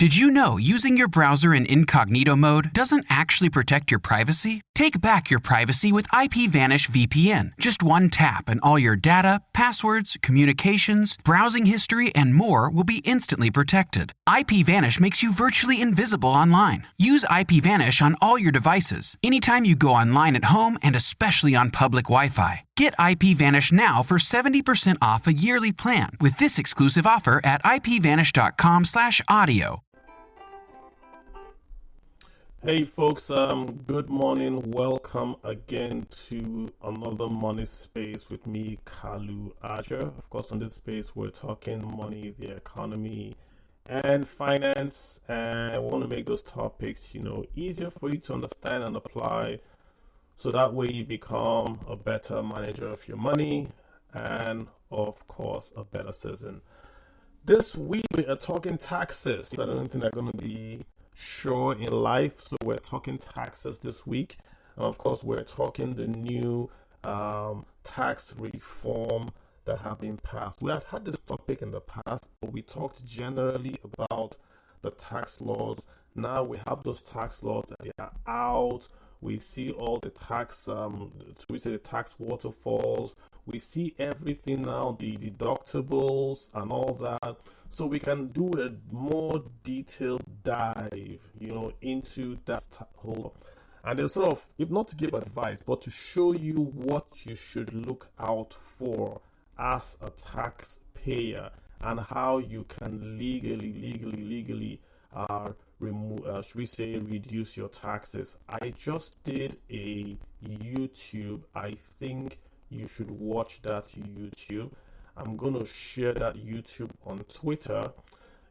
Did you know using your browser in incognito mode doesn't actually protect your privacy? Take back your privacy with IPVanish VPN. Just one tap and all your data, passwords, communications, browsing history, and more will be instantly protected. IPVanish makes you virtually invisible online. Use IPVanish on all your devices, anytime you go online at home and especially on public Wi-Fi. Get IPVanish now for 70% off a yearly plan with this exclusive offer at ipvanish.com/audio. Hey folks, good morning. Welcome again to another Money Space with me, Kalu Aja. Of course, on this space, we're talking money, the economy, and finance. And I want to make those topics, easier for you to understand and apply, so that way you become a better manager of your money and, of course, a better citizen. This week, we are talking taxes. I don't think they're going to be sure in life, so we're talking taxes this week, and of course we're talking the new tax reform that have been passed. We have had this topic in the past, but we talked generally about the tax laws. Now we have those tax laws that they are out. We see all the tax the tax waterfalls. We see everything now, the deductibles and all that. So we can do a more detailed dive, into that whole. And then sort of, if not to give advice, but to show you what you should look out for as a taxpayer and how you can legally reduce your taxes. I just did a YouTube. I think you should watch that YouTube. I'm going to share that YouTube on Twitter.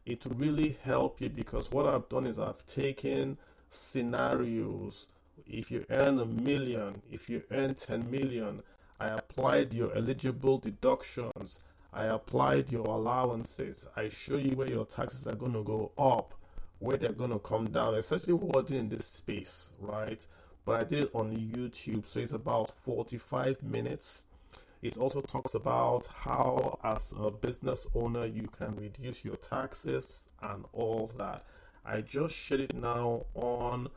It will really help you, because what I've done is I've taken scenarios. If you earn $1 million, if you earn 10 million, I applied your eligible deductions. I applied your allowances. I show you where your taxes are going to go up, where they're going to come down. Essentially what we're doing in this space, right? But I did it on YouTube, so it's about 45 minutes. It also talks about how, as a business owner, you can reduce your taxes and all that. I just shared it now on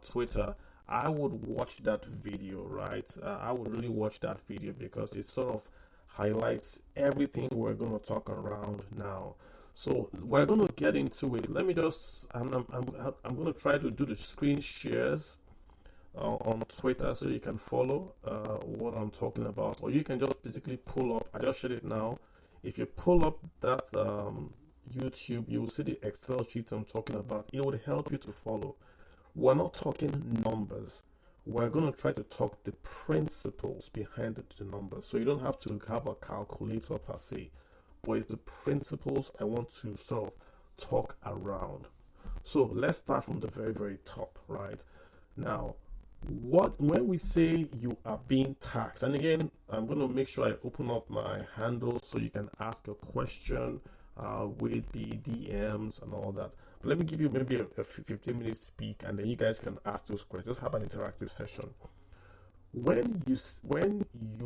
Twitter. I would watch that video, right? I would really watch that video, because it sort of highlights everything we're going to talk around now. So we're going to get into it. Let me just, I'm going to try to do the screen shares on Twitter, so you can follow what I'm talking about, or you can just basically pull up. I just shared it now. If you pull up that YouTube, you will see the Excel sheet I'm talking about. It would help you to follow. We're not talking numbers. We're going to try to talk the principles behind the numbers, so you don't have to have a calculator per se, but it's the principles I want to sort of talk around. So let's start from the very, very top, right? Now, when we say you are being taxed, and again, I'm going to make sure I open up my handle so you can ask a question with the DMs and all that. But let me give you maybe a 15-minute speak, and then you guys can ask those questions. Just have an interactive session. When you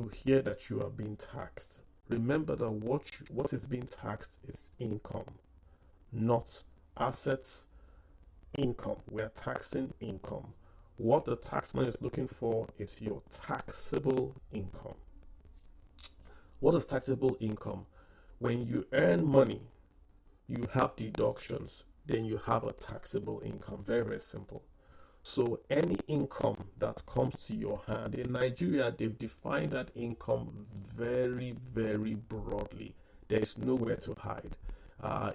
hear that you are being taxed, remember that what is being taxed is income, not assets. Income. We are taxing income. What the taxman is looking for is your taxable income. What is taxable income? When you earn money, you have deductions, then you have a taxable income. Very, very simple. So any income that comes to your hand, in Nigeria, they've defined that income very, very broadly. There's nowhere to hide.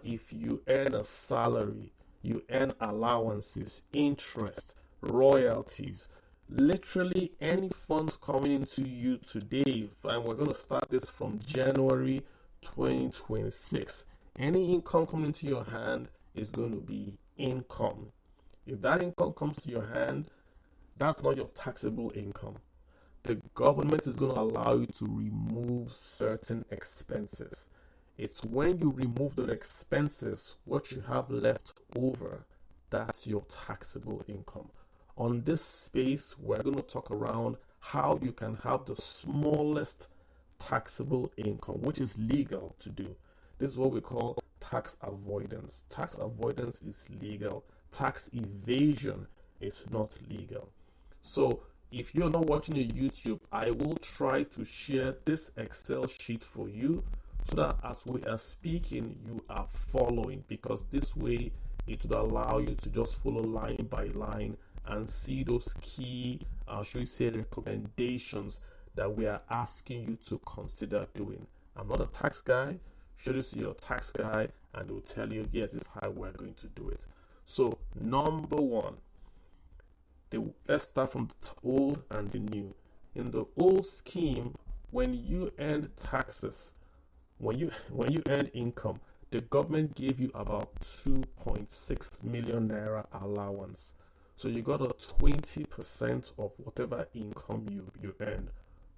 If you earn a salary, you earn allowances, interest, royalties, literally any funds coming into you today, and we're going to start this from January 2026. Any income coming into your hand is going to be income. If that income comes to your hand, that's not your taxable income. The government is going to allow you to remove certain expenses. It's when you remove the expenses, what you have left over, that's your taxable income. On this space, we're going to talk around how you can have the smallest taxable income, which is legal to do. This is what we call tax avoidance. Tax avoidance is legal. Tax evasion is not legal. So if you're not watching a YouTube, I will try to share this Excel sheet for you so that as we are speaking, you are following, because this way it will allow you to just follow line by line and see those key, should we say, recommendations that we are asking you to consider doing. I'm not a tax guy. Should you see your tax guy and they'll tell you, yes, this is how we're going to do it. So number one, let's start from the old and the new. In the old scheme, when you earn taxes, when you earn income, the government gave you about 2.6 million naira allowance. So you got a 20% of whatever income you earned.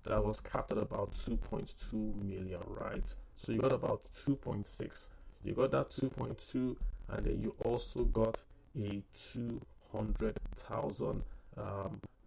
That was capped at about 2.2 million, right? So you got about 2.6. You got that 2.2, and then you also got a 200,000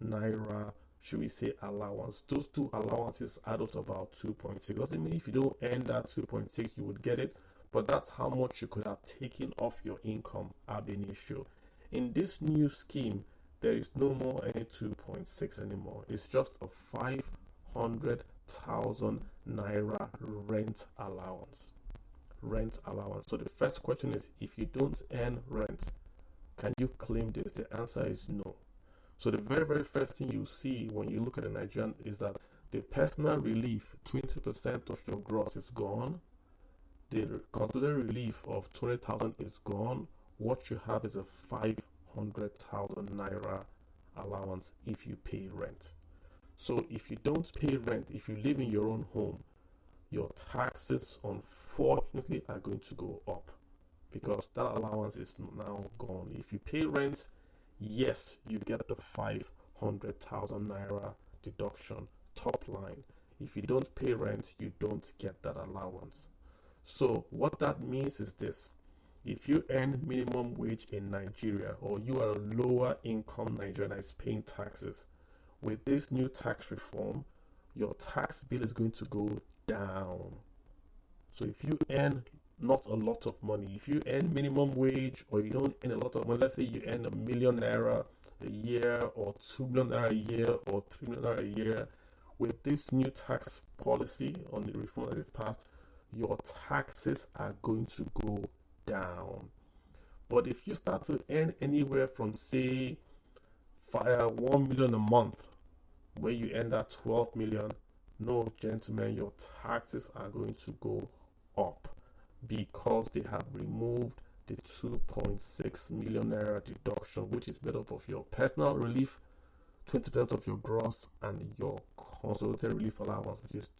naira, should we say, allowance. Those two allowances add up to about 2.6. Doesn't mean if you don't earn that 2.6 you would get it, but that's how much you could have taken off your income ab initio. In this new scheme, there is no more any 2.6 anymore. It's just a 500,000 naira rent allowance. Rent allowance. So the first question is, if you don't earn rent, can you claim this? The answer is no. So the very, very first thing you see when you look at the Nigerian is that the personal relief, 20% of your gross is gone. The considered relief of 20,000 is gone. What you have is a 500,000 naira allowance if you pay rent. So if you don't pay rent, if you live in your own home, your taxes unfortunately are going to go up, because that allowance is now gone. If you pay rent, yes, you get the 500,000 naira deduction top line. If you don't pay rent, you don't get that allowance. So what that means is this: if you earn minimum wage in Nigeria, or you are a lower income Nigerian that is paying taxes, with this new tax reform, your tax bill is going to go down. So if you earn not a lot of money, if you earn minimum wage, or you don't earn a lot of money, let's say you earn 1 million naira a year, or 2 million naira a year, or 3 million naira a year, with this new tax policy on the reform that they've passed, your taxes are going to go down. But if you start to earn anywhere from, say, 1 million a month, where you earn that 12 million, no, gentlemen, your taxes are going to go up, because they have removed the 2.6 million naira deduction, which is made up of your personal relief, 20% of your gross, and your consolidated relief allowance, which is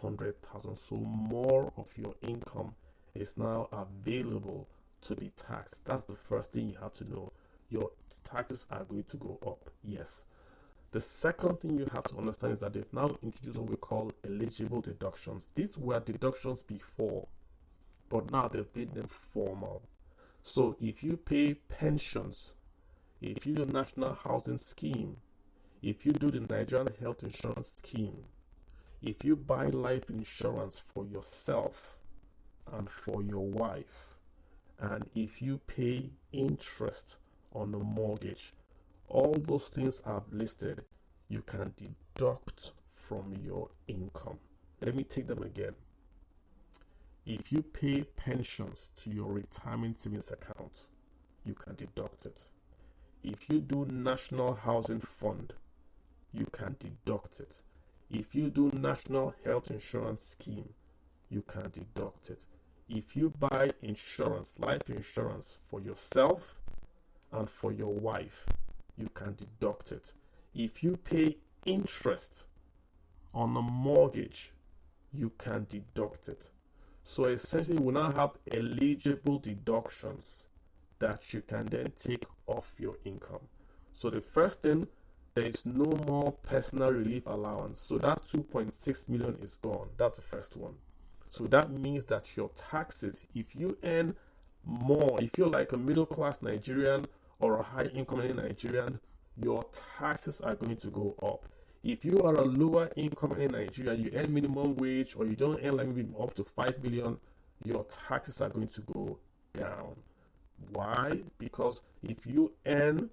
200,000. So more of your income is now available to be taxed. That's the first thing you have to know. Your taxes are going to go up, yes. The second thing you have to understand is that they've now introduced what we call eligible deductions. These were deductions before, but now they've made them formal. So if you pay pensions, if you do National Housing Scheme, if you do the Nigerian Health Insurance Scheme, if you buy life insurance for yourself and for your wife, and if you pay interest on the mortgage, all those things I've listed, you can deduct from your income. Let me take them again. If you pay pensions to your retirement savings account, you can deduct it. If you do National Housing Fund, you can deduct it. If you do National Health Insurance Scheme, you can deduct it. If you buy insurance, life insurance for yourself and for your wife, you can deduct it. If you pay interest on a mortgage, you can deduct it. So essentially, we now have eligible deductions that you can then take off your income. So the first thing, there is no more personal relief allowance. So that 2.6 million is gone. That's the first one. So that means that your taxes, if you earn more, if you're like a middle class Nigerian or a high income Nigerian, your taxes are going to go up. If you are a lower income in Nigeria, you earn minimum wage, or you don't earn like maybe up to 5 million, your taxes are going to go down. Why? Because if you earn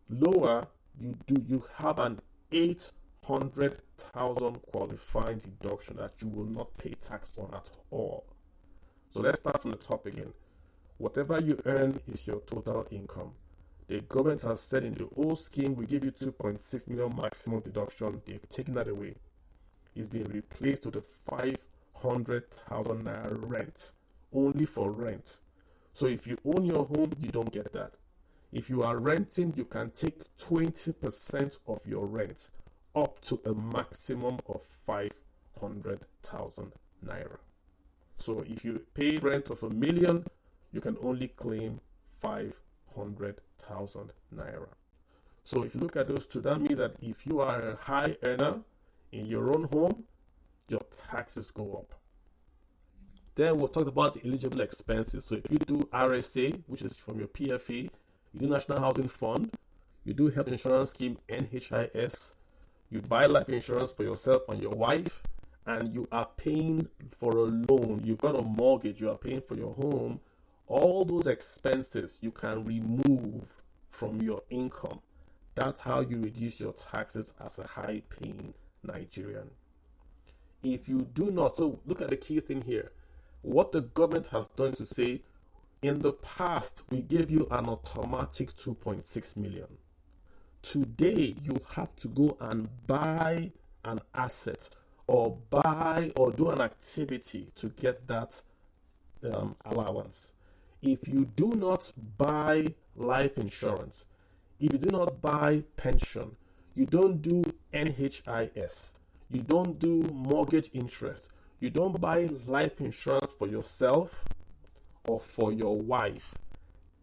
lower, you have an 800,000 qualifying deduction that you will not pay tax on at all. So let's start from the top again. Whatever you earn is your total income. The government has said in the old scheme, we give you 2.6 million maximum deduction. They've taken that away. It's been replaced with a 500,000 naira rent, only for rent. So if you own your home, you don't get that. If you are renting, you can take 20% of your rent up to a maximum of 500,000 naira. So if you pay rent of 1 million, you can only claim 500,000 naira. So if you look at those two, that means that if you are a high earner in your own home, your taxes go up. Then we'll talk about the eligible expenses. So if you do RSA, which is from your PFA, you do National Housing Fund, you do Health Insurance Scheme, NHIS, you buy life insurance for yourself and your wife, and you are paying for a loan, you've got a mortgage, you are paying for your home, all those expenses you can remove from your income. That's how you reduce your taxes as a high-paying Nigerian. If you do not, so look at the key thing here. What the government has done to say, in the past, we gave you an automatic 2.6 million. Today, you have to go and buy an asset or buy or do an activity to get that allowance. If you do not buy life insurance, if you do not buy pension, you don't do NHIS, you don't do mortgage interest, you don't buy life insurance for yourself or for your wife,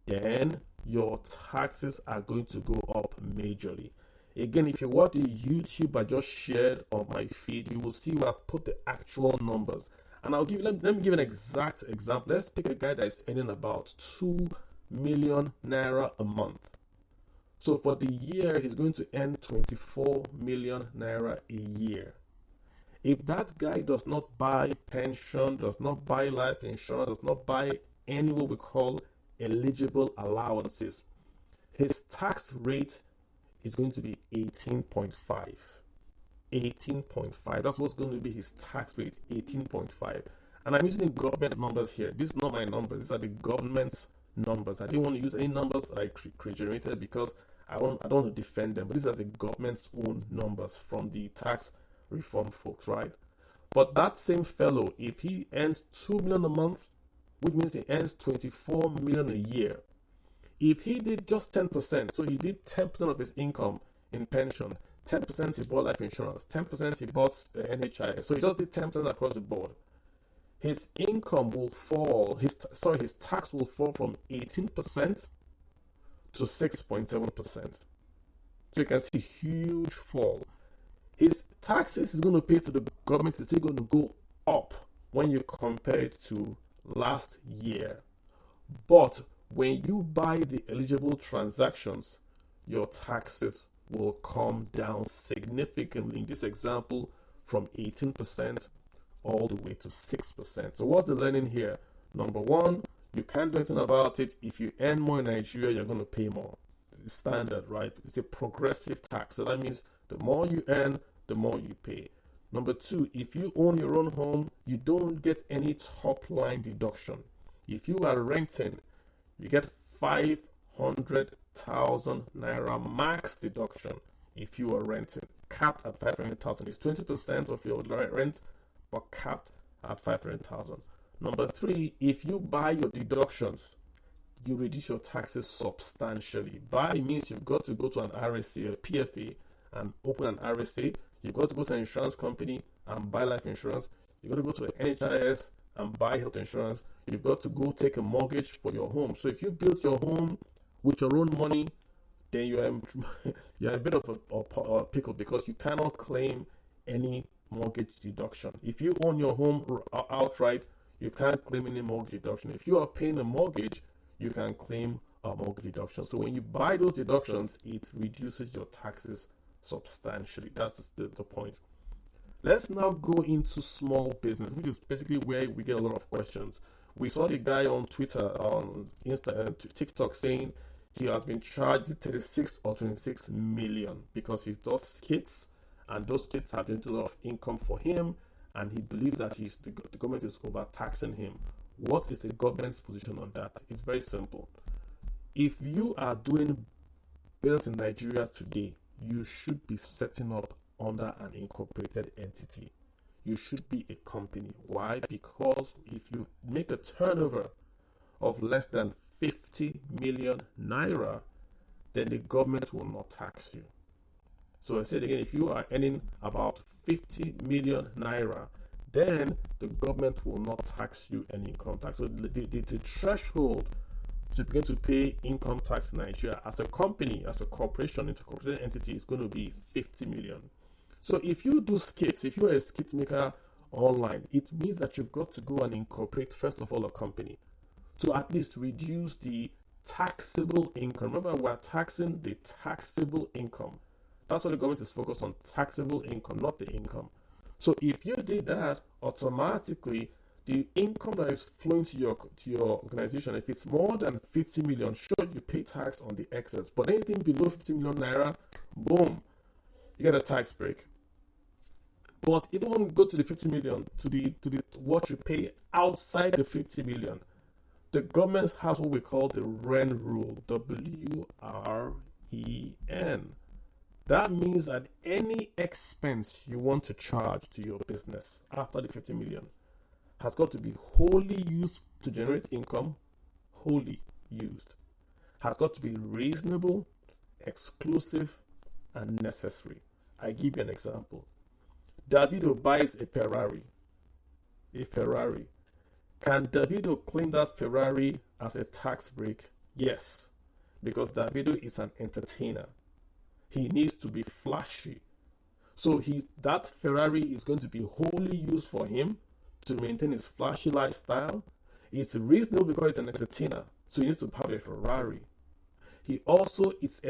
then your taxes are going to go up majorly. Again, if you watch the YouTube I just shared on my feed, you will see where I put the actual numbers. And let me give an exact example. Let's pick a guy that is earning about 2 million naira a month. So for the year, he's going to earn 24 million naira a year. If that guy does not buy pension, does not buy life insurance, does not buy any what we call eligible allowances, his tax rate is going to be 18.5. 18.5. That's what's going to be his tax rate, 18.5. And I'm using government numbers here. These are not my numbers. These are the government's numbers. I didn't want to use any numbers that I generated because I don't want to defend them. But these are the government's own numbers from the tax reform folks, right? But that same fellow, if he earns 2 million a month, which means he earns 24 million a year, if he did just 10%, so he did 10% of his income in pension, 10% he bought life insurance, 10% he bought NHIS, so he just did 10% across the board, his income will fall, his tax will fall from 18% to 6.7%. So you can see huge fall. His taxes is going to pay to the government is still going to go up when you compare it to last year. But when you buy the eligible transactions, your taxes will come down significantly. In this example, from 18% all the way to 6%. So what's the learning here? Number one, you can't do anything about it. If you earn more in Nigeria, you're going to pay more. It's standard, right? It's a progressive tax. So that means the more you earn, the more you pay. Number two, if you own your own home, you don't get any top line deduction. If you are renting, you get 500,000 naira max deduction if you are renting, capped at 500,000. It's 20% of your rent, but capped at 500,000. Number three, if you buy your deductions, you reduce your taxes substantially. Buy means you've got to go to an RSA or PFA and open an RSA. You've got to go to an insurance company and buy life insurance. You've got to go to an NHIS and buy health insurance. You've got to go take a mortgage for your home. So if you built your home with your own money, then you're in a bit of a pickle because you cannot claim any mortgage deduction. If you own your home outright, you can't claim any mortgage deduction. If you are paying a mortgage, you can claim a mortgage deduction. So when you buy those deductions, it reduces your taxes substantially. That's the point. Let's now go into small business, which is basically where we get a lot of questions. We saw the guy on Twitter, on TikTok saying he has been charged 36 or 26 million because he does skits, and those skits have generated a lot of income for him, and he believes that the government is overtaxing him. What is the government's position on that? It's very simple. If you are doing business in Nigeria today, you should be setting up under an incorporated entity. You should be a company. Why? Because if you make a turnover of less than 50 million naira, then the government will not tax you. So I said again, if you are earning about 50 million naira, then the government will not tax you any income tax. So the threshold to begin to pay income tax in Nigeria as a company, as a corporation, incorporated entity is going to be 50 million. So if you do skits, if you're a skit maker online, it means that you've got to go and incorporate, first of all, a company to at least reduce the taxable income. Remember, we're taxing the taxable income. That's what the government is focused on, taxable income, not the income. So if you did that, automatically the income that is flowing to your organization, if it's more than 50 million, sure, you pay tax on the excess. But anything below 50 million naira, boom, you get a tax break. But if you want to go to the 50 million, to the what you pay outside the 50 million, the government has what we call the WREN rule, WREN. That means that any expense you want to charge to your business after the 50 million has got to be wholly used to generate income, wholly used. Has got to be reasonable, exclusive, and necessary. I give you an example. Davido buys a Ferrari. Can Davido claim that Ferrari as a tax break? Yes, because Davido is an entertainer. He needs to be flashy. So that Ferrari is going to be wholly used for him to maintain his flashy lifestyle. It's reasonable because he's an entertainer, so he needs to have a Ferrari. He also he's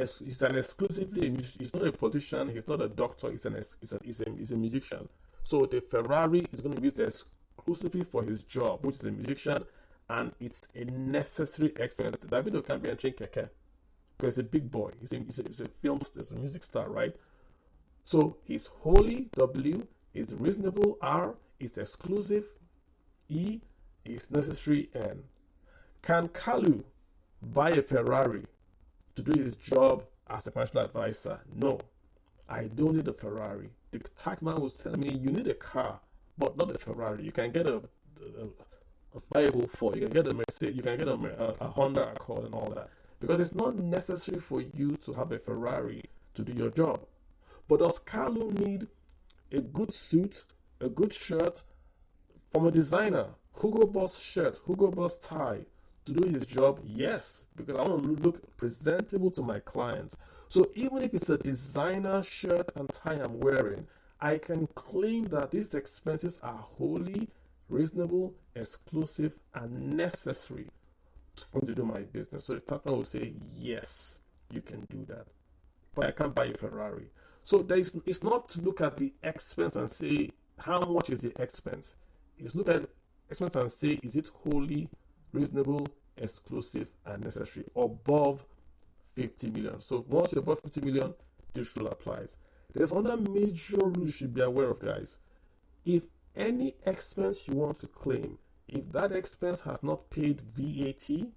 an exclusively, he's not a politician, he's not a doctor, he's a musician. So the Ferrari is going to be used exclusively for his job, which is a musician, and it's a necessary expense. Davido can't be entering keke because he's a big boy. He's a film, he's a music star, right? So he's wholly, W, is reasonable, R, is exclusive, E, is necessary, N. Can Kalu buy a Ferrari to do his job as a financial advisor? No, I don't need a Ferrari. The taxman was telling me you need a car, but not a Ferrari. You can get a 504, you can get a Mercedes, you can get a Honda Accord and all that, because it's not necessary for you to have a Ferrari to do your job. But does Kalu need a good suit, a good shirt from a designer, Hugo Boss shirt, Hugo Boss tie, to do his job? Yes, because I want to look presentable to my clients. So even if it's a designer shirt and tie I'm wearing, I can claim that these expenses are wholly reasonable, exclusive, and necessary for me to do my business. So the partner will say, yes, you can do that, but I can't buy a Ferrari. So it's not to look at the expense and say, how much is the expense? It's look at expense and say, is it wholly reasonable, exclusive, and necessary above 50 million? So once you're above 50 million, this rule applies. There's another major rule you should be aware of, guys. If any expense you want to claim, if that expense has not paid VAT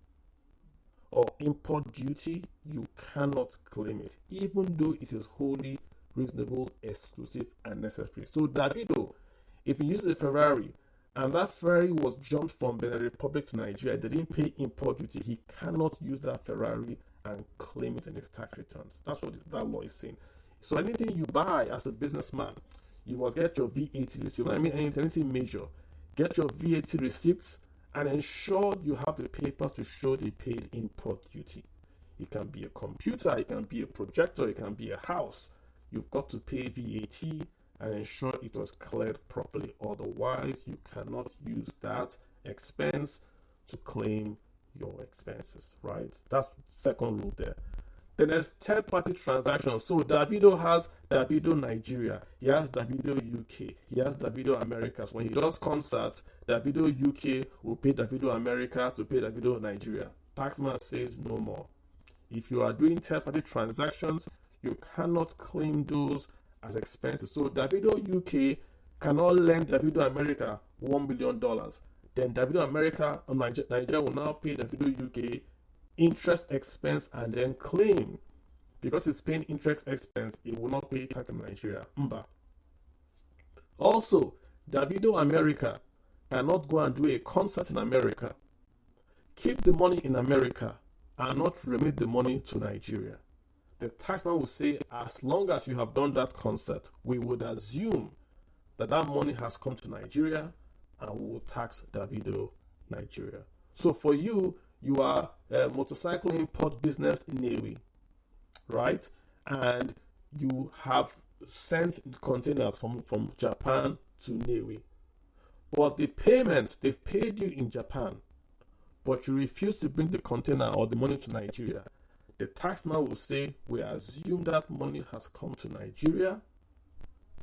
or import duty, you cannot claim it, even though it is wholly reasonable, exclusive, and necessary. So Davido, if he uses a Ferrari and that Ferrari was jumped from Benin Republic to Nigeria, they didn't pay import duty, he cannot use that Ferrari and claim it in his tax returns. That's what that law is saying. So anything you buy as a businessman, you must get your VAT receipt. When I mean anything major, get your VAT receipts and ensure you have the papers to show they paid import duty. It can be a computer, it can be a projector, it can be a house. You've got to pay VAT and ensure it was cleared properly. Otherwise, you cannot use that expense to claim your expenses, right? That's the second rule there. Then there's third-party transactions. So Davido has Davido Nigeria. He has Davido UK. He has Davido America. So when he does concerts, Davido UK will pay Davido America to pay Davido Nigeria. Taxman says no more. If you are doing third-party transactions, you cannot claim those as expenses. So Davido UK cannot lend Davido America $1 million. Then Davido America or Nigeria will now pay Davido UK interest expense and then claim. Because it's paying interest expense, it will not pay tax in Nigeria. Also, Davido America cannot go and do a concert in America, keep the money in America, and not remit the money to Nigeria. The taxman will say, as long as you have done that concert, we would assume that that money has come to Nigeria and we will tax Davido Nigeria. So for you, you are a motorcycle import business in Nnewi, right? And you have sent containers from Japan to Nnewi. But the payments, they've paid you in Japan, but you refuse to bring the container or the money to Nigeria. The taxman will say, we assume that money has come to Nigeria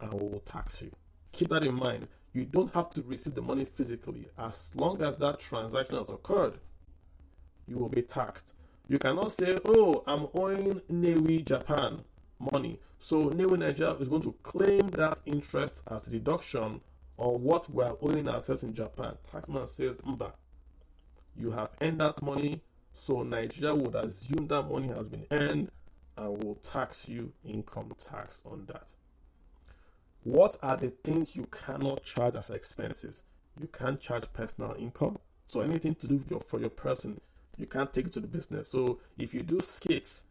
and we will tax you. Keep that in mind. You don't have to receive the money physically. As long as that transaction has occurred, you will be taxed. You cannot say, oh, I'm owing Nnewi Japan money, so Nnewi Nigeria is going to claim that interest as a deduction on what we are owing ourselves in Japan. Taxman says, you have earned that money, so Nigeria would assume that money has been earned and will tax you income tax on that. What are the things you cannot charge as expenses? You can't charge personal income. So anything to do with for your person, you can't take it to the business. So if you do skits,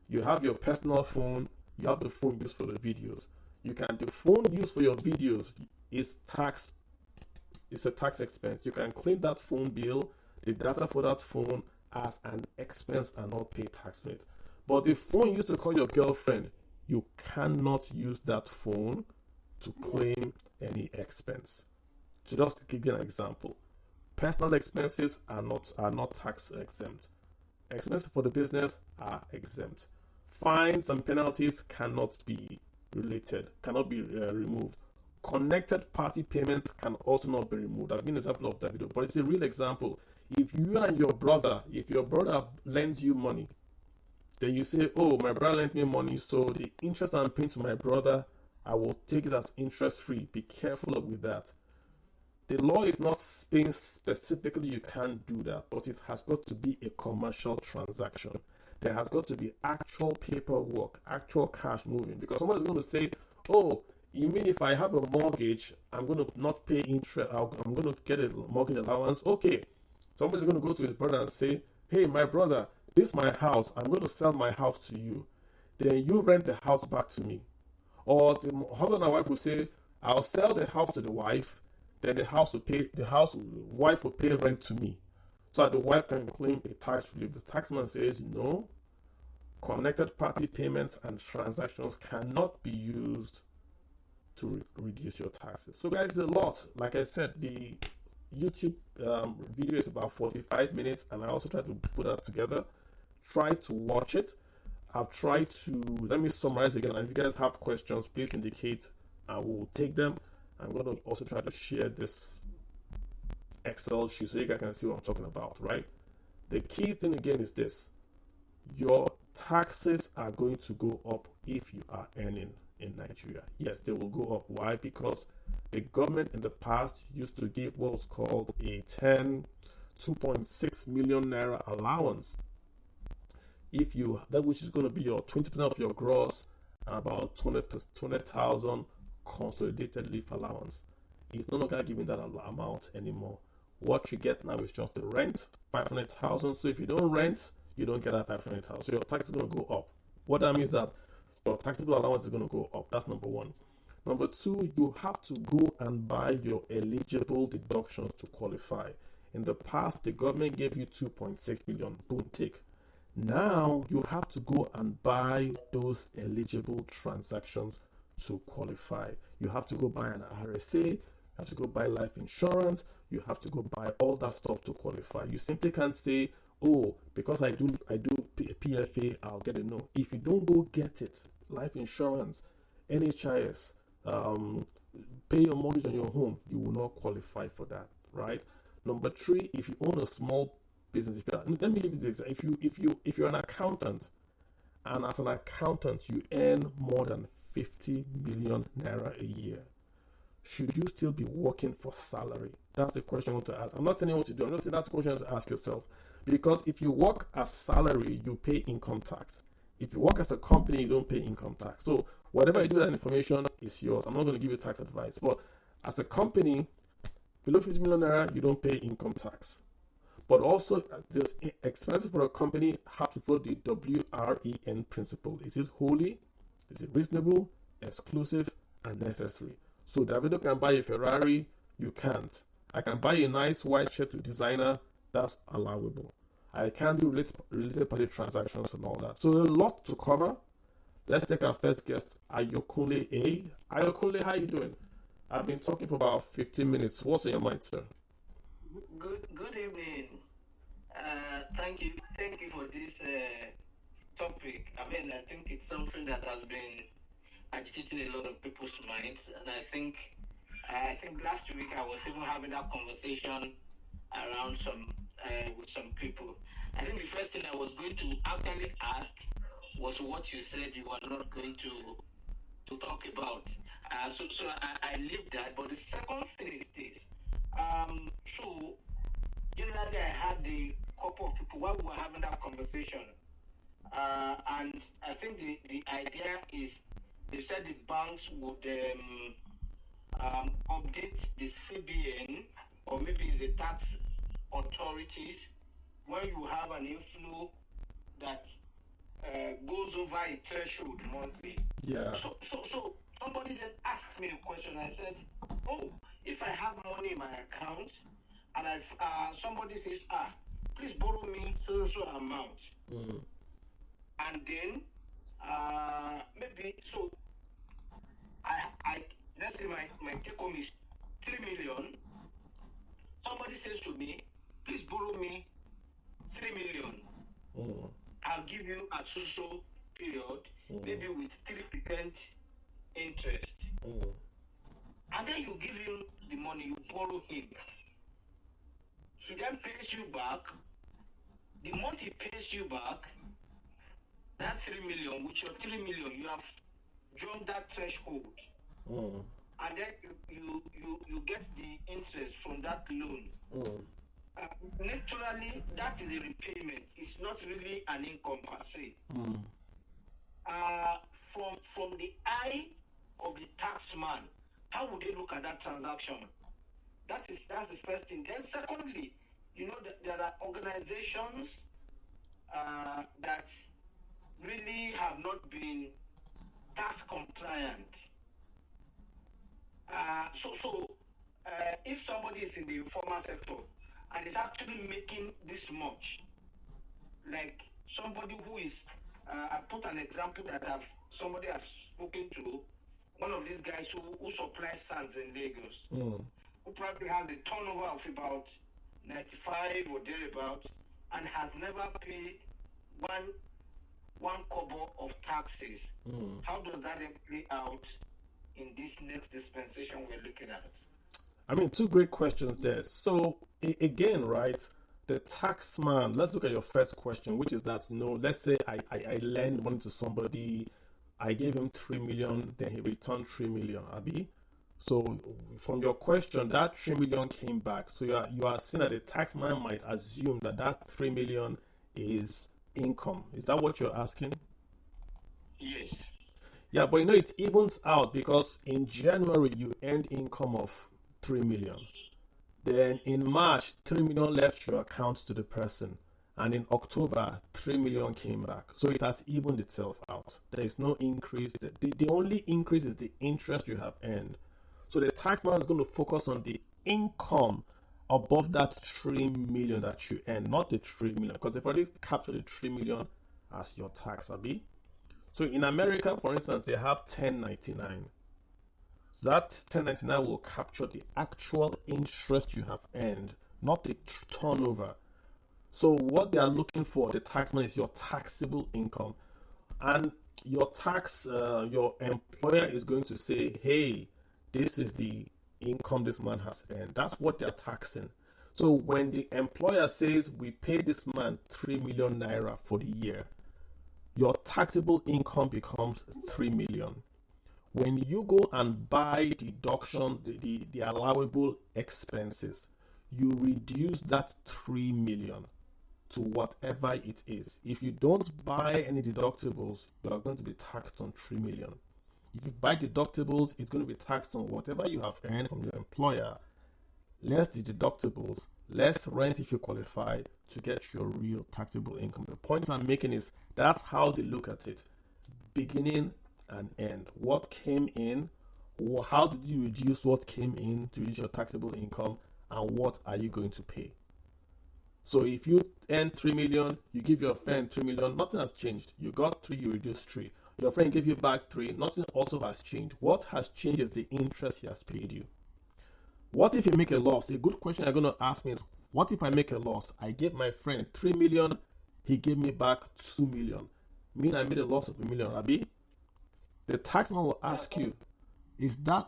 you have your personal phone, you have the phone used for the videos. The phone used for your videos is taxed. It's a tax expense. You can claim that phone bill, the data for that phone, as an expense and not pay tax on it. But the phone used to call your girlfriend, you cannot use that phone to claim any expense. So just to give you an example, personal expenses are not tax exempt. Expenses for the business are exempt. Fines and penalties cannot be removed. Connected party payments can also not be removed. I've given an example of Davido, but it's a real example. If your brother lends you money, then you say, oh, my brother lent me money, so the interest I'm paying to my brother, I will take it as interest free. Be careful with that. The law is not saying specifically you can't do that, but it has got to be a commercial transaction. There has got to be actual paperwork, actual cash moving, because someone is going to say, oh, you mean if I have a mortgage, I'm going to not pay interest, I'm going to get a mortgage allowance? Okay. Somebody's going to go to his brother and say, hey, my brother, this is my house. I'm going to sell my house to you. Then you rent the house back to me. Or the husband and wife will say, I'll sell the house to the wife. Then the wife will pay rent to me. So that the wife can claim a tax relief. The taxman says, no, connected party payments and transactions cannot be used to reduce your taxes. So guys, it's a lot. Like I said, the YouTube video is about 45 minutes, and I also try to put that together. Try to watch it. I've tried to, let me summarize again, and if you guys have questions, please indicate. I will take them. I'm going to also try to share this Excel sheet so you guys can see what I'm talking about, right? The key thing again is this: your taxes are going to go up if you are earning in Nigeria. Yes, they will go up. Why? Because the government in the past used to give what was called a 2.6 million naira allowance. Which is going to be your 20% of your gross and about 20,000 consolidated leave allowance. It's no longer giving that amount anymore. What you get now is just the rent, 500,000. So if you don't rent, you don't get that 500,000. So your tax is going to go up. What that means is that your taxable allowance is going to go up. That's number one. Number two, you have to go and buy your eligible deductions to qualify. In the past, the government gave you 2.6 million. Boom, tick. Now you have to go and buy those eligible transactions to qualify. You have to go buy an RSA, you have to go buy life insurance, you have to go buy all that stuff to qualify. You simply can't say, oh, because I do PFA, I'll get a no. If you don't go get it, life insurance, NHIS, pay your mortgage on your home, you will not qualify for that, right? Number three, if you own a small business, let me give you this. If you're an accountant, and as an accountant you earn more than 50 million naira a year, should you still be working for salary? That's the question I want to ask. I'm not telling you what to do. I'm just saying that's the question you have to ask yourself. Because if you work as salary, you pay income tax. If you work as a company, you don't pay income tax. So whatever you do, that information is yours. I'm not going to give you tax advice. But as a company, below 50 million naira, you don't pay income tax. But also, there's expenses for a company have to follow the WREN principle. Is it wholly? Is it reasonable, exclusive, and necessary? So Davido can buy a Ferrari, you can't. I can buy a nice white shirt to designer, that's allowable. I can do related party transactions and all that. So a lot to cover. Let's take our first guest, Ayokunle A. Ayokunle, how you doing? I've been talking for about 15 minutes. What's in your mind, sir? Good evening. Thank you for this topic. I mean, I think it's something that has been agitating a lot of people's minds, and I think last week I was even having that conversation around with some people. I think the first thing I was going to actually ask was what you said you were not going to talk about. So I leave that. But the second thing is this. So generally I had a couple of people while we were having that conversation, and I think the idea is they said the banks would update the CBN, or maybe the tax authorities, when you have an inflow that goes over a threshold monthly. Yeah. So somebody then asked me a question. I said, oh, if I have money in my account and somebody says, please borrow me so amount. Mm. And then maybe so I let's say my take home is 3 million. Somebody says to me, please borrow me 3 million. Mm. I'll give you a so period, maybe with 3% interest. Mm. And then you give him the money, you borrow him. He then pays you back. The month he pays you back, that 3 million, with your 3 million, you have jumped that threshold. Mm. And then you get the interest from that loan. Mm. Naturally, that is a repayment. It's not really an income per se. Mm. From the eye of the taxman, how would they look at that transaction? That's the first thing. Then secondly, there are organizations that really have not been tax compliant. So if somebody is in the informal sector and is actually making this much, like somebody who is, I put an example that somebody has spoken to, one of these guys who supplies sands in Lagos, who probably has a turnover of about 95 or thereabout, and has never paid one kobo of taxes. How does that play out in this next dispensation we're looking at? I mean, two great questions there. So again, right, the tax man, let's look at your first question, which is that, let's say I lend money to somebody, I gave him 3 million, then he returned 3 million, Abi. So from your question, that 3 million came back. So you are saying that the tax man might assume that 3 million is income. Is that what you're asking? Yes. Yeah, but it evens out, because in January you earned income of 3 million. Then in March, 3 million left your account to the person. And in October, 3 million came back. So it has evened itself out. There is no increase. The only increase is the interest you have earned. So the taxman is going to focus on the income above that 3 million that you earn, not the 3 million, because they've already captured the 3 million as your tax, Abi. So in America, for instance, they have 1099. So that 1099 will capture the actual interest you have earned, not the turnover. So what they are looking for, the taxman, is your taxable income. And your your employer is going to say, hey, this is the income this man has earned. That's what they're taxing. So when the employer says we pay this man 3 million naira for the year, your taxable income becomes 3 million. When you go and buy deduction, the allowable expenses, you reduce that 3 million to whatever it is. If you don't buy any deductibles, you are going to be taxed on 3 million. If you buy deductibles, it's going to be taxed on whatever you have earned from your employer, less the deductibles, less rent if you qualify, to get your real taxable income. The point I'm making is that's how they look at it. Beginning and end. What came in, how did you reduce what came in to reduce your taxable income, and what are you going to pay? So if you earn 3 million, you give your friend 3 million, nothing has changed. You got 3, you reduce 3. Your friend gave you back 3, nothing also has changed. What has changed is the interest he has paid you. What if you make a loss? A good question you're going to ask me is, what if I make a loss? I gave my friend 3 million, he gave me back 2 million. Mean I made a loss of 1 million, Abi? The taxman will ask you,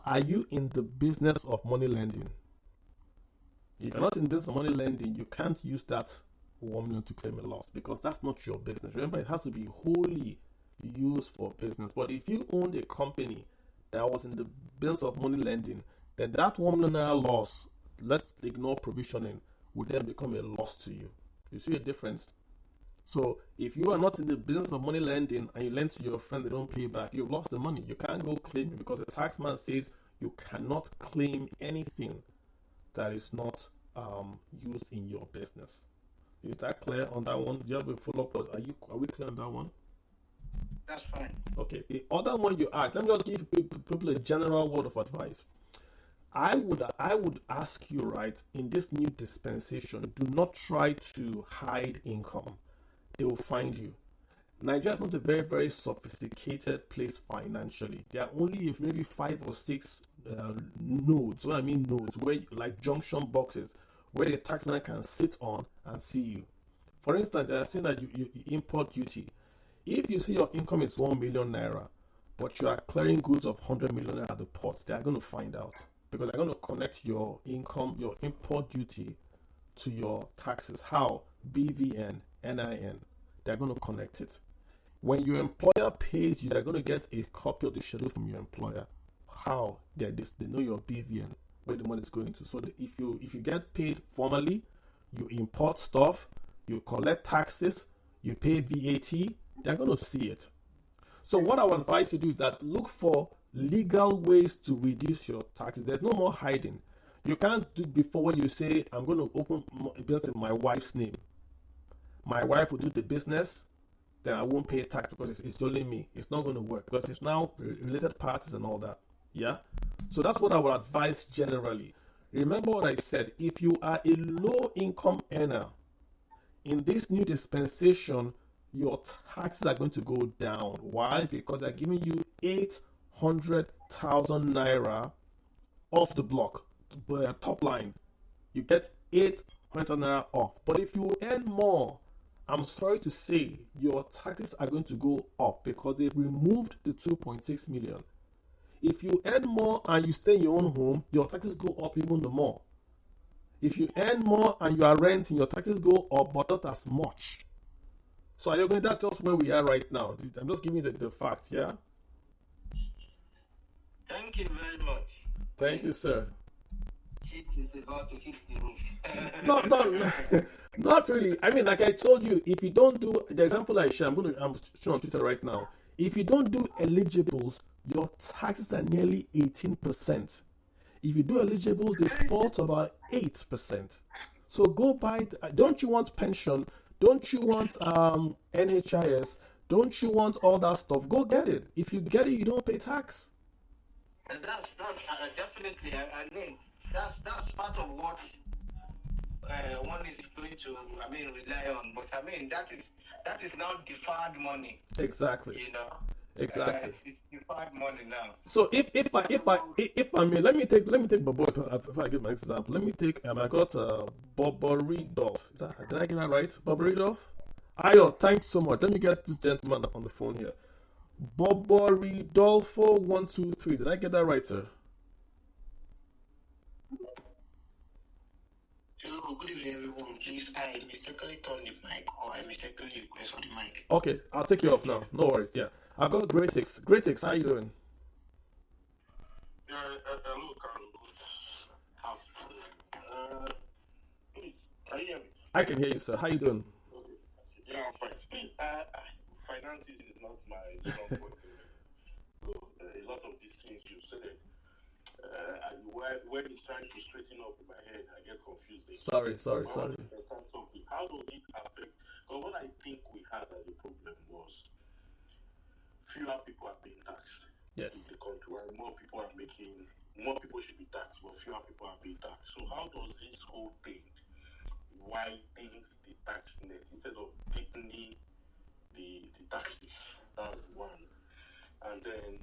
are you in the business of money lending? If you're not in the business of money lending, you can't use that 1 million to claim a loss, because that's not your business. Remember, it has to be wholly used for business. But if you owned a company that was in the business of money lending, then that 1 million naira loss, let's ignore provisioning, would then become a loss to you. You see a difference? So if you are not in the business of money lending and you lend to your friend, they don't pay back, you've lost the money. You can't go claim it, because the taxman says you cannot claim anything that is not used in your business. Is that clear on that one? Do you have a follow-up? Are we clear on that one? That's fine. Okay. The other one you asked, let me just give people a general word of advice. I would ask you, right, in this new dispensation, do not try to hide income. They will find you. Nigeria is not a very, very sophisticated place financially. There are only maybe 5 or 6 nodes. What I mean nodes, where like junction boxes, where the taxman can sit on and see you. For instance, they are saying that you import duty. If you say your income is 1 million naira, but you are clearing goods of 100 million naira at the port, they are going to find out, because they're going to connect your income, your import duty, to your taxes. How? BVN, NIN. They're going to connect it. When your employer pays you, they're going to get a copy of the schedule from your employer. How? They know your BVN, where the money is going to. So if you get paid formally, you import stuff, you collect taxes, you pay VAT, they're going to see it. So what I would advise you to do is that look for legal ways to reduce your taxes. There's no more hiding. You can't do before when you say, I'm going to open a business in my wife's name. My wife will do the business, then I won't pay tax because it's only me. It's not going to work, because it's now related parties and all that. Yeah? So that's what I would advise generally. Remember what I said. If you are a low income earner, in this new dispensation, your taxes are going to go down. Why? Because they're giving you 800,000 naira off the block, top line. You get 800 naira off. But if you earn more, I'm sorry to say, your taxes are going to go up, because they've removed the 2.6 million. If you earn more and you stay in your own home, your taxes go up even more. If you earn more and you are renting, your taxes go up, but not as much. So are you going? That's just where we are right now. I'm just giving you the facts, yeah? Thank you very much. Thank you, sir. Shit is about to hit the roof. Not really. I mean, like I told you, if you don't do the example I share, I'm showing on Twitter right now. If you don't do eligibles, your taxes are nearly 18%. If you do eligibles, they fall to about 8%. So go buy. Don't you want pension? Don't you want NHIS? Don't you want all that stuff? Go get it. If you get it, you don't pay tax. That's definitely. I mean, that's part of what one is going to, rely on. But I mean, that is now deferred money. Exactly. You know. Exactly. It's deferred money now. So if I may, let me take Bobo. If I give my example, let me take I got Boboridov. Did I get that right? Boboridov. Ayo, thanks so much. Let me get this gentleman on the phone here. Boboridolfo 123. Did I get that right, sir? Hello, good evening, everyone. Please, I mistakenly turned the mic, or I mistakenly request for the mic. Okay, I'll take you off now. No worries. Yeah, I've got Greatix. Greatix, how you doing? Yeah, hello, Carlos. Please, can you hear me? I can hear you, sir. How you doing? Okay. Yeah, I'm fine. Please, finances is not my strong point. So, a lot of these things you said, when it's trying to straighten up in my head, I get confused. Sorry. How does it affect? Because what I think we had as a problem was fewer people are being taxed. Yes. In the country, and more people should be taxed, but fewer people are being taxed. So how does this whole thing widen the tax net instead of deepening the taxes? That's one. And then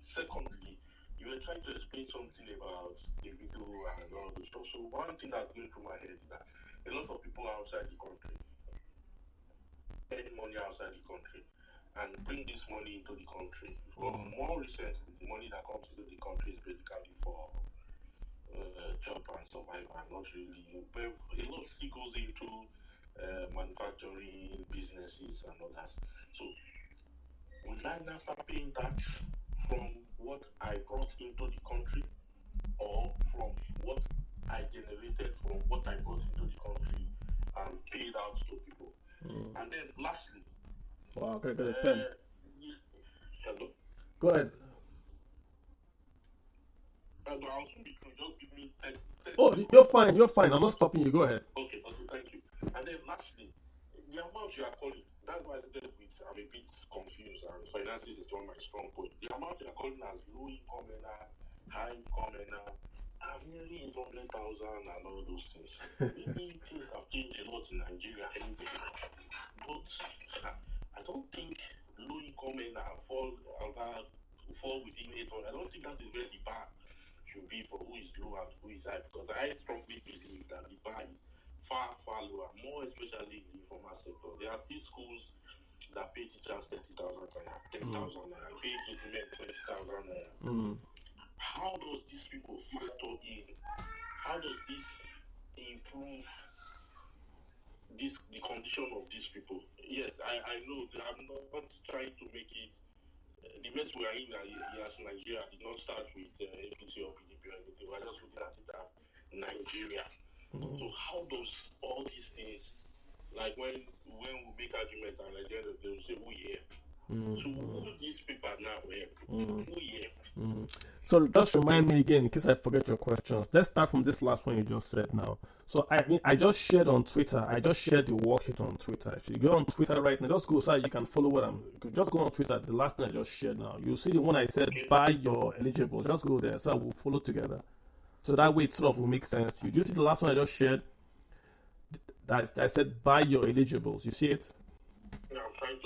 secondly, you were trying to explain something about the video and all those stuff. So one thing that's going through my head is that a lot of people outside the country earn money outside the country and bring this money into the country. Well, more recently, the money that comes into the country is basically for job and survival, not really. But a lot still goes into manufacturing, businesses, and all that. So, would I now start paying tax from what I brought into the country, or from what I generated from what I brought into the country and paid out to people? And then, lastly, Wow, okay, got a pen. Hello. Go ahead. I'll soon be through. Just give me 10. Oh, you're fine. I'm not stopping you. Go ahead. Okay, thank you. And then lastly, the amount you are calling, that's why I said I'm a bit confused, and finances is one of my strong points. The amount you are calling as low income earner, high income earner, are nearly 800,000 and all those things. Maybe things have changed a lot in Nigeria anyway. But I don't think low income earner fall within 800. I don't think that is where the bar should be for who is low and who is high, because I strongly believe that the bar is far lower, more especially in the informal sector. There are still schools that pay teachers 30,000 naira, 10,000 naira, pay gentlemen 20,000 naira. How does these people factor in? How does this improve the condition of these people? Yes, I know that I'm not trying to make it. The mess we are in as Nigeria did not start with APC or PDP or anything. We're just looking at it as Nigeria. So how does all these things, like when we make arguments and at the end of the day we say who here? So who these people now here? Who here? So just remind me again, in case I forget your questions. Let's start from this last one you just said now. So I just shared on Twitter. I just shared the worksheet on Twitter. If you go on Twitter right now, just go so you can follow what just go on Twitter. The last thing I just shared now. You'll see the one I said buy your eligibles. Just go there so we'll follow together. So that way it sort of will make sense to you. Do you see the last one I just shared? That I said buy your eligibles. You see it? Yeah, I'm trying to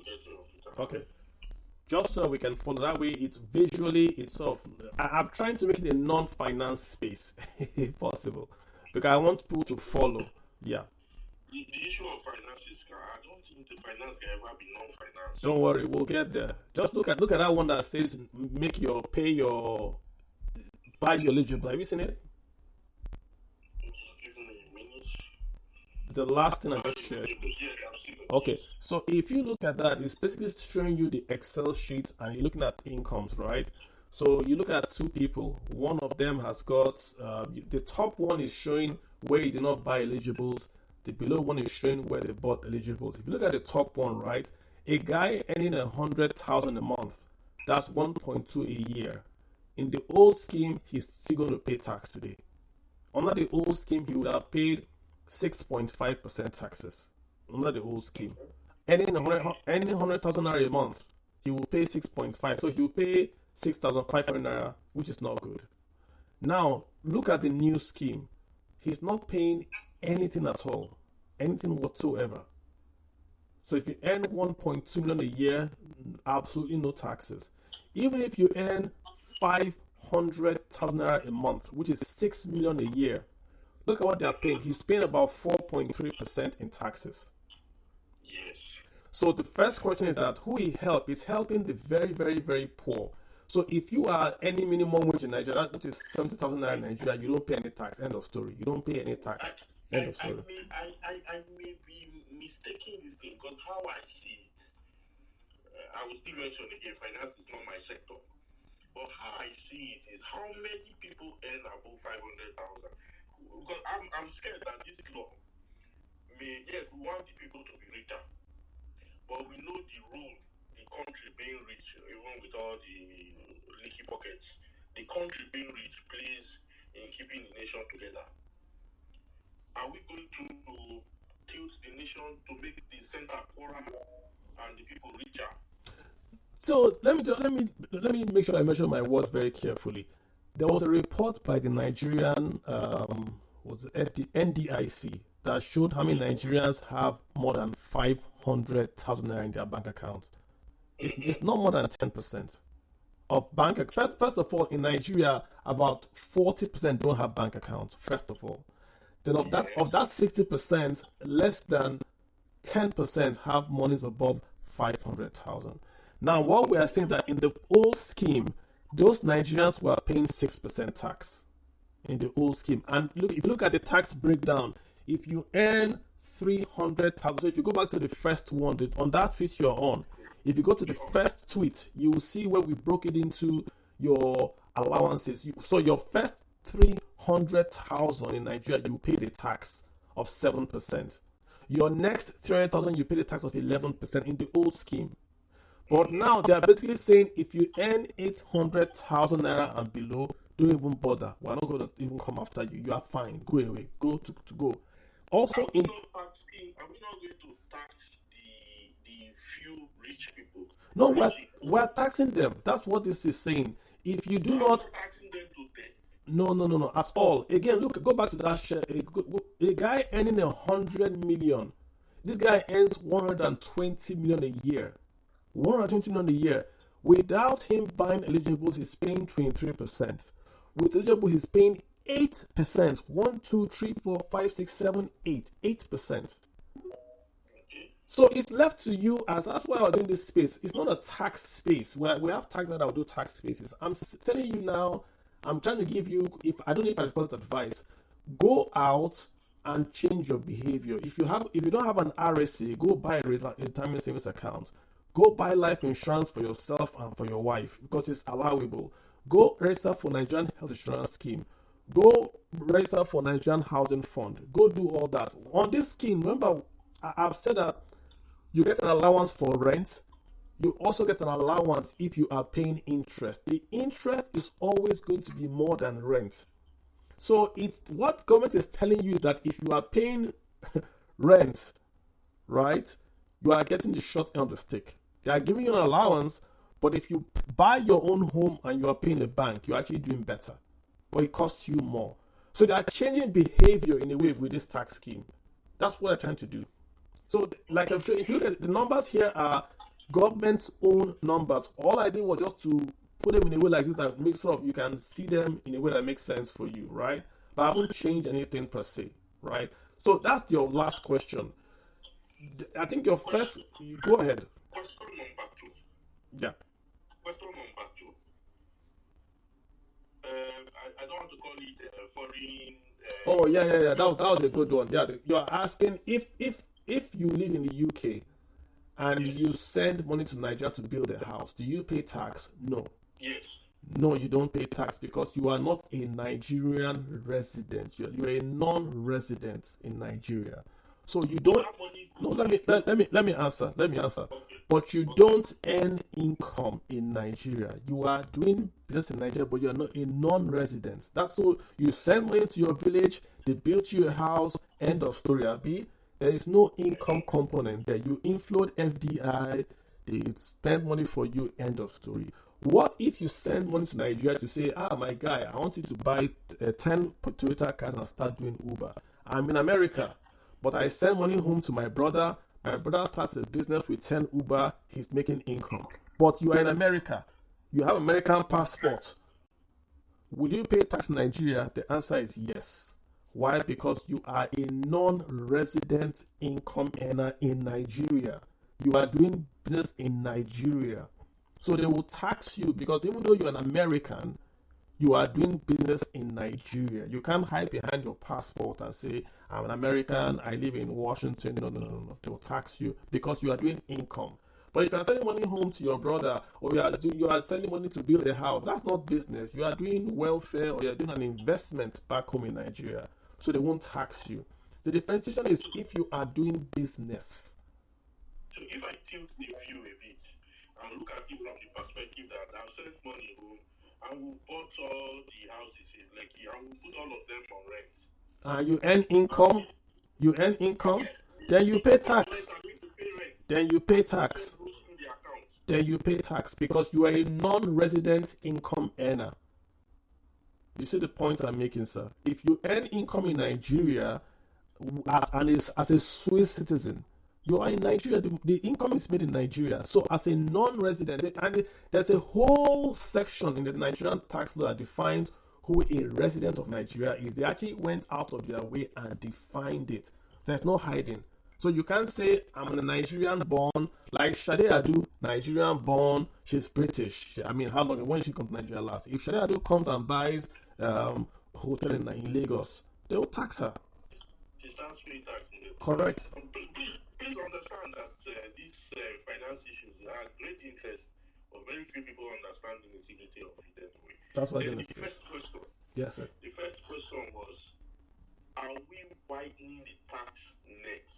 get you on Twitter. Okay. Just so we can follow. That way it's visually, it's sort of, I'm trying to make it a non-finance space, if possible. Because I want people to follow. Yeah. The issue of finances, I don't think the finance can ever be non-finance. Don't worry, we'll get there. Just look at that one that says buy your eligible. Have you seen it? Give me a minute. The last thing I just shared. Okay, so if you look at that, it's basically showing you the Excel sheet and you're looking at incomes, right? So you look at two people. One of them has got, the top one is showing where he did not buy eligibles. The below one is showing where they bought eligibles. If you look at the top one, right, a guy earning 100,000 a month, that's 1.2 a year. In the old scheme, he's still going to pay tax today. Under the old scheme, he would have paid 6.5% taxes. Under the old scheme, earning 100,000 naira a month, he will pay 6.5. So he will pay 6,500 naira, which is not good. Now look at the new scheme. He's not paying anything at all, anything whatsoever. So if you earn 1.2 million a year, absolutely no taxes. Even if you earn 500,000 naira a month, which is 6 million a year, look at what they're paying. He's paying about 4.3% in taxes. Yes. So the first question is that who he help is helping the very, very, very poor. So if you are any minimum wage in Nigeria, which is 70,000 naira in Nigeria, you don't pay any tax. End of story. You don't pay any tax. End of story. I may be mistaking this thing because how I see it, I will still mention again, finance is not my sector. But how I see it is how many people earn above 500,000. Because I'm scared that this law may, yes, we want the people to be richer, but we know the role the country being rich, even with all the leaky pockets, the country being rich plays in keeping the nation together. Are we going to tilt the nation to make the center poorer and the people richer? So let me make sure I measure my words very carefully. There was a report by the Nigerian NDIC that showed how many Nigerians have more than 500,000 naira in their bank account. It's not more than 10% of bank. First of all, in Nigeria, about 40% don't have bank accounts. First of all, then of that 60%, less than 10% have monies above 500,000. Now, what we are saying that in the old scheme, those Nigerians were paying 6% tax in the old scheme. And look, if you look at the tax breakdown, if you earn 300,000, so if you go back to the first one, on that tweet you're on, if you go to the first tweet, you will see where we broke it into your allowances. So your first 300,000 in Nigeria, you pay the tax of 7%. Your next 300,000, you pay the tax of 11% in the old scheme. But now they are basically saying if you earn 800,000 naira and below, don't even bother. We're not going to even come after you. You are fine. Go away. Go. Also, are we not going to tax the few rich people? No, we're taxing them. That's what this is saying. If you do not taxing them to death. No, at all. Again, look, go back to that share. A guy earning 100 million. This guy earns 120 million a year. 120 million a year. Without him buying eligibles, he's paying 23%. With eligible, he's paying 8%. 1, 2, 3, 4, 5, 6, 7, 8. 8%. So it's left to you, as that's why we're doing this space. It's not a tax space where we have tax that will do tax spaces. I'm telling you now, I'm trying to give you, if I don't know if I should call it advice, go out and change your behavior. If you don't have an RSA, go buy a retirement savings account. Go buy life insurance for yourself and for your wife because it's allowable. Go register for Nigerian Health Insurance Scheme. Go register for Nigerian Housing Fund. Go do all that. On this scheme, remember, I've said that you get an allowance for rent. You also get an allowance if you are paying interest. The interest is always going to be more than rent. So what government is telling you is that if you are paying rent, right, you are getting the short end of the stick. They are giving you an allowance, but if you buy your own home and you are paying a bank, you're actually doing better. But it costs you more. So they are changing behavior in a way with this tax scheme. That's what they're trying to do. So, like I'm sure, if you look at the numbers here are government's own numbers. All I did was just to put them in a way like this that makes sure you can see them in a way that makes sense for you, right? But I haven't changed anything per se, right? So that's your last question. I think your first, you go ahead. Question number 2. Yeah. Question number 2. I don't want to call it foreign. Oh yeah. That was a good one. Yeah, you are asking if you live in the UK and you send money to Nigeria to build a house, do you pay tax? No. Yes. No, you don't pay tax because you are not a Nigerian resident. You're a non-resident in Nigeria. So you don't. No, let me answer. Okay. But you don't earn income in Nigeria. You are doing business in Nigeria, but you're not a non-resident. That's so you send money to your village. They built you a house. End of story. Abi. There is no income component there. You inflowed FDI. They spend money for you. End of story. What if you send money to Nigeria to say, my guy, I want you to buy 10 Toyota cars and start doing Uber. I'm in America, but I send money home to my brother. My brother starts a business with 10 Uber, he's making income. But you are in America, you have American passport. Would you pay tax in Nigeria? The answer is yes. Why? Because you are a non-resident income earner in Nigeria. You are doing business in Nigeria. So they will tax you because even though you're an American, you are doing business in Nigeria. You can't hide behind your passport and say, I'm an American, I live in Washington. No. They will tax you because you are doing income. But if you are sending money home to your brother, or you are sending money to build a house, that's not business. You are doing welfare, or you are doing an investment back home in Nigeria. So they won't tax you. The differentiation is if you are doing business. So if I tilt the view a bit and look at it from the perspective that I've sent money home and we've bought all the houses in Lekki and we put all of them on rent. You earn income. You earn income. Then you pay tax. Then you pay tax. Then you pay tax because you are a non-resident income earner. You see the points I'm making, sir. If you earn income in Nigeria as a Swiss citizen, you are in Nigeria. The income is made in Nigeria. So as a non-resident, and there's a whole section in the Nigerian tax law that defines who a resident of Nigeria is. They actually went out of their way and defined it. There's no hiding. So you can't say, I'm a Nigerian born, like Shade Adu, Nigerian born, she's British. I mean, how long, when she come to Nigeria last? If Shade Adu comes and buys hotel in Lagos, they will tax her. She starts paying tax. Correct. Please understand that these finance issues are great interest, but very few people understand the nitty-gritty of it anyway. That's what the first question. Yes, sir. The first question was, are we widening the tax net,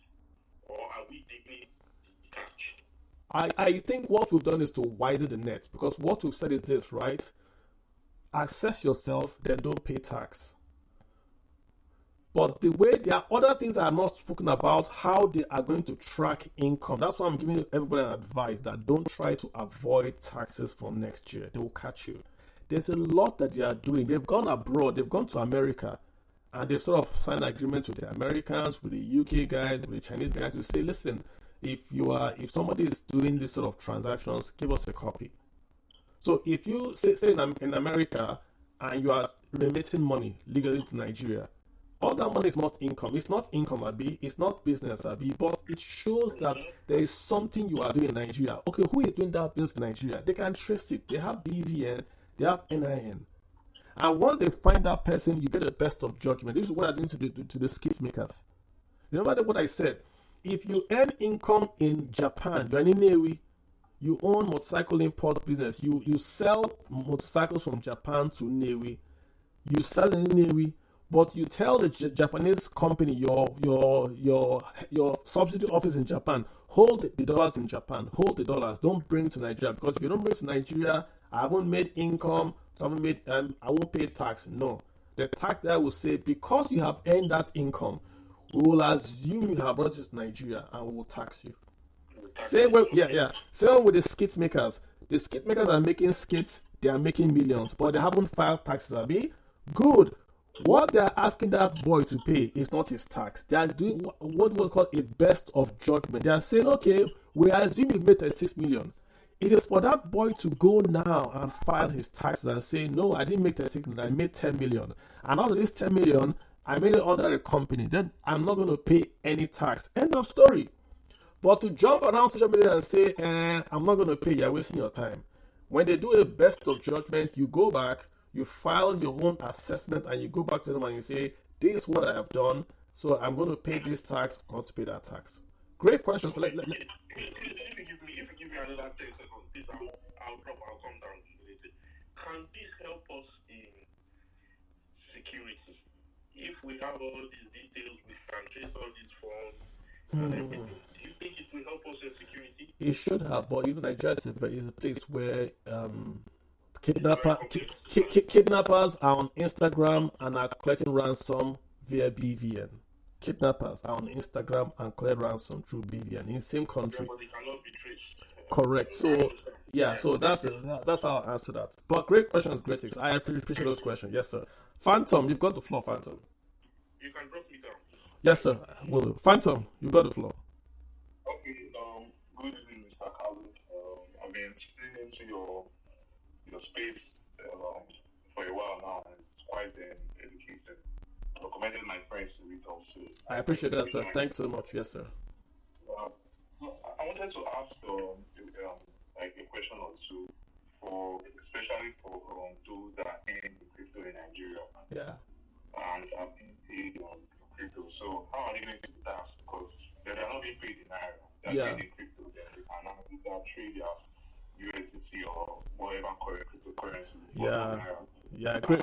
or are we deepening the catch? I think what we've done is to widen the net, because what we've said is this, right? Access yourself, then don't pay tax. But the way there are other things I have not spoken about, how they are going to track income. That's why I'm giving everybody an advice that don't try to avoid taxes from next year. They will catch you. There's a lot that they are doing. They've gone abroad, they've gone to America, and they've sort of signed agreements with the Americans, with the UK guys, with the Chinese guys to say, listen, if somebody is doing this sort of transactions, give us a copy. So if you say in America and you are remitting money legally to Nigeria, all that money is not income. It's not income, Abi. It's not business, Abi. But it shows that there is something you are doing in Nigeria. Okay, who is doing that business in Nigeria? They can trace it. They have BVN. They have NIN. And once they find that person, you get the best of judgment. This is what I did to the skit makers. Remember what I said? If you earn income in Japan, you're in Nnewi, you own motorcycle import business. You sell motorcycles from Japan to Nnewi. You sell in Nnewi. But you tell the Japanese company, your subsidy office in Japan, hold the dollars in Japan, hold the dollars, don't bring to Nigeria, because if you don't bring to Nigeria, I haven't made income, so I won't pay tax. No, the tax there will say, because you have earned that income, we will assume you have brought it to Nigeria and we will tax you. Same with the skit makers. The skit makers are making skits, they are making millions, but they haven't filed taxes. Abi, good. What they are asking that boy to pay is not his tax. They are doing what was called a best of judgment. They are saying, okay, we assume you've made 36 million. It is for that boy to go now and file his taxes and say, no, I didn't make 36 million, I made 10 million. And out of this 10 million, I made it under a company. Then I'm not going to pay any tax. End of story. But to jump around social media and say, I'm not going to pay, you're wasting your time. When they do a best of judgment, you go back, you file your own assessment, and you go back to them and you say, this is what I have done, so I'm going to pay this tax, not to pay that tax. Great question. So if you give me another 10 seconds, please, I'll come down later. Can this help us in security? If we have all these details, we can trace all these forms and everything. Do you think it will help us in security? It should have, but Nigeria is a place where kidnappers are on Instagram and are collecting ransom via BVN. Kidnappers are on Instagram and collect ransom through BVN in the same country. But they cannot be traced. Correct. So that's how I'll answer that. But great questions, great things. I appreciate those questions. Yes, sir. Phantom, you've got the floor, Phantom. You can drop me down. Yes, sir. Will do. Phantom, you've got the floor. Okay. Mr. Kalu. I've been tuning into your space for a while now, and it's quite educating. I recommended my friends to it also. I appreciate that, sir. Thanks so much. Yes, sir. I wanted to ask like a question or two, especially for those that are in crypto in Nigeria. Yeah. And are being paid on crypto. So how are they going to be taxed? Because they are not being paid in Naira. They are paid in crypto. Then they cannot trade as USDT or whatever cryptocurrency. Yeah. Great.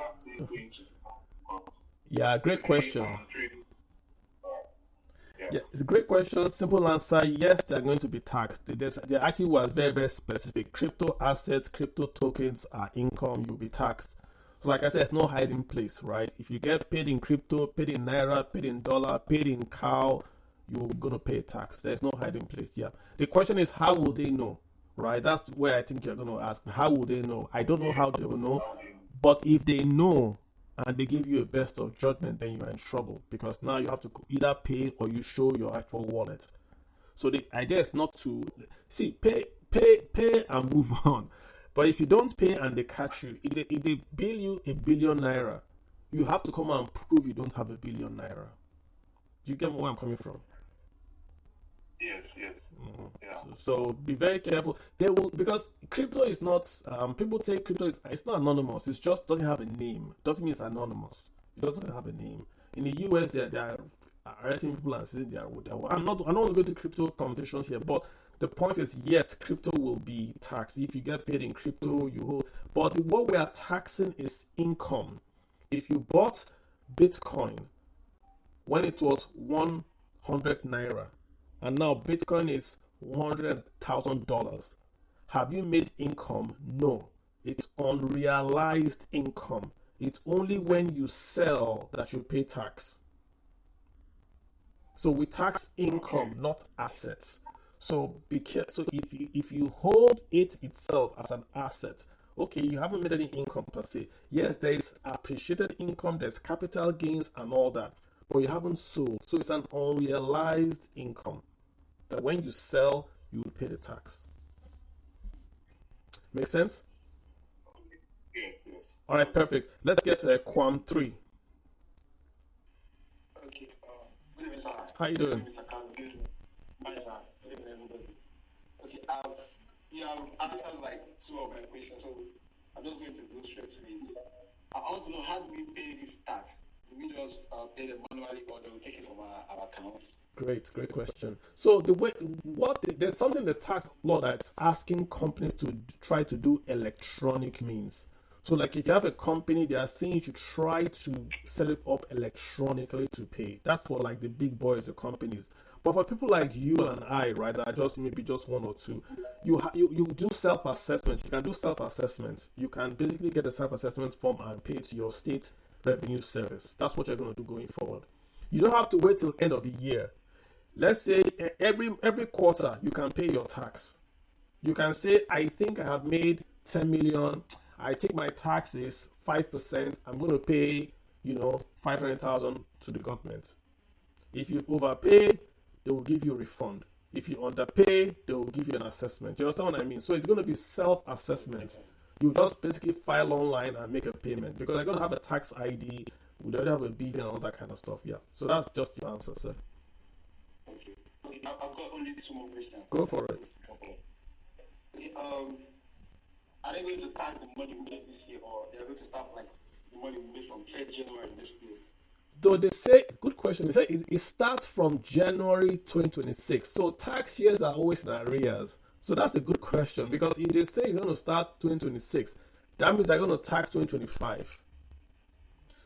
Yeah, great question. Yeah, it's a great question. Simple answer: yes, they're going to be taxed. They actually was very, very specific. Crypto assets, crypto tokens are income. You'll be taxed. So, like I said, it's no hiding place, right? If you get paid in crypto, paid in naira, paid in dollar, paid in cow, you're gonna pay tax. There's no hiding place. Yeah. The question is, how will they know, right? That's where I think you're gonna ask. How will they know? I don't know how they will know, but if they know and they give you a best of judgment, then you're in trouble because now you have to either pay or you show your actual wallet. So the idea is not to pay and move on. But if you don't pay and they catch you, if they bill you $1 billion naira, you have to come and prove you don't have $1 billion naira. Do you get where I'm coming from? Yes. Mm-hmm. Yeah. So be very careful. They will, because crypto is not. People say crypto is. It's not anonymous. It just doesn't have a name. Doesn't mean it's anonymous. It doesn't have a name. In the US, they are arresting people and saying they are. I don't want to go to crypto conversations here, but the point is, yes, crypto will be taxed. If you get paid in crypto, you will. But what we are taxing is income. If you bought Bitcoin when it was 100 naira, and now Bitcoin is $100,000, have you made income? No. It's unrealized income. It's only when you sell that you pay tax. So we tax income, not assets. So be careful. So if you hold it itself as an asset, okay, you haven't made any income per se. Yes, there is appreciated income, there's capital gains and all that, but you haven't sold. So it's an unrealized income that when you sell, you will pay the tax. Make sense? Yes. All right, perfect. Let's get to Quam 3. Okay. Good evening, sir. How you doing? Mr. Khan. Good evening. Hi, sir. Good evening, everybody. Okay, you have answered like two of my questions, so I'm just going to go straight to it. I want to know, how do we pay this tax? Do we just pay them manually, or do we take it from our account? Great question. So there's something in the tax law that's asking companies to try to do electronic means. So like if you have a company, they are saying you should try to set it up electronically to pay. That's for like the big boys, the companies. But for people like you and I, right, that are just maybe just one or two, you do self-assessment. You can do self-assessment. You can basically get a self-assessment form and pay to your state revenue service. That's what you're going to do going forward. You don't have to wait till end of the year. Let's say every quarter you can pay your tax. You can say, I think I have made 10 million. I think my tax is 5%. I'm going to pay, 500,000 to the government. If you overpay, they will give you a refund. If you underpay, they will give you an assessment. Do you understand what I mean? So it's going to be self-assessment. You just basically file online and make a payment because they're going to have a tax ID. We already have a BV and all that kind of stuff. Yeah. So that's just your answer, sir. Okay. I've got only two more questions. Go for it. Okay. Are they going to tax the money we made this year, or they're going to start like the money we made from 1st January this year? Though they say, good question, they say it starts from January 2026. So tax years are always in arrears. So that's a good question because if they say you're going to start 2026, that means they're going to tax 2025.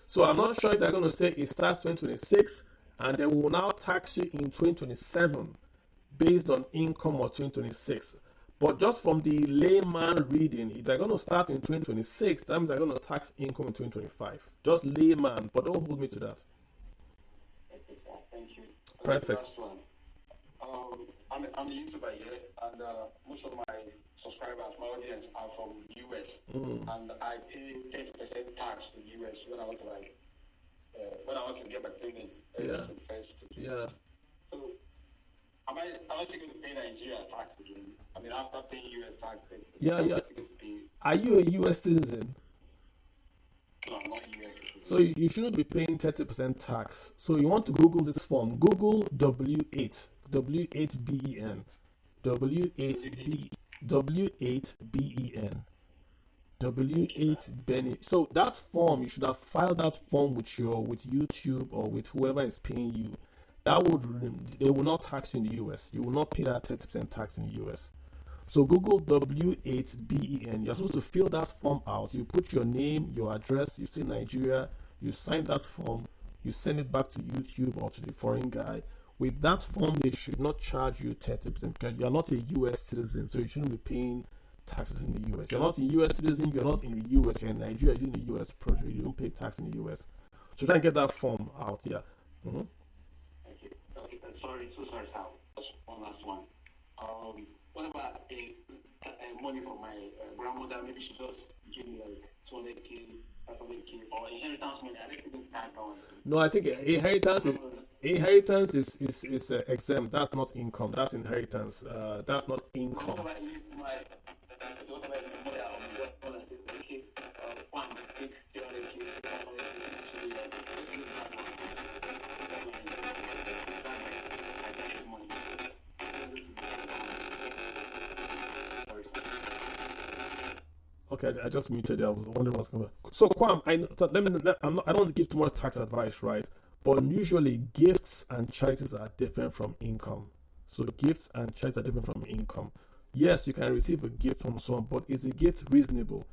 So I'm not sure if they're going to say it starts 2026 and they will now tax you in 2027 based on income of 2026. But just from the layman reading, if they're going to start in 2026, that means they're going to tax income in 2025. Just layman, but don't hold me to that. Okay, sir. Thank you. Perfect. Last one. I'm a YouTuber here, and most of my subscribers, my audience, are from US, and I pay 30% tax to US when I want to get my payments. Yeah. So Am I still going to pay Nigeria tax again? I mean, after paying US tax, Yeah, am yeah. I still going to pay? Are you a US citizen? No, I'm not US citizen. So you shouldn't be paying 30% tax. So you want to Google this form. Google W8, W8BEN, W8B, W8BEN, W8 Benny. So that form, you should have filed that form with YouTube or with whoever is paying you. They will not tax you in the US. You will not pay that 30% tax in the US. So Google W8BEN. You're supposed to fill that form out. You put your name, your address, you say Nigeria, you sign that form, you send it back to YouTube or to the foreign guy. With that form, they should not charge you 30% because you're not a US citizen, so you shouldn't be paying taxes in the US. You're not a US citizen, you're not in the US, you're in Nigeria, you're in the US project, you don't pay tax in the US. So try and get that form out, yeah. Okay, sorry, Sal. Just one last one. What about money for my grandmother? Maybe she just give me like 200k, 500k, or inheritance money. I don't think that's that one. No, I think inheritance is exempt. That's not income. That's inheritance. That's not income. Okay, I just muted you. I was wondering what's going on. So, Kwam, I don't want to give too much tax advice, right? But usually, gifts and charities are different from income. So, gifts and charities are different from income. Yes, you can receive a gift from someone, but is the gift reasonable?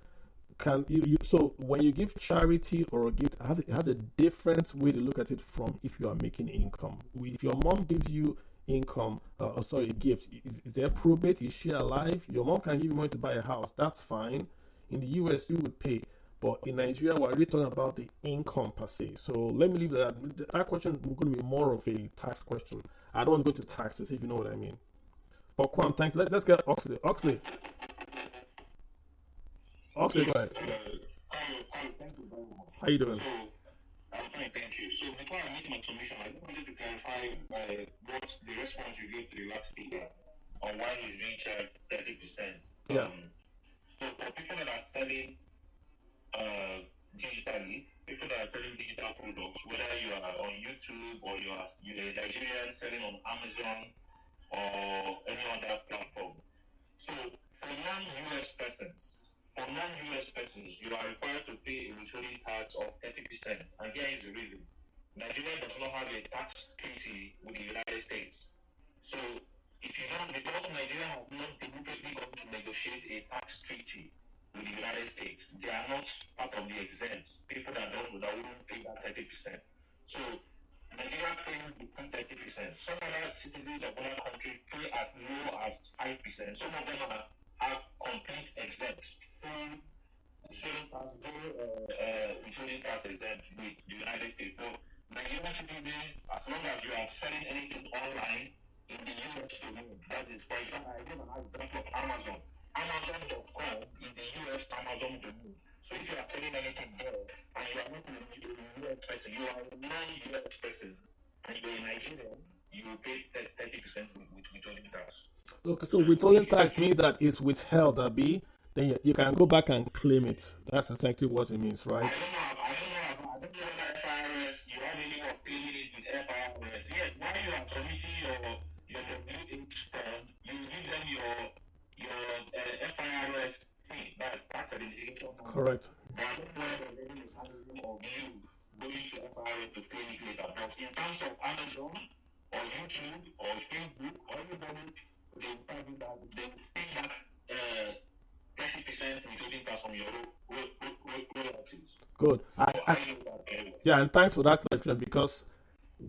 So when you give charity or a gift, it has a different way to look at it from if you are making income. If your mom gives you income, a gift, is there probate? Is she alive? Your mom can give you money to buy a house. That's fine. In the US, you would pay. But in Nigeria, we're really talking about the income per se. So let me leave that. That question is going to be more of a tax question. I don't want to go to taxes, if you know what I mean. But Kwam, thank you. Let's get Oxley. Oxley, go ahead. Thank you very much. How you doing? So, I'm fine, thank you. So, before I make my submission, I just wanted to clarify what the response you gave to the last speaker on why he's being charged 30%. Yeah. So, for people that are selling digitally, people that are selling digital products, whether you are on YouTube or you're a Nigerian selling on Amazon or any other platform. So, for non-US persons, you are required to pay a withholding tax of 30%. And here is the reason. Nigeria does not have a tax treaty with the United States. So, if you know, because Nigeria has not deliberately gone to negotiate a tax treaty with the United States, they are not part of the exempt. People that wouldn't pay that 30%. So, Nigeria pays between 30%. Some other citizens of other countries pay as low as 5%. Some of them have complete exempt. Withholding tax exempt with the United States. So, Nigerian citizens, as long as you are selling anything online in the US domain, that is, for example, I give an example of Amazon. Amazon.com is the US Amazon domain. So if you are selling anything there and you are not a US person, you are a non-US person, and you're in Nigeria, you will pay 30% with withholding tax. Okay, so withholding tax means that it's withheld, Abi. Then you can go back and claim it. That's exactly what it means, right? I don't know about FIRS. You have any more claiming it with FIRS. Yes, while you are submitting your W8 form, you give them your FIRS fee. That's tax identification. Correct. But I don't know whether there's any mechanism of you going to FIRS to claim it later. But in terms of Amazon or YouTube or Facebook or anybody, they pay that 30% withholding tax from your royalties. Good. Yeah, and thanks for that question, because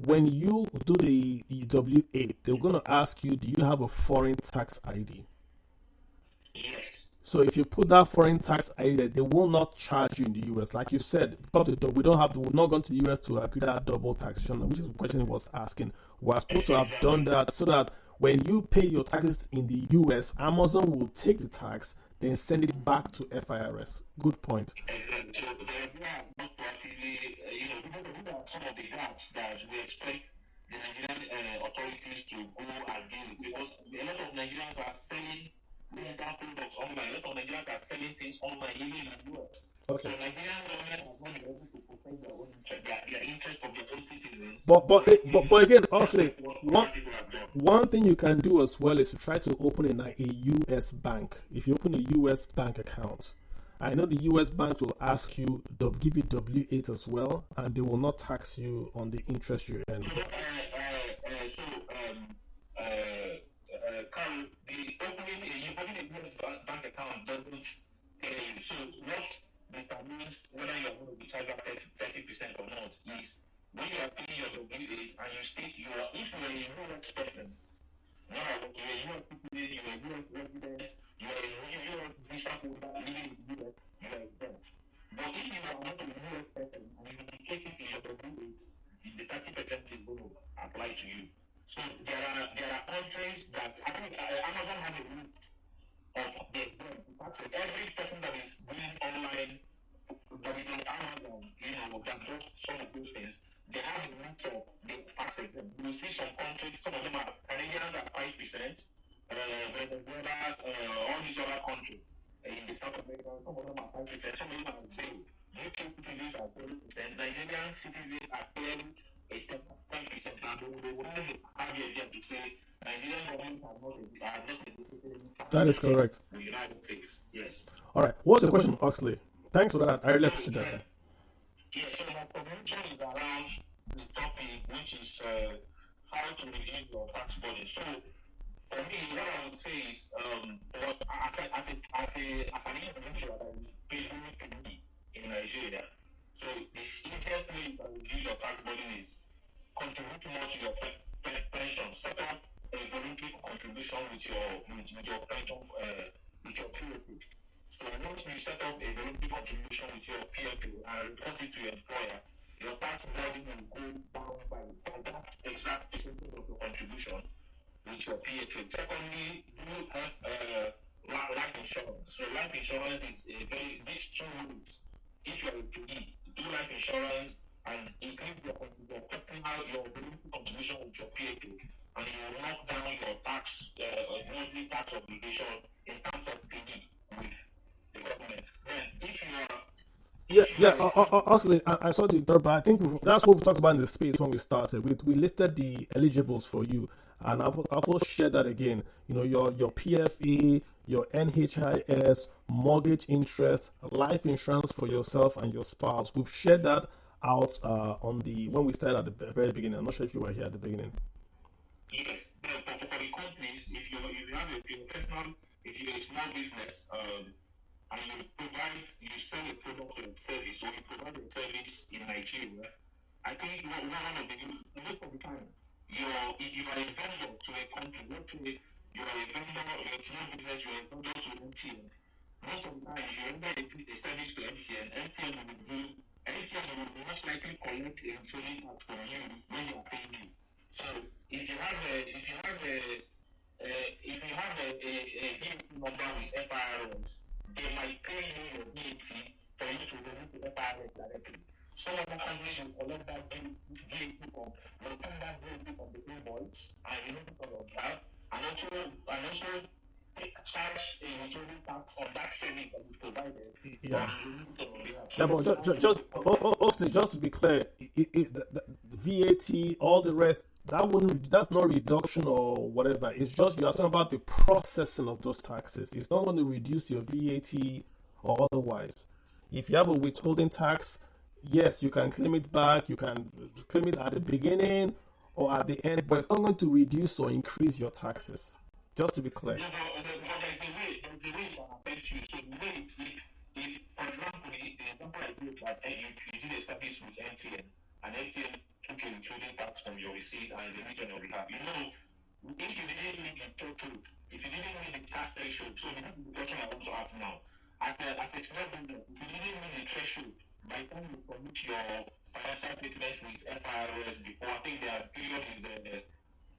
when you do the W8, they're going to ask you, do you have a foreign tax ID? Yes. So if you put that foreign tax ID, they will not charge you in the US. Like you said, we're not going to the US to agree that double taxation, which is the question he was asking. We're supposed to have done that so that when you pay your taxes in the US, Amazon will take the tax, then send it back to FIRS. Good point. Exactly. So they are not proactively, these are some of the gaps that we expect the Nigerian authorities to go again, because a lot of Nigerians are selling digital products online. A lot of Nigerians are selling things online, even in the US. Okay. So Nigerian government has not been able to protect their own interest, their interest of their own citizens. But again, actually, what people have done. one thing you can do as well is to try to open a US bank. If you open a US bank account, I know the US banks will ask you, they'll give you W8 as well, and they will not tax you on the interest you earn. Carl, the opening a US bank account doesn't tell you. So what determines whether you're going to be charged 30% or not is when you are paying your W8 and you state if you're a US person, not you're a US citizen, you're a US resident, you're a US visa holder living in the US, you are exempt. But if you are not a US person and you indicate it in your W8, the 30% is going to apply to you. So there are countries that I think Amazon has a list of the taxes. Every person that is doing online, that is on Amazon, that does some of those things, they have a list of the taxes. You see some countries, some of them are Canadians at 5%, Venezuela, all these other countries in the South America, some of them are 5%, some of them are 0. UK citizens are 30%, Nigerian citizens are paying a 10%, and they will have the idea to say Nigerian government are not educated. That is correct. The United States, yes. All right. What's the question, Oxley? Thanks for that. I really appreciate that. Yeah, so my contribution is around the topic, which is how to reduce your tax burden. So, for me, what I would say is, as an individual that is paying in Nigeria, so the easiest way to reduce your tax burden is contribute more to your pension. Set up a voluntary contribution with your pension with your PFA. So once you set up a voluntary contribution with your PFA and report it to your employer, your tax burden will go down by that exact percentage of your contribution with your PFA. Secondly, do life insurance. So life insurance is these 2 rules. If you are a PE, do life insurance and increase your voluntary contribution with your PFA, and you will knock down your monthly tax obligation in terms of PE with the government. Then, if you are Honestly, I saw the interrupt, but I think that's what we talked about in the space when we started. We listed the eligibles for you, and I will share that again. Your PFA, your NHIS, mortgage interest, life insurance for yourself and your spouse. We've shared that out when we started at the very beginning. I'm not sure if you were here at the beginning. Yes, for the companies, if you're a small business, and you sell a product or a service, or you provide a service in Nigeria, I think one of the most of the time, if you are a vendor to a company, let's say you are a vendor, you're a small business, you're a vendor to MTN. Most of the time, if you render a service to MTN will most likely collect a utility tax from you when you are paying you. So if you have a VAT number with FIRS, they might pay you your VAT for you to remove the FIRS directly. Some other companies will collect that VAT from the invoice and remove it from your account, and also charge a utility tax on that service that you provided. But just to be clear, the VAT, all the rest, that's not reduction or whatever. It's just you're talking about the processing of those taxes. It's not going to reduce your VAT or otherwise. If you have a withholding tax, yes, you can claim it back. You can claim it at the beginning or at the end, but it's not going to reduce or increase your taxes. Just to be clear. There's a way to affect you. So the way is if for example, the example I gave that you did a service with MTN, and MTN took a withholding tax from your receipt and the region on behalf. If you didn't meet the total, if you didn't meet the tax threshold, so this is the question I want to ask now. As a small business, if you didn't meet the threshold, by the time you submit your financial statement with FIRS before, I think their period is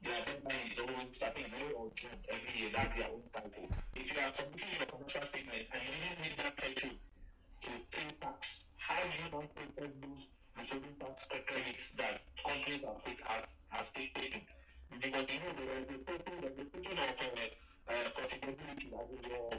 their deadline is always, I think, May or June every year. That's their own cycle. If you are submitting your financial statement and you didn't meet that threshold to pay tax, how do you not pay those the certain tax credits that companies has taken. Because you know there is a total of profitability that is your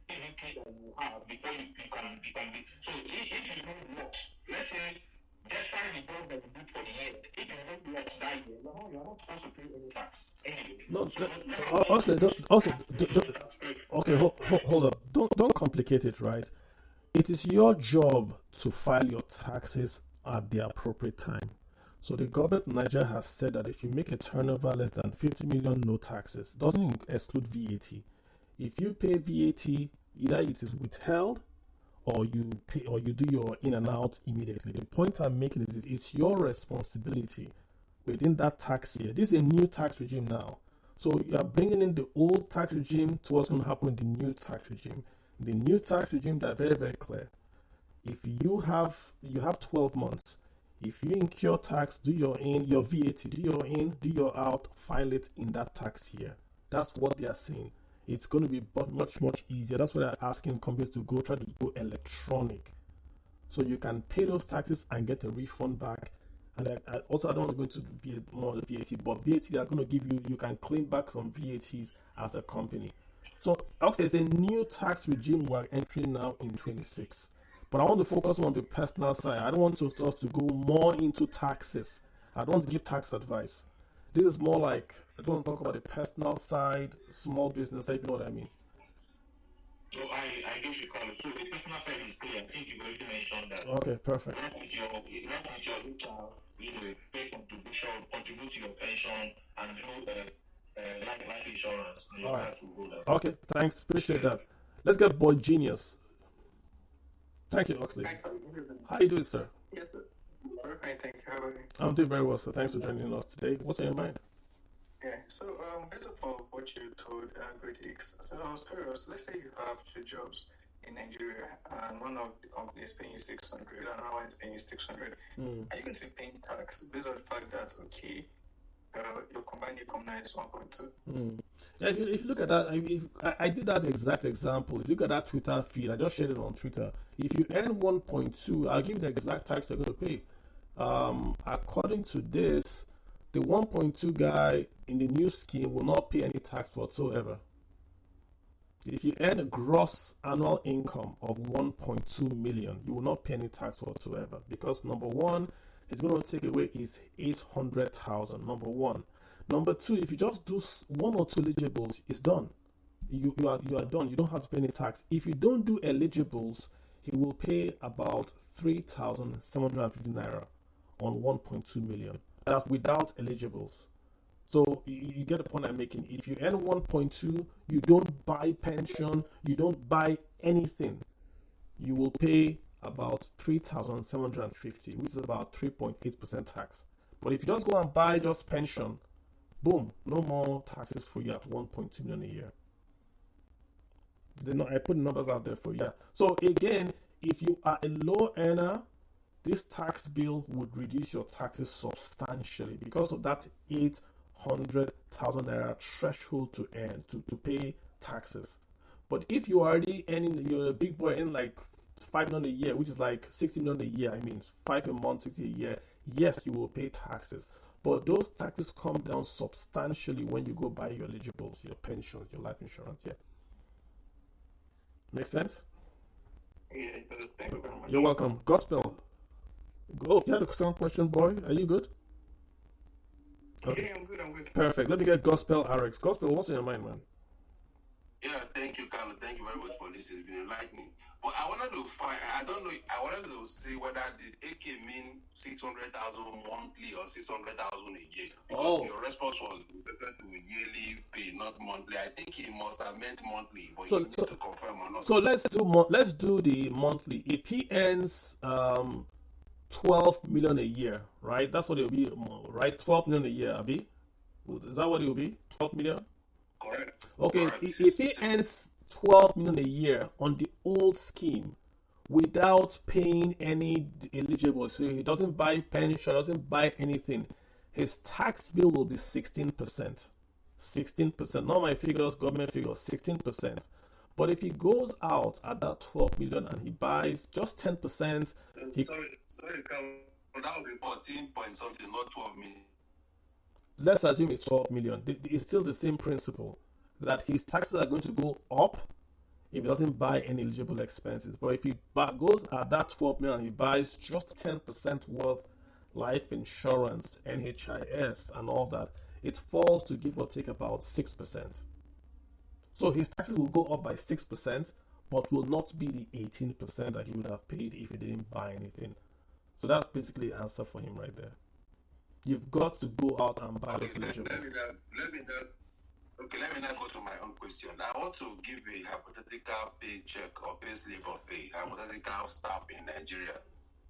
activity that you have before you can be. So if you don't work, let's say despite the job that you did for the year, if you don't work that year, you're not supposed to pay any tax. Anyway. No, So, okay, okay, hold up. Don't complicate it, right? It is your job to file your taxes at the appropriate time. So the government of Nigeria has said that if you make a turnover less than 50 million, no taxes. Doesn't exclude VAT. If you pay VAT, either it is withheld or you pay or you do your in and out immediately. The point I'm making is it's your responsibility within that tax year. This is a new tax regime now. So you are bringing in the old tax regime to what's going to happen in the new tax regime. The new tax regime, they're very, very clear. If you have 12 months. If you incur tax, do your in, your VAT, do your in, do your out, file it in that tax year. That's what they are saying. It's going to be much, much easier. That's why they're asking companies to try to go electronic. So you can pay those taxes and get a refund back. And I don't want to go into more VAT, but VAT they are going to give you can claim back some VATs as a company. So okay, it's a new tax regime we're entering now in 26. But I want to focus on the personal side. I don't want us to go more into taxes. I don't want to give tax advice. This is more like, I don't want to talk about the personal side, small business, if you know what I mean. So I guess you call it. So the personal side is clear. I think you've already mentioned that. Okay, perfect. Not with your pay contribution, contribute to your pension, and do life insurance. All right. Okay, thanks. Appreciate that. Let's get Boy Genius. Thank you, Oxley. How are you doing, sir? Yes, sir. Very fine, thank you. How are you? I'm doing very well, sir. Thanks for joining us today. What's on your mind? Yeah, so based upon what you told critics, so I was curious. Let's say you have two jobs in Nigeria, and one of the companies paying you 600, and another one is paying you 600. Are you going to be paying tax based on the fact that your combined income now is 1.2? Yeah, if you look at that, I did that exact example. If you look at that Twitter feed, I just shared it on Twitter. If you earn 1.2, I'll give you the exact tax you're going to pay. According to this, the 1.2 guy in the new scheme will not pay any tax whatsoever. If you earn a gross annual income of 1.2 million, you will not pay any tax whatsoever, because number one, it's going to take away his 800,000. Number one. Number two, if you just do one or two eligibles, it's done. You are done. You don't have to pay any tax. If you don't do eligibles, he will pay about 3,750 naira on 1.2 million. That's without eligibles. So you get the point I'm making. If you earn 1.2, you don't buy pension, you don't buy anything, you will pay about 3,750, which is about 3.8% tax. But if you just go and buy just pension, boom, no more taxes for you at 1.2 million a year. I put numbers out there for you. So again, if you are a low earner, this tax bill would reduce your taxes substantially because of that 800,000 naira threshold to earn to pay taxes. But if you're already earning, you're a big boy earning like 5 million a year, which is like 60 million a year. I mean, 5 a month, 60 a year. Yes, you will pay taxes, but those taxes come down substantially when you go buy your eligibles, your pensions, your life insurance. Yeah, make sense? Yeah, it does. Thank you very much. You're welcome. Gospel. Go. You had a second question, boy. Are you good? Okay. Yeah, I'm good. Perfect. Let me get Gospel RX. Gospel, what's in your mind, man? Yeah, thank you, Carlo. Thank you very much for this. It's been enlightening. But I wanted to find, I don't know, I wanted to see whether the AK mean 600,000 monthly or 600,000 a year. Because your response was referred to yearly pay, not monthly. I think he must have meant monthly, but you need to confirm or not. So let's do the monthly. If he earns 12 million a year, right? That's what it will be, right? 12 million a year, Abi? Is that what it will be? 12 million? Correct. Okay, Correct. if he earns 12 million a year on the old scheme without paying any eligible, so he doesn't buy pension, doesn't buy anything, his tax bill will be 16%. 16%. Not my figures, government figures, 16%. But if he goes out at that 12 million and he buys just 10%, Sorry, Carl. So that would be 14 point something, not 12 million. Let's assume it's 12 million. It's still the same principle that his taxes are going to go up if he doesn't buy any eligible expenses. But if he goes at that 12 million and he buys just 10% worth life insurance, NHIS, and all that, it falls to give or take about 6%. So his taxes will go up by 6%, but will not be the 18% that he would have paid if he didn't buy anything. So that's basically the answer for him right there. You've got to go out and buy those eligible. Let me now go to my own question. I want to give a hypothetical paycheck or pay slip of pay, hypothetical staff in Nigeria.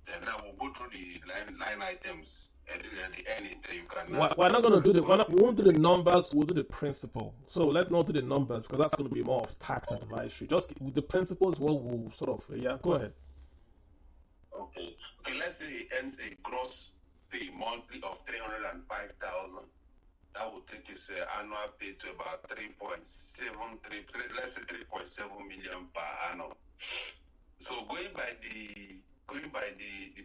Then I will go through the line items and the earnings that you can. We're not going to do we won't do the numbers, we'll do the principle. So let's not do the numbers because that's going to be more of tax advisory. Just with the principles, what we'll sort of, go ahead. Okay, let's say he earns a gross pay monthly of 305,000. That would take his annual pay to about 3.73, let's say 3.7 million per annum. So going by the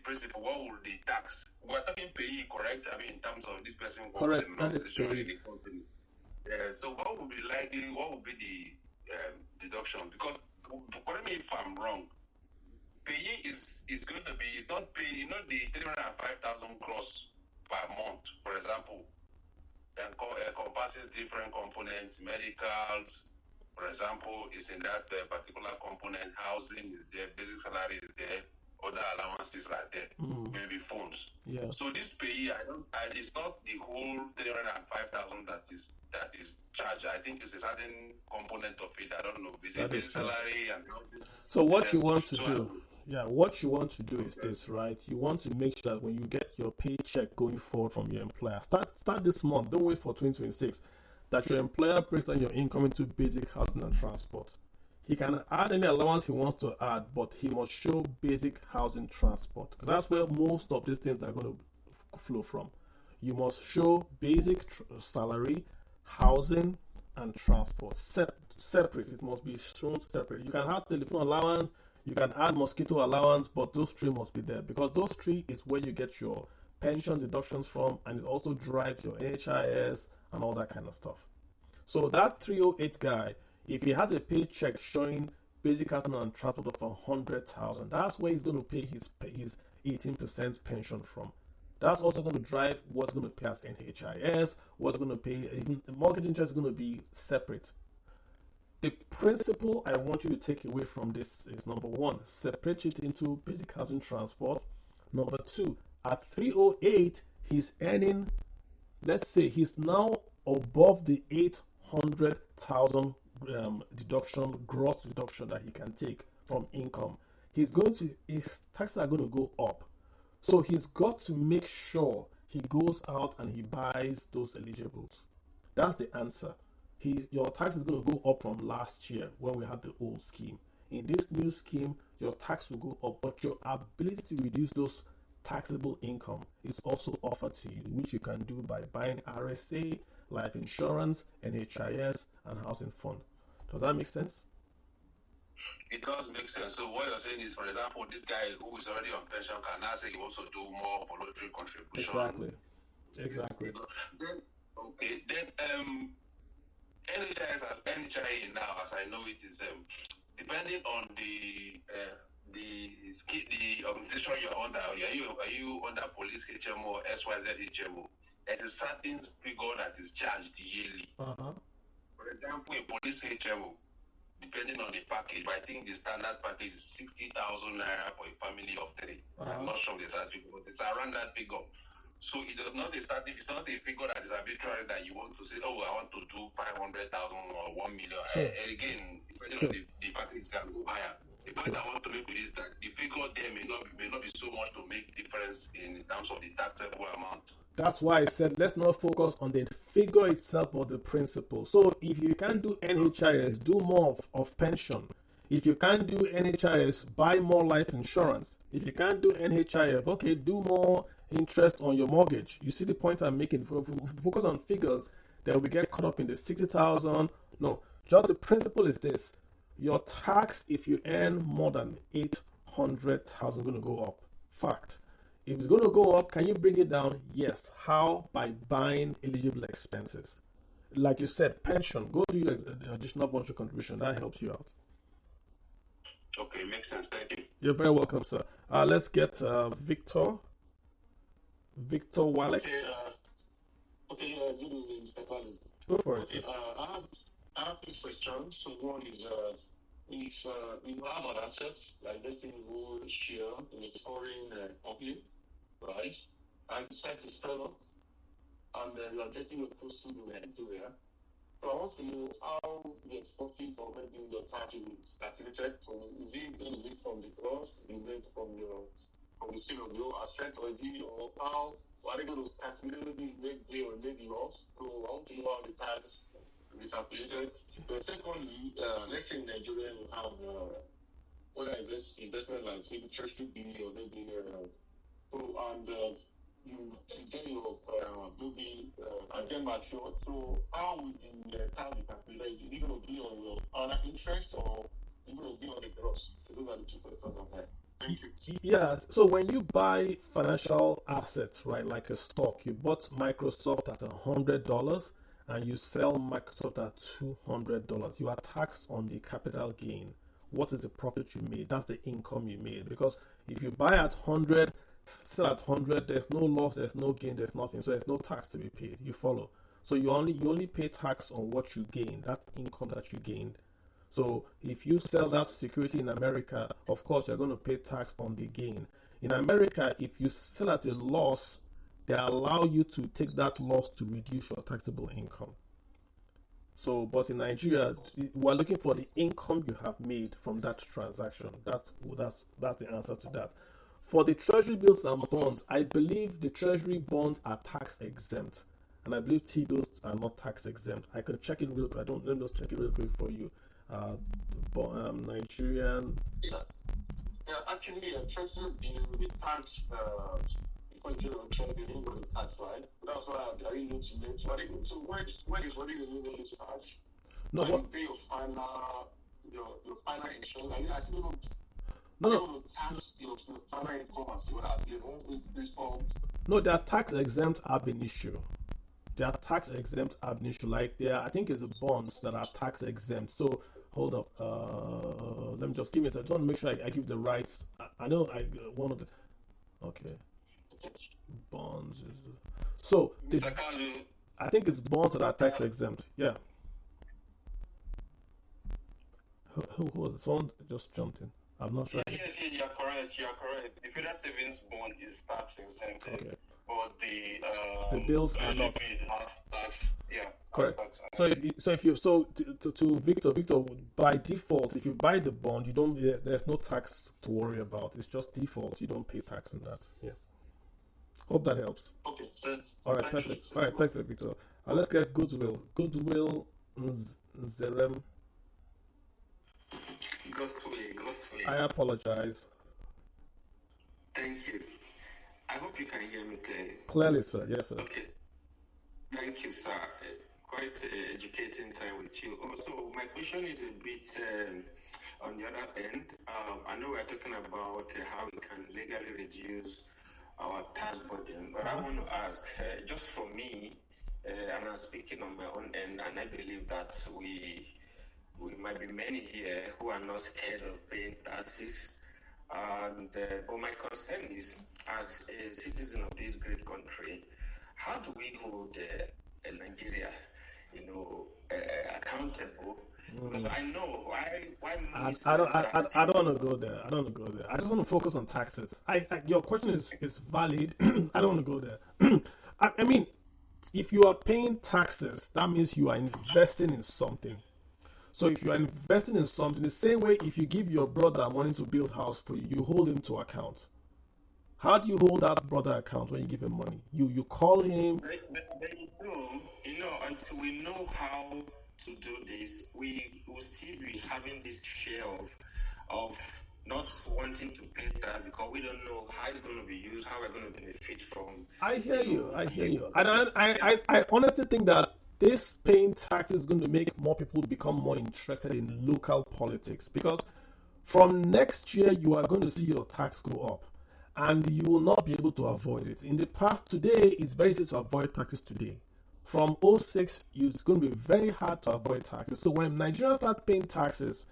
principle, what would the tax? We're talking payee, correct? I mean, in terms of this person works in an organization in the company. So what would be the deduction? Because correct me if I'm wrong. Payee is going to be, it's not paying, the 305,000 gross per month, for example, encompasses different components. Medicals, for example, is in that particular component. Housing is there, basic salary is there, other allowances are there, maybe phones. Yeah. So this payee, it's not the whole 305,000 that is charged. I think it's a certain component of it. I don't know. Is it basic salary and housing? So what you want to do? What you want to do is this, right? You want to make sure that when you get your paycheck going forward from your employer, start this month. Don't wait for 2026. That your employer breaks down your income into basic housing and transport. He can add any allowance he wants to add, but he must show basic housing transport. Because that's where most of these things are going to flow from. You must show basic salary, housing, and transport. Separate. It must be shown separate. You can have telephone allowance, you can add mosquito allowance, but those three must be there. Because those three is where you get your pension deductions from, and it also drives your HIS and all that kind of stuff. So that 308 guy, if he has a paycheck showing basic housing and transport of 100,000, that's where he's going to pay his 18% pension from. That's also going to drive what's going to pay as NHIS, what's going to pay, even mortgage interest is going to be separate. The principle I want you to take away from this is, number one, separate it into basic housing transport. Number two, at 308, he's earning, let's say he's now above the 800,000 gross deduction that he can take from income. His taxes are going to go up. So he's got to make sure he goes out and he buys those eligibles. That's the answer. Your tax is going to go up from last year when we had the old scheme. In this new scheme, your tax will go up, but your ability to reduce those taxable income is also offered to you, which you can do by buying RSA, life insurance, NHIS, and housing fund. Does that make sense? It does make sense. So what you're saying is, for example, this guy who is already on pension can now say he wants to do more voluntary contribution. Exactly. Then NHIA now, as I know it, is depending on the organization you're under. Are you under police HMO or SYZ HMO? There's a certain figure that is charged yearly. For example, a police HMO, depending on the package, but I think the standard package is 60,000 naira for a family of three. I'm not sure the exact figure, but it's around that figure. So it does not it's not a figure that is arbitrary that you want to say, oh, I want to do 500,000 or 1 million. Sure. And again, depending on the package can go higher. The point I want to make is that the figure there may not be so much to make difference in terms of the taxable amount. That's why I said let's not focus on the figure itself or the principle. So if you can't do NHIS, do more of pension. If you can't do NHIS, buy more life insurance. If you can't do NHIS, okay, do more interest on your mortgage. You see the point I'm making? If we focus on figures, then we get caught up in the 60,000. No, just the principle is this. Your tax, if you earn more than 800,000, going to go up. Fact. If it's going to go up, can you bring it down? Yes. How? By buying eligible expenses. Like you said, pension. Go do your additional voluntary contribution. That helps you out. Okay, makes sense. Thank you. You're very welcome, sir. Let's get Victor. Victor Walex. Okay, good evening, Mr. Collins. Go for it, Okay, sir. I have two questions. So one is, if you have an asset, like let's say you hold share in a foreign company, right? I decide to sell it, and you are getting a proceed in Nigeria. So I want to know how the exporting or maybe your tax is calculated. So is it going to be from the gross, you made from the sale of your asset, or is it, or how are they going to calculate maybe make gain or maybe loss? So I want to know how the tax will be calculated. But secondly, let's say in Nigeria you have whether investment like maybe treasury bill or maybe you get your maybe and then mature. So how will the tax be calculated? Is it going to be on your other interest or is it going to be on the gross? So those are the two questions I have. Thank you. Yeah, so when you buy financial assets, right, like a stock, you bought Microsoft at $100 and you sell Microsoft at $200, you are taxed on the capital gain. What is the profit you made? That's the income you made. Because if you buy at 100, sell at 100, there's no loss, there's no gain, there's nothing. So there's no tax to be paid. You follow. So you only pay tax on what you gain, that income that you gained. So if you sell that security in America, of course, you're going to pay tax on the gain. In America, if you sell at a loss, they allow you to take that loss to reduce your taxable income. So, but in Nigeria, we're looking for the income you have made from that transaction. That's the answer to that. For the treasury bills and bonds, I believe the treasury bonds are tax exempt, and I believe T-bills are not tax exempt. I could check it real quick. Let me just check it real quick for you. Nigerian. Yes. Yeah, actually, a treasury bill with tax, because you're treasury bill with tax, right? That's why I really need to know. So when is what is the minimum charge? No, When what? you pay your final insurance, I mean, I still don't. No. Tax your final income as well as your own based on. No, they are tax exempt ab initio. They are tax exempt ab initio. Like I think it's the bonds that are tax exempt. So hold up. Let me just give it. I just want to make sure I give the rights. I know one of the. Okay. Bonds is so. Mr. Kalu, I think it's bonds that are tax exempt. Yeah. Who was it? Someone just jumped in. I'm not sure. Yes, you're correct. The federal savings bond is tax exempt, Okay. but The bills are not. has tax. Yeah, Correct. has tax. To Victor, by default, if you buy the bond, you don't. There's no tax to worry about. It's just default. You don't pay tax on that. Yeah. Hope that helps. okay, so All right, perfect. All right, perfect, Victor. Let's get Goodwill. Goodwill Zerem. Gosway. I apologize. Thank you. I hope you can hear me clearly. Clearly, sir. Yes, sir. Okay. Thank you, sir. Quite educating time with you. Also, my question is a bit on the other end. I know we're talking about how we can legally reduce our tax burden, but I want to ask, just for me, and I'm speaking on my own end, and I believe that we might be many here who are not scared of paying taxes. And but my concern is, as a citizen of this great country, how do we hold Nigeria, accountable? Because I know why I don't want to go there. I just want to focus on taxes. Your question is valid. I don't want to go there. I mean, if you are paying taxes, that means you are investing in something. So if you are investing in something, the same way if you give your brother money to build house for you, you hold him to account. How do you hold that brother account when you give him money? You call him. Until we know how to do this, we will still be having this fear of not wanting to pay that because we don't know how it's going to be used, how we're going to benefit from. I hear you. And I honestly think that this paying tax is going to make more people become more interested in local politics because from next year you are going to see your tax go up. and you will not be able to avoid it. In the past, today, it's very easy to avoid taxes today. From '06, it's going to be very hard to avoid taxes. So when Nigerians start paying taxes,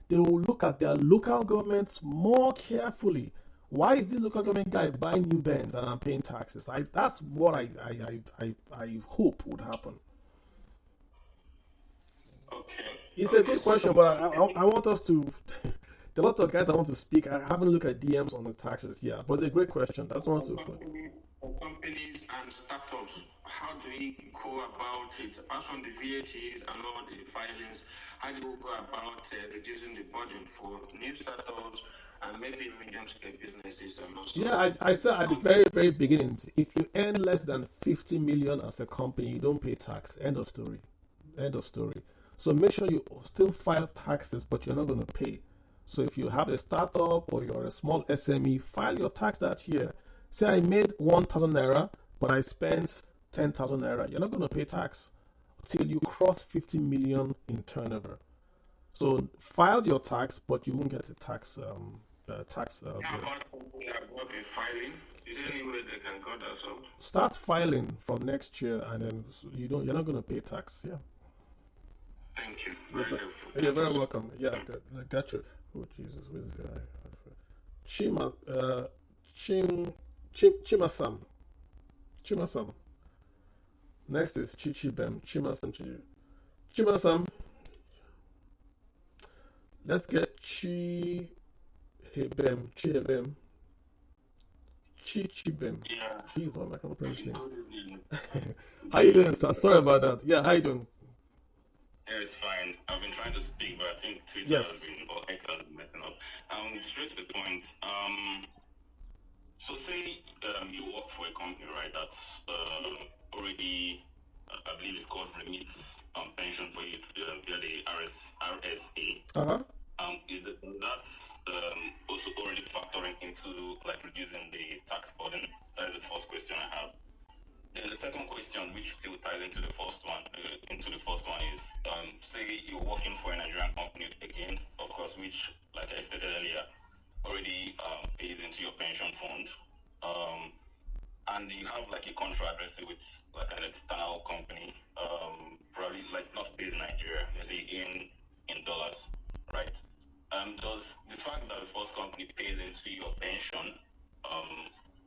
they will look at their local governments more carefully. Why is this local government guy buying new Benz and I'm paying taxes? That's what I hope would happen. Okay. It's a good question, but I want us to. There are a lot of guys that want to speak. I haven't looked at DMs on the taxes. Yeah, but it's a great question. That's one to. Companies and startups, how do we go about it? Apart from the VATs and all the filings, how do we go about reducing the budget for new startups and maybe medium-scale businesses? And also Yeah, I said at the very, very beginning, if you earn less than 50 million as a company, you don't pay tax. End of story. End of story. So make sure you still file taxes, but you're not going to pay. So if you have a startup or you're a small SME, file your tax that year. Say I made 1,000 naira, but I spent 10,000 naira. You're not going to pay tax till you cross 50 million in turnover. So file your tax, but you won't get a tax. Tax. how about the filing? Is there any way they can cut that out? Start filing from next year, and then you're not going to pay tax. Yeah. Thank you. Very helpful. You're very welcome. Yeah, I got you. Oh Jesus, where's this guy? Chimasam. Chimasam. Next is Chichibem. Chimasam. Let's get Chihebem. Chichibem. Yeah. Jeez, what am I going to pronounce his name? How you doing, sir? Sorry about that. Yeah, how you doing? Yeah, it's fine. I've been trying to speak, but I think Twitter Yes. has been, or X has been messing up. Straight to the point. So say you work for a company, right, that's already, I believe it's called remits pension for you via the RSA. Uh-huh. That's also already factoring into like reducing the tax burden. That is the first question I have. Then the second question, which still ties into the first one, is say you're working for a Nigerian company again, of course, which, like I stated earlier, already pays into your pension fund, and you have like a contract, let's say, with like an external company, probably like not based in Nigeria, let's say in dollars, right? Does the fact that the first company pays into your pension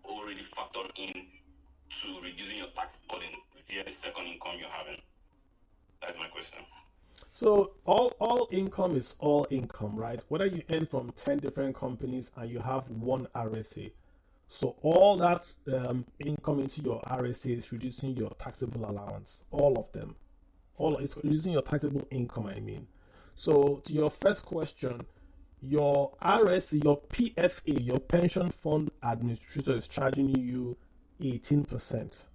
already factor in to reducing your tax burden via the second income you're having? That's my question. So all income is all income, right? Whether you earn from 10 different companies and you have one RSA. So all that income into your RSA is reducing your taxable allowance. All of them. It's reducing your taxable income, I mean. So to your first question, your RSA, your PFA, your pension fund administrator is charging you 18%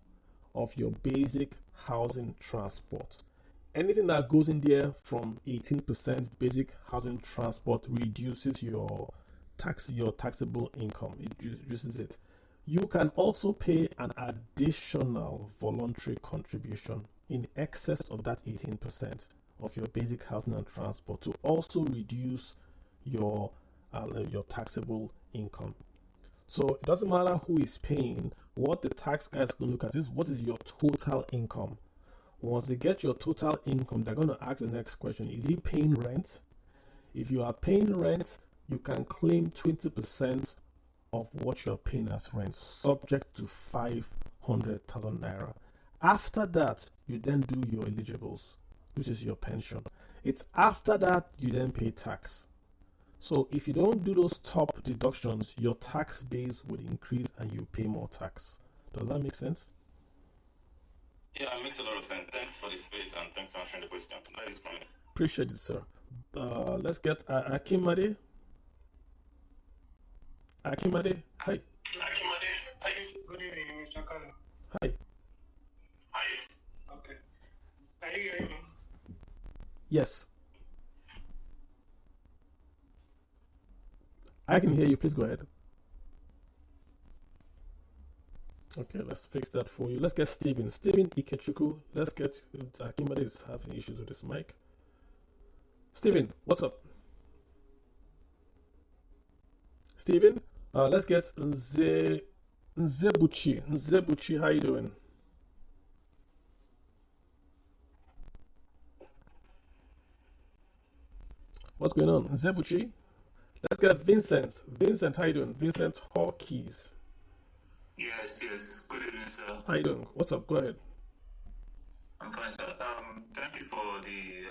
of your basic housing transport. Anything that goes in there from 18% basic housing transport reduces your taxable income. It reduces it. You can also pay an additional voluntary contribution in excess of that 18% of your basic housing and transport to also reduce your taxable income. So it doesn't matter who is paying. What the tax guy is going to look at is what is your total income. Once they get your total income, they're going to ask the next question: is he paying rent? If you are paying rent, you can claim 20% of what you're paying as rent, subject to 500,000 naira. After that, you then do your eligibles, which is your pension. It's after that you then pay tax. So if you don't do those top deductions, your tax base would increase and you pay more tax. Does that make sense? Yeah, it makes a lot of sense. Thanks for the space and thanks for answering the question. That is fine. Appreciate it, sir. Let's get Akimade. Akimade, hi. Good evening, Mr. Kalu. Hi. Hi. Okay. Are you hearing me? Yes. I can hear you. Please go ahead. Okay, let's fix that for you. Let's get Stephen. Stephen Ikechukwu. Let's get Akimade is having issues with his mic. Stephen, what's up? Stephen? Let's get Nzebuchi. Nzebuchi, how you doing? What's going on? Nzebuchi? Let's get Vincent. Vincent, how you doing? Vincent Hawkes. Yes, yes. Good evening, sir. How you doing? What's up? Go ahead. I'm fine, sir. Thank you for the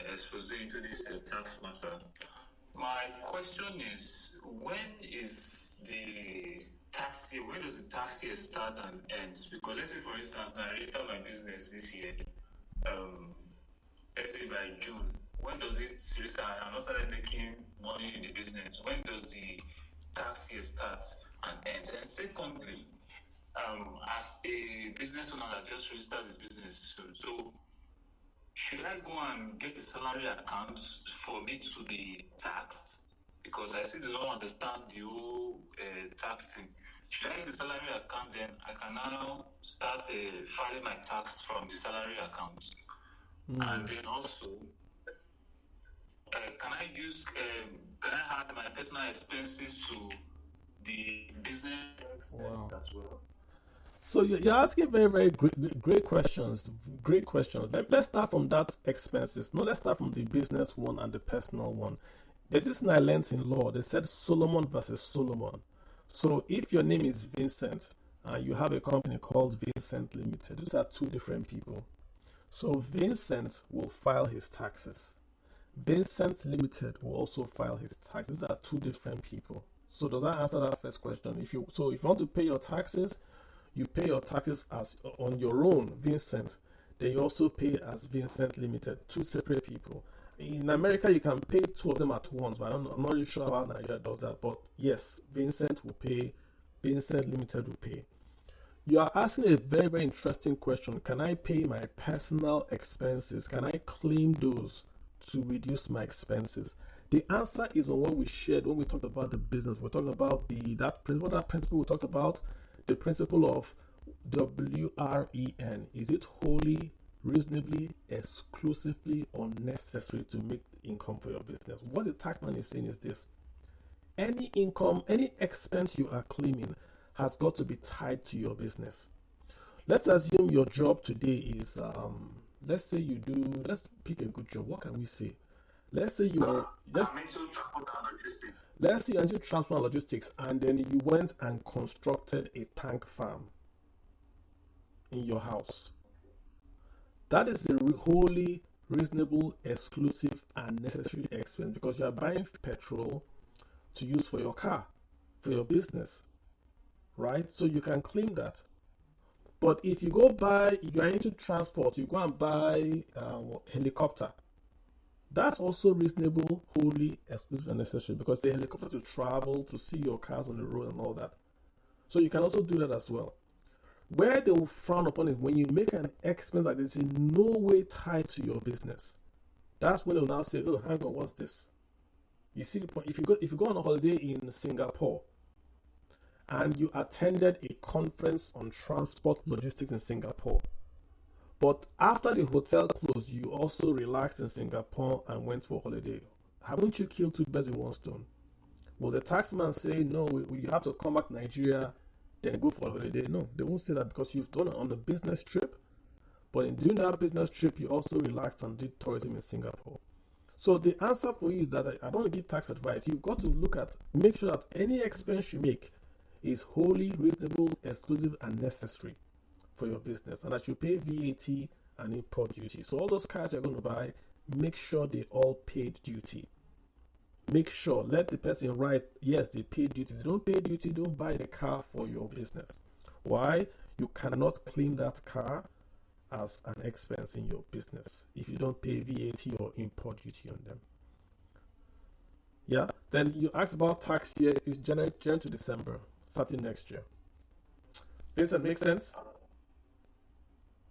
expose into this tax matter. My question is, when is the tax year? When does the tax year start and end? Because let's say, for instance, I registered my business this year. Let's say by June. When does it start? I'm not started making money in the business. When does the tax year start and end? And secondly, as a business owner that just registered his business, so should I go and get a salary account for me to be taxed? Because I still don't understand the whole tax thing. Should I get the salary account, then I can now start filing my tax from the salary account? And then also, can I add my personal expenses to the business expenses as well? So you're asking very, very great questions. Great questions. Let's start from that expenses. No, let's start from the business one and the personal one. There's this thing I learned in law. They said Solomon versus Solomon. So if your name is Vincent and you have a company called Vincent Limited, those are two different people. So Vincent will file his taxes. Vincent Limited will also file his taxes. These are two different people. So does that answer that first question? If you want to pay your taxes, you pay your taxes as on your own, Vincent. Then you also pay as Vincent Limited, two separate people. In America, you can pay two of them at once, but I'm not really sure how Nigeria does that. But yes, Vincent will pay, Vincent Limited will pay. You are asking a very, very interesting question. Can I pay my personal expenses? Can I claim those to reduce my expenses? The answer is on what we shared when we talked about the business. We talked about that principle we talked about, the principle of WREN. Is it wholly, reasonably, exclusively, or necessary to make income for your business? What the taxman is saying is this: any income, any expense you are claiming has got to be tied to your business. Let's assume your job today is, let's pick a good job. What can we say? Let's say you're into transport and logistics, and then you went and constructed a tank farm in your house. That is a wholly reasonable, exclusive, and necessary expense because you are buying petrol to use for your car, for your business, right? So you can claim that. But if you are into transport, you go and buy a helicopter. That's also reasonable, wholly, exclusive, and necessary because the helicopter to travel, to see your cars on the road and all that. So you can also do that as well. Where they will frown upon it when you make an expense that is in no way tied to your business. That's when they'll now say, "Oh, hang on, what's this?" You see the point. If you go on a holiday in Singapore and you attended a conference on transport logistics in Singapore, but after the hotel closed, you also relaxed in Singapore and went for a holiday. Haven't you killed two birds with one stone? Will the taxman say, "No, you have to come back to Nigeria, then go for a holiday"? No, they won't say that because you've done it on a business trip. But in doing that business trip, you also relaxed and did tourism in Singapore. So the answer for you is that I don't want to give tax advice. You've got to make sure that any expense you make is wholly reasonable, exclusive, and necessary for your business, and that you pay VAT and import duty. So all those cars you're going to buy, make sure they all paid duty. Make sure, let the person write, yes, they paid duty. If they don't pay duty, don't buy the car for your business. Why? You cannot claim that car as an expense in your business if you don't pay VAT or import duty on them. Yeah. Then you asked about tax year is January to December, starting next year. Does that make sense?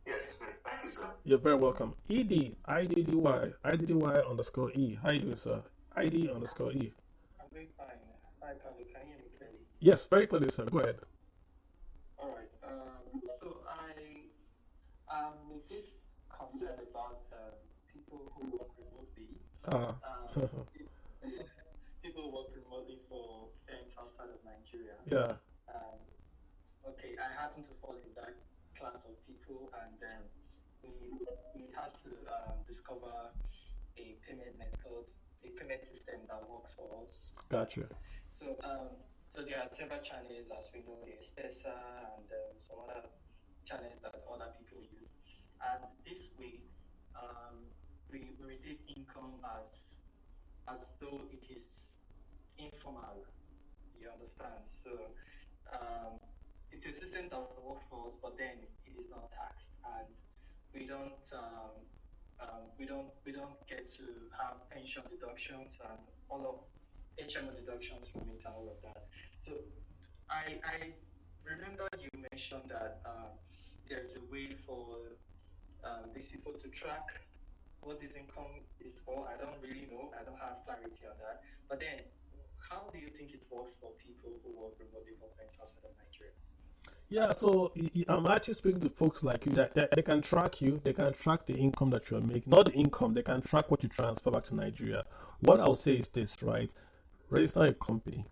Yes, thank you, sir. You're very welcome. IDDY _E. How you doing, sir? ID_E. I'm very fine. Hi, Carly. Can you hear me clearly? Yes, very clearly, sir. Go ahead. All right. So I'm a bit concerned about people who work remotely. People work remotely for firms outside of Nigeria. Yeah. Okay, I happen to fall in that class of people, and then we had to discover a payment method, a payment system that works for us. Gotcha. So there are several channels, as we know, there's Pesa and some other channels that other people use. And this way, we receive income as though it is informal. You understand? So it's a system that works for us, but then it is not taxed, and we don't get to have pension deductions and all of HMO deductions from it and all of that. So I remember you mentioned that there's a way for these people to track what this income is for. I don't really know. I don't have clarity on that. But then, how do you think it works for people who work remotely for friends outside of Nigeria? Yeah, so I'm actually speaking to folks like you that they can track you, they can track the income that you're making, not the income, they can track what you transfer back to Nigeria. What I'll say is this, right? Register a company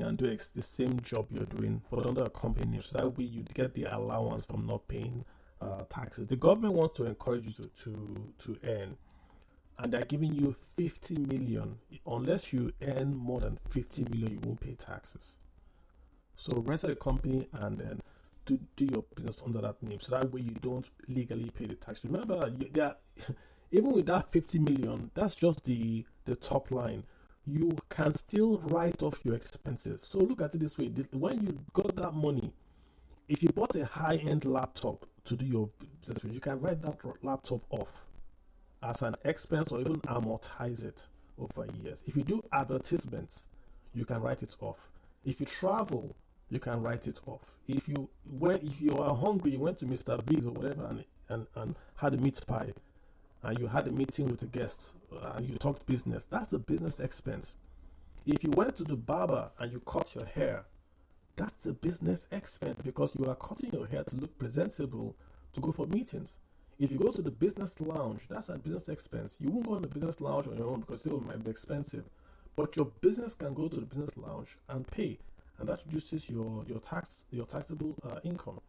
and do the same job you're doing, but under a company name, so that way you get the allowance from not paying taxes. The government wants to encourage you to earn, and they're giving you 50 million. Unless you earn more than 50 million, you won't pay taxes. So register a company and then do your business under that name, so that way you don't legally pay the tax. Remember, even with that 50 million, that's just the top line. You can still write off your expenses. So look at it this way: when you got that money, if you bought a high-end laptop to do your business with, you can write that laptop off as an expense or even amortize it over years. If you do advertisements, you can write it off. If you travel, you can write it off. If you are hungry, you went to Mr. Biggs or whatever and had a meat pie, and you had a meeting with a guest and you talked business, that's a business expense. If you went to the barber and you cut your hair, that's a business expense because you are cutting your hair to look presentable to go for meetings. If you go to the business lounge, that's a business expense. You won't go on the business lounge on your own because it might be expensive. But your business can go to the business lounge and pay, and that reduces your taxable income.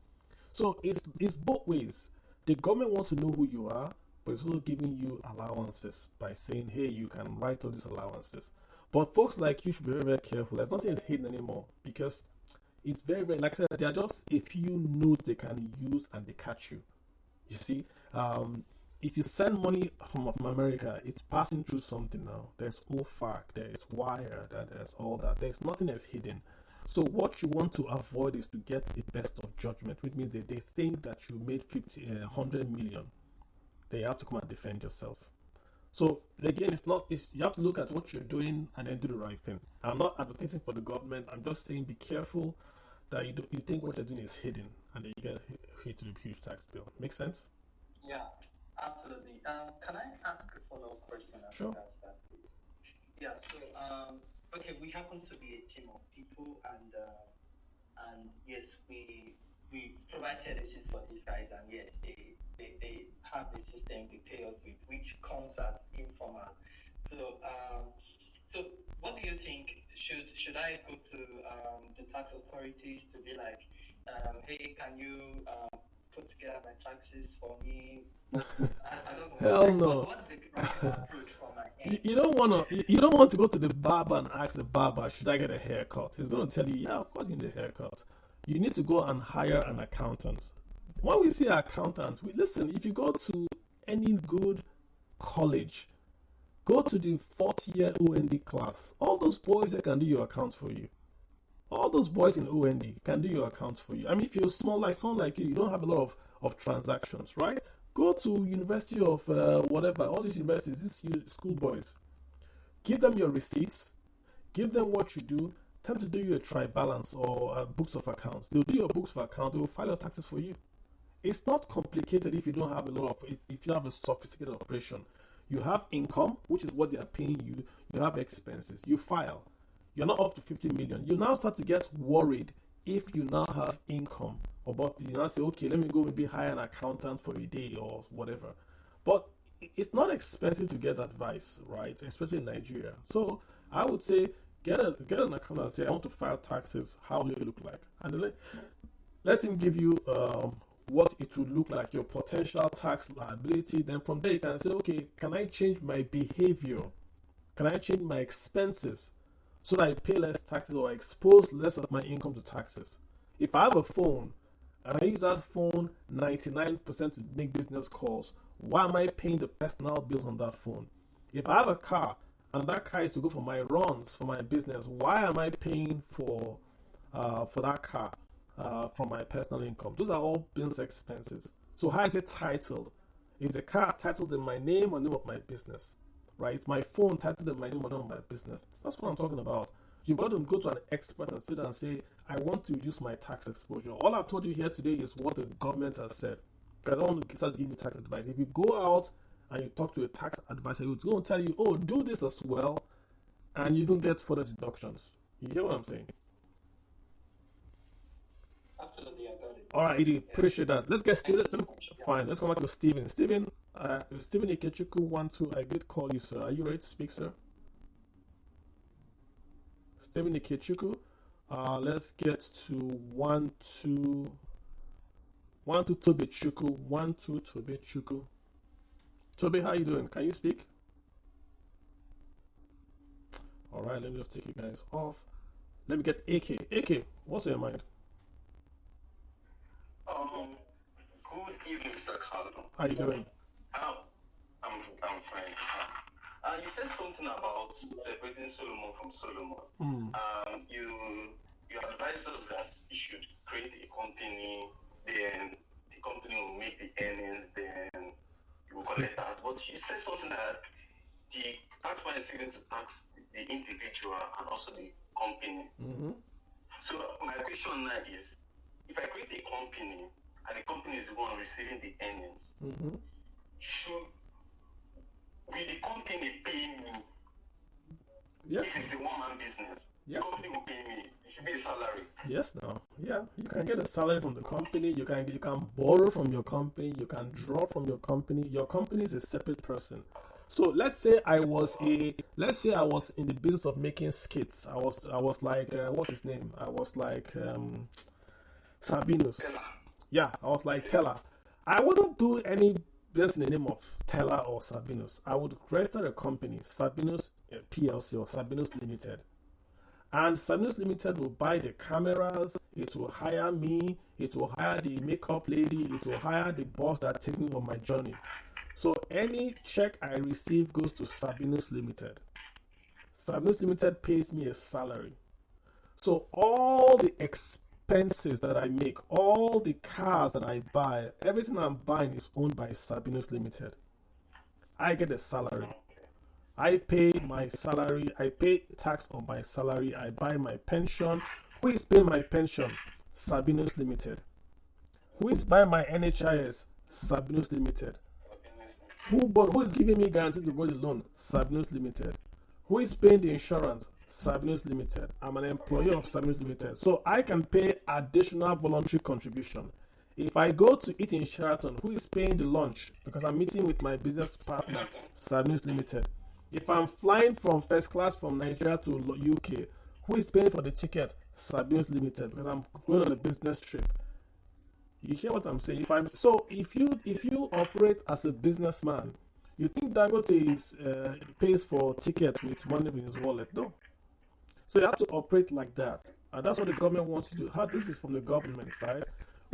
So it's both ways. The government wants to know who you are, but it's also giving you allowances by saying, hey, you can write all these allowances. But folks like you should be very, very careful. There's nothing is hidden anymore because it's very, very, like I said, there are just a few notes they can use and they catch you. You see, if you send money from America, it's passing through something now. There's OFAC, there's wire, there's all that. There's nothing that's hidden. So what you want to avoid is to get the best of judgment, which means that they think that you made 100 million. Then you have to come and defend yourself. So again, you have to look at what you're doing and then do the right thing. I'm not advocating for the government. I'm just saying be careful that you think what you're doing is hidden and then you get hit with a huge tax bill. Make sense? Yeah, absolutely. Can I ask a follow-up question? Sure. That, please? Yeah. So, okay, we happen to be a team of people, and yes, we provide services for these guys, and yes, they have a system they pay us with, which comes as informal. So, what do you think? Should I go to the tax authorities to be like, hey, can you put together my taxes for me? I don't know. Hell no. What's the practical approach for my end? You don't want to go to the barber and ask the barber, should I get a haircut? He's going to tell you, yeah, of course you need a haircut. You need to go and hire an accountant. When we see accountants, listen, if you go to any good college, go to the 4th-year OND class. All those boys that can do your accounts for you. All those boys in OND can do your accounts for you. I mean, if you're small, like someone like you don't have a lot of transactions, right? Go to University of whatever, all these universities, these school boys. Give them your receipts. Give them what you do. Tell them to do you a trial balance or books of accounts. They'll do your books of account. They will file your taxes for you. It's not complicated if you don't have if you have a sophisticated operation. You have income, which is what they are paying you. You have expenses. You file. You're not up to 50 million. You now start to get worried if you now have income. But you now say, okay, let me go maybe hire an accountant for a day or whatever. But it's not expensive to get advice, right? Especially in Nigeria. So I would say get an account and say, I want to file taxes. How will it look like? And let him give you what it would look like, your potential tax liability. Then from there you can say, okay, can I change my behavior? Can I change my expenses so that I pay less taxes or expose less of my income to taxes? If I have a phone and I use that phone 99% to make business calls, why am I paying the personal bills on that phone? If I have a car and that car is to go for my runs for my business, why am I paying for that car from my personal income? Those are all business expenses. So how is it titled? Is the car titled in my name or name of my business? Right? It's my phone titled in my name or name of my business. That's what I'm talking about. You've got to go to an expert and sit down and say, I want to reduce my tax exposure. All I've told you here today is what the government has said. I don't want to start giving you tax advice. If you go out and you talk to a tax advisor, he's going to tell you, oh, do this as well, and you even get further deductions. You hear what I'm saying? Absolutely, I got it. All right, Edie, appreciate that. Let's get Steven. Fine, let's come back to Steven. Steven Ikechukwu 1-2. I did call you, sir. Are you ready to speak, sir? Steven Ikechukwu. Let's get to 1-2. 1-2 Tobe Chukwu. 1-2 Tobe Chukwu. Tobe, how you doing? Can you speak? All right, let me just take you guys off. Let me get AK. AK, what's on your mind? Good evening, Mr. Carlo. How you doing? I'm fine. You said something about separating Solomon from Solomon. You advised us that you should create a company, then the company will make the earnings, then you will collect that. But you said something that the taxman is going to tax the individual and also the company. So my question now is, if I create a company and the company is the one receiving the earnings, will the company pay me? Yes. If it's a one-man business, Yes. the company will pay me. It should be a salary. Yes, now. Yeah, you can get a salary from the company. You can borrow from your company. You can draw from your company. Your company is a separate person. So let's say I was in the business of making skits. I was like what's his name? I was like Sabinus. Yeah, I was like Teller. I wouldn't do any business in the name of Teller or Sabinus. I would register a company, Sabinus PLC or Sabinus Limited. And Sabinus Limited will buy the cameras, it will hire me, it will hire the makeup lady, it will hire the boss that takes me on my journey. So any check I receive goes to Sabinus Limited. Sabinus Limited pays me a salary. So all the expenses that I make, all the cars that I buy, everything I'm buying is owned by Sabinus Limited. I get a salary. I pay my salary. I pay tax on my salary. I buy my pension. Who is paying my pension? Sabinus Limited. Who is buying my NHIS? Sabinus Limited. Who is giving me guarantee to borrow the loan? Sabinus Limited. Who is paying the insurance? Sabinus Limited. I'm an employee of Sabinus Limited. So I can pay additional voluntary contribution. If I go to eat in Sheraton, who is paying the lunch? Because I'm meeting with my business partner, Sabinus Limited. If I'm flying from first class from Nigeria to UK, who is paying for the ticket? Sabinus Limited, because I'm going on a business trip. You hear what I'm saying? If you operate as a businessman, you think Dangote pays for tickets with money in his wallet? No. So you have to operate like that, and that's what the government wants you to do. This is from the government, right?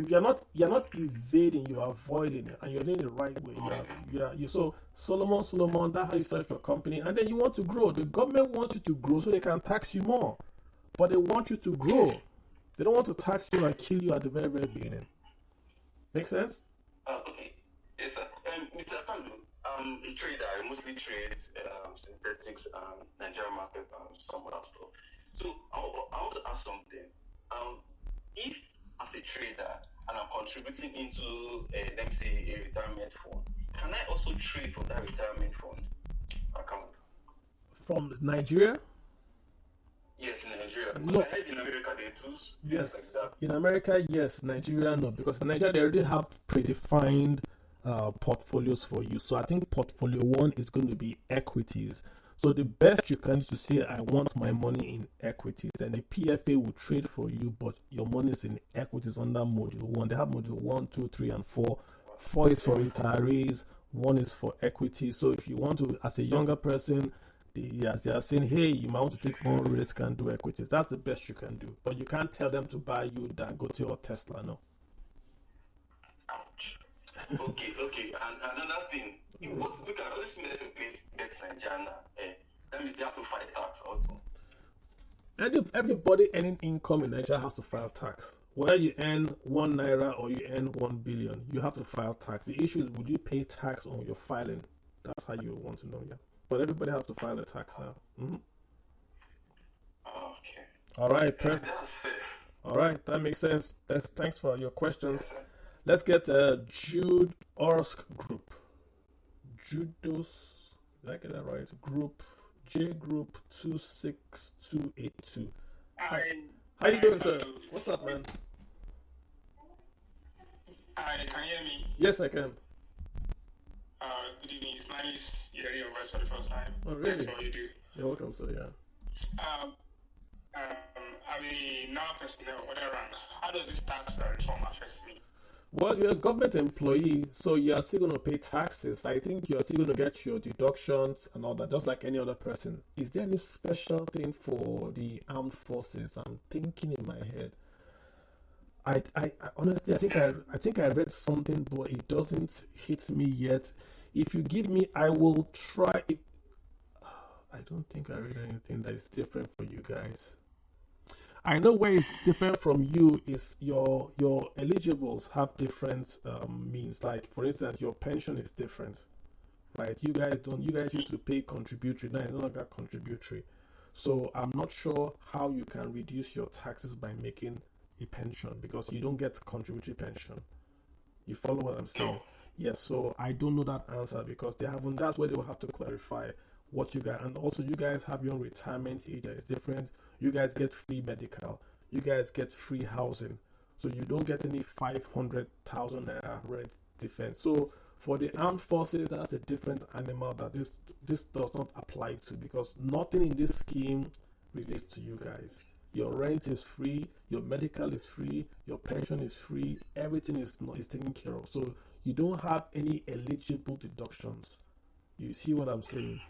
You're not evading, you're avoiding it, and you're doing it the right way. So Solomon, that's how you start your company, and then you want to grow. The government wants you to grow so they can tax you more, but they want you to grow. They don't want to tax you and kill you at the very, very beginning. Make sense? Okay. Yes, sir. Mr. Akandu, a trader. I mostly trade synthetics, Nigerian market, some other stuff. So I want to ask something. If as a trader and I'm contributing into, let me say, a retirement fund, can I also trade from that retirement fund account? From Nigeria? Yes, in Nigeria. No. I heard in America they do things like that. In America, yes. Nigeria, no. Because in Nigeria, they already have predefined portfolios for you. So I think portfolio 1 is going to be equities. So the best you can do is to say, I want my money in equities. Then the PFA will trade for you, but your money is in equities under module 1. They have module 1, 2, 3, and 4. 4 is for retirees, 1 is for equity. So if you want to, as a younger person, they are saying, hey, you might want to take more risk and do equities. That's the best you can do. But you can't tell them to buy you Dangote or Tesla, no. Okay. And another thing, look at this military place that's Nigeria. That means they have to file tax also. Everybody earning income in Nigeria has to file tax. Whether you earn 1 naira or you earn 1 billion, you have to file tax. The issue is, would you pay tax on your filing? That's how you want to know, yeah. But everybody has to file a tax now. Mm-hmm. Okay. All right, That's fair. all right, that makes sense. Thanks for your questions. Let's get Jude Orsk Group. Judos, did I get that right? Group J Group 26282. Hi. How you doing, sir? What's up, man? Hi, can you hear me? Yes, I can. Good evening. It's nice hearing your voice for the first time. Oh, really? Thanks for what you do. You're welcome, sir. Yeah. I'm a non-personnel order rank. How does this tax reform affect me? Well, you're a government employee, so you're still going to pay taxes. I think you're still going to get your deductions and all that, just like any other person. Is there any special thing for the armed forces? I'm thinking in my head. I honestly, I think I read something, but it doesn't hit me yet. If you give me, I will try it. I don't think I read anything that is different for you guys. I know where it's different from you is your eligibles have different means. Like, for instance, your pension is different, right? You guys used to pay contributory, now it's no longer contributory. So I'm not sure how you can reduce your taxes by making a pension, because you don't get contributory pension. You follow what I'm saying? Yes. So I don't know that answer, because they haven't. That's where they will have to clarify what you guys, and also you guys have your own retirement age that is different. You guys get free medical. You guys get free housing. So you don't get any 500,000 naira rent defense. So for the armed forces, that's a different animal that this does not apply to, because nothing in this scheme relates to you guys. Your rent is free, your medical is free, your pension is free, everything is taken care of. So you don't have any eligible deductions. You see what I'm saying?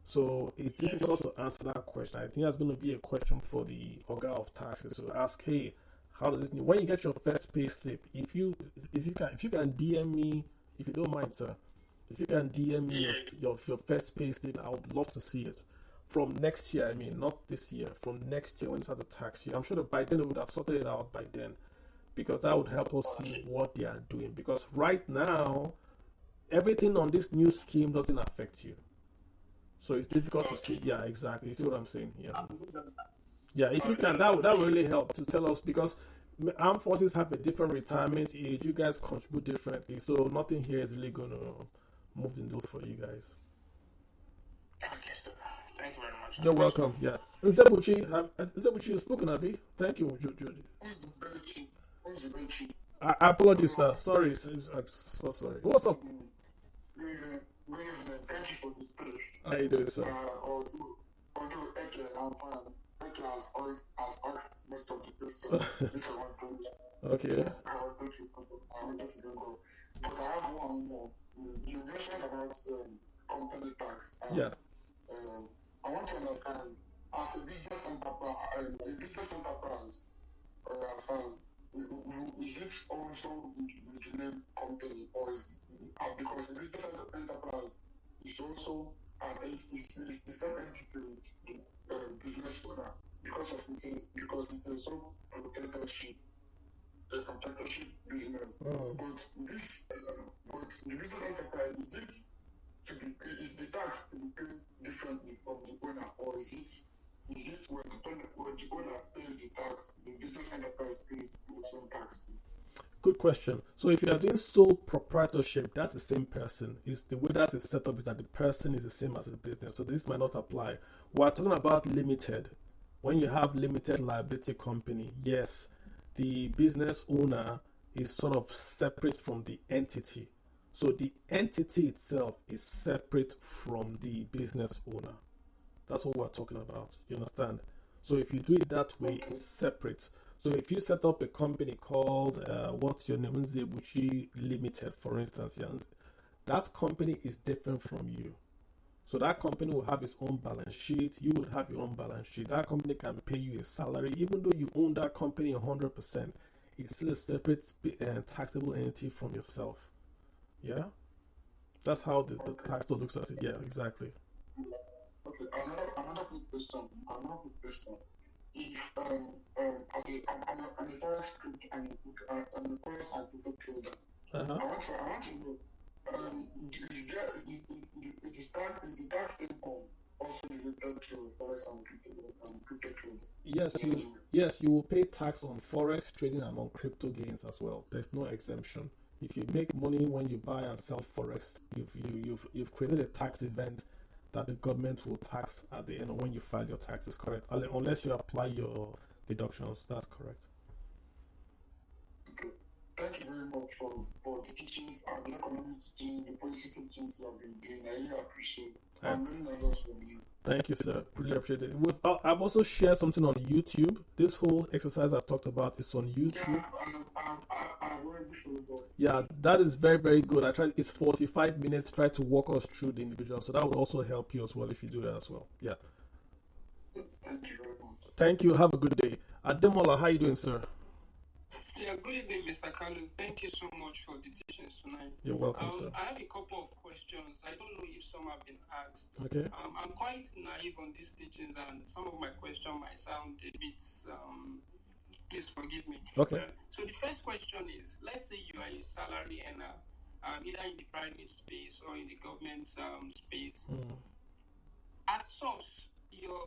So it's difficult to answer that question. I think that's going to be a question for the Oga of Taxes to ask, hey, how does this, when you get your first pay slip, if you can DM me, if you don't mind, sir, if you can DM me your first pay slip, I would love to see it. From next year, I mean, not this year, from next year when it's at the tax year. I'm sure that by then we would have sorted it out by then, because that would help us see what they are doing. Because right now, everything on this new scheme doesn't affect you. So it's difficult to see. Yeah, exactly. You see what I'm saying? Yeah. Yeah, if you can, that would really help to tell us, because armed forces have a different retirement age. You guys contribute differently. So nothing here is really going to move the needle for you guys. Okay, sir. Thank you very much. You're welcome. Yeah. Nzebuchi, you've spoken, Abi. Thank you, George. I apologize, sir. Sorry. I'm so sorry. What's up? Thank you for the space. How you doing, sir? Although Eke, I'm fine. Eke has asked most of the questions which I want to. Okay. I wanted to go. But I have one more. You mentioned about company tax. Yeah. I want to understand, as a business enterprise, is it also with the name company, or is because a business enterprise is also is the same entity with the business owner, because it's a sole proprietorship business. But the business enterprise, is the tax to be paid differently from the owner, or is it when the owner pays the tax, the business enterprise pays its own tax? Good question. So if you are doing sole proprietorship, that's the same person. It's the way that is set up is that the person is the same as the business. So this might not apply. We're talking about limited. When you have limited liability company, yes, the business owner is sort of separate from the entity. So the entity itself is separate from the business owner. That's what we're talking about. You understand? So if you do it that way, it's separate. So if you set up a company called what's your name, Nzebuchi Limited, for instance, yeah, that company is different from you. So that company will have its own balance sheet. You would have your own balance sheet. That company can pay you a salary, even though you own that company 100%. It's still a separate taxable entity from yourself. Yeah, that's how the tax law looks at it. Yeah, exactly. Okay, another quick question. If as I'm a forex I'm a forex and crypto trader. I want to know is the tax income also related to forex and crypto trading? Yes, you will pay tax on forex trading and on crypto gains as well. There's no exemption. If you make money when you buy and sell forex, you've created a tax event that the government will tax at the end when you file your taxes. Correct? Unless you apply your deductions. That's correct. Okay. Thank you very much for the teachings and the economic teaching, the policy teachings you have been doing. I really appreciate it. I'm learning a lot from you. Thank you, sir. Really appreciate it. I've also shared something on YouTube. This whole exercise I've talked about is on YouTube. I've already showed up. Yeah, that is very, very good. It's 45 minutes. Try to walk us through the individual. So that will also help you as well if you do that as well. Yeah. Thank you very much. Thank you. Have a good day. Ademola, how are you doing, sir? Yeah, good evening, Mr. Carlos. Thank you so much for the teachings tonight. You're welcome, sir. I have a couple of questions. I don't know if some have been asked. Okay. I'm quite naive on these teachings, and some of my questions might sound a bit, please forgive me. Okay. So the first question is, let's say you are a salary earner, either in the private space or in the government space. At source,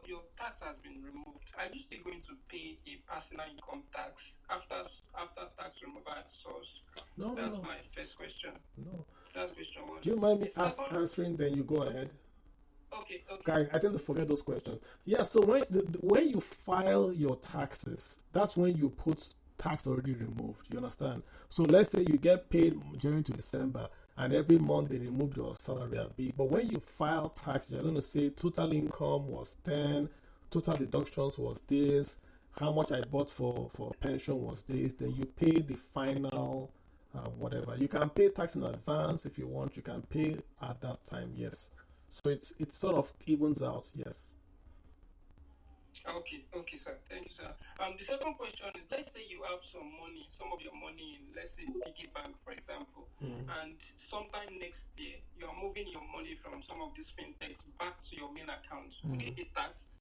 your tax has been removed. Are you still going to pay a personal income tax after tax removal at source? No. That's my first question. No. That's question one. Do you mind me answering? Then you go ahead. Okay. Guys, I tend to forget those questions. Yeah. So when you file your taxes, that's when you put tax already removed. You understand? So let's say you get paid January to December, and every month they remove your salary a bit. But when you file tax, you're going to say total income was 10, total deductions was this, how much I bought for pension was this. Then you pay the final whatever. You can pay tax in advance if you want. You can pay at that time. Yes. So it sort of evens out. Yes. Okay, sir. Thank you, sir. The second question is, let's say you have some of your money in, let's say, piggy bank, for example, and sometime next year you are moving your money from some of these fintechs back to your main account. Would it be taxed?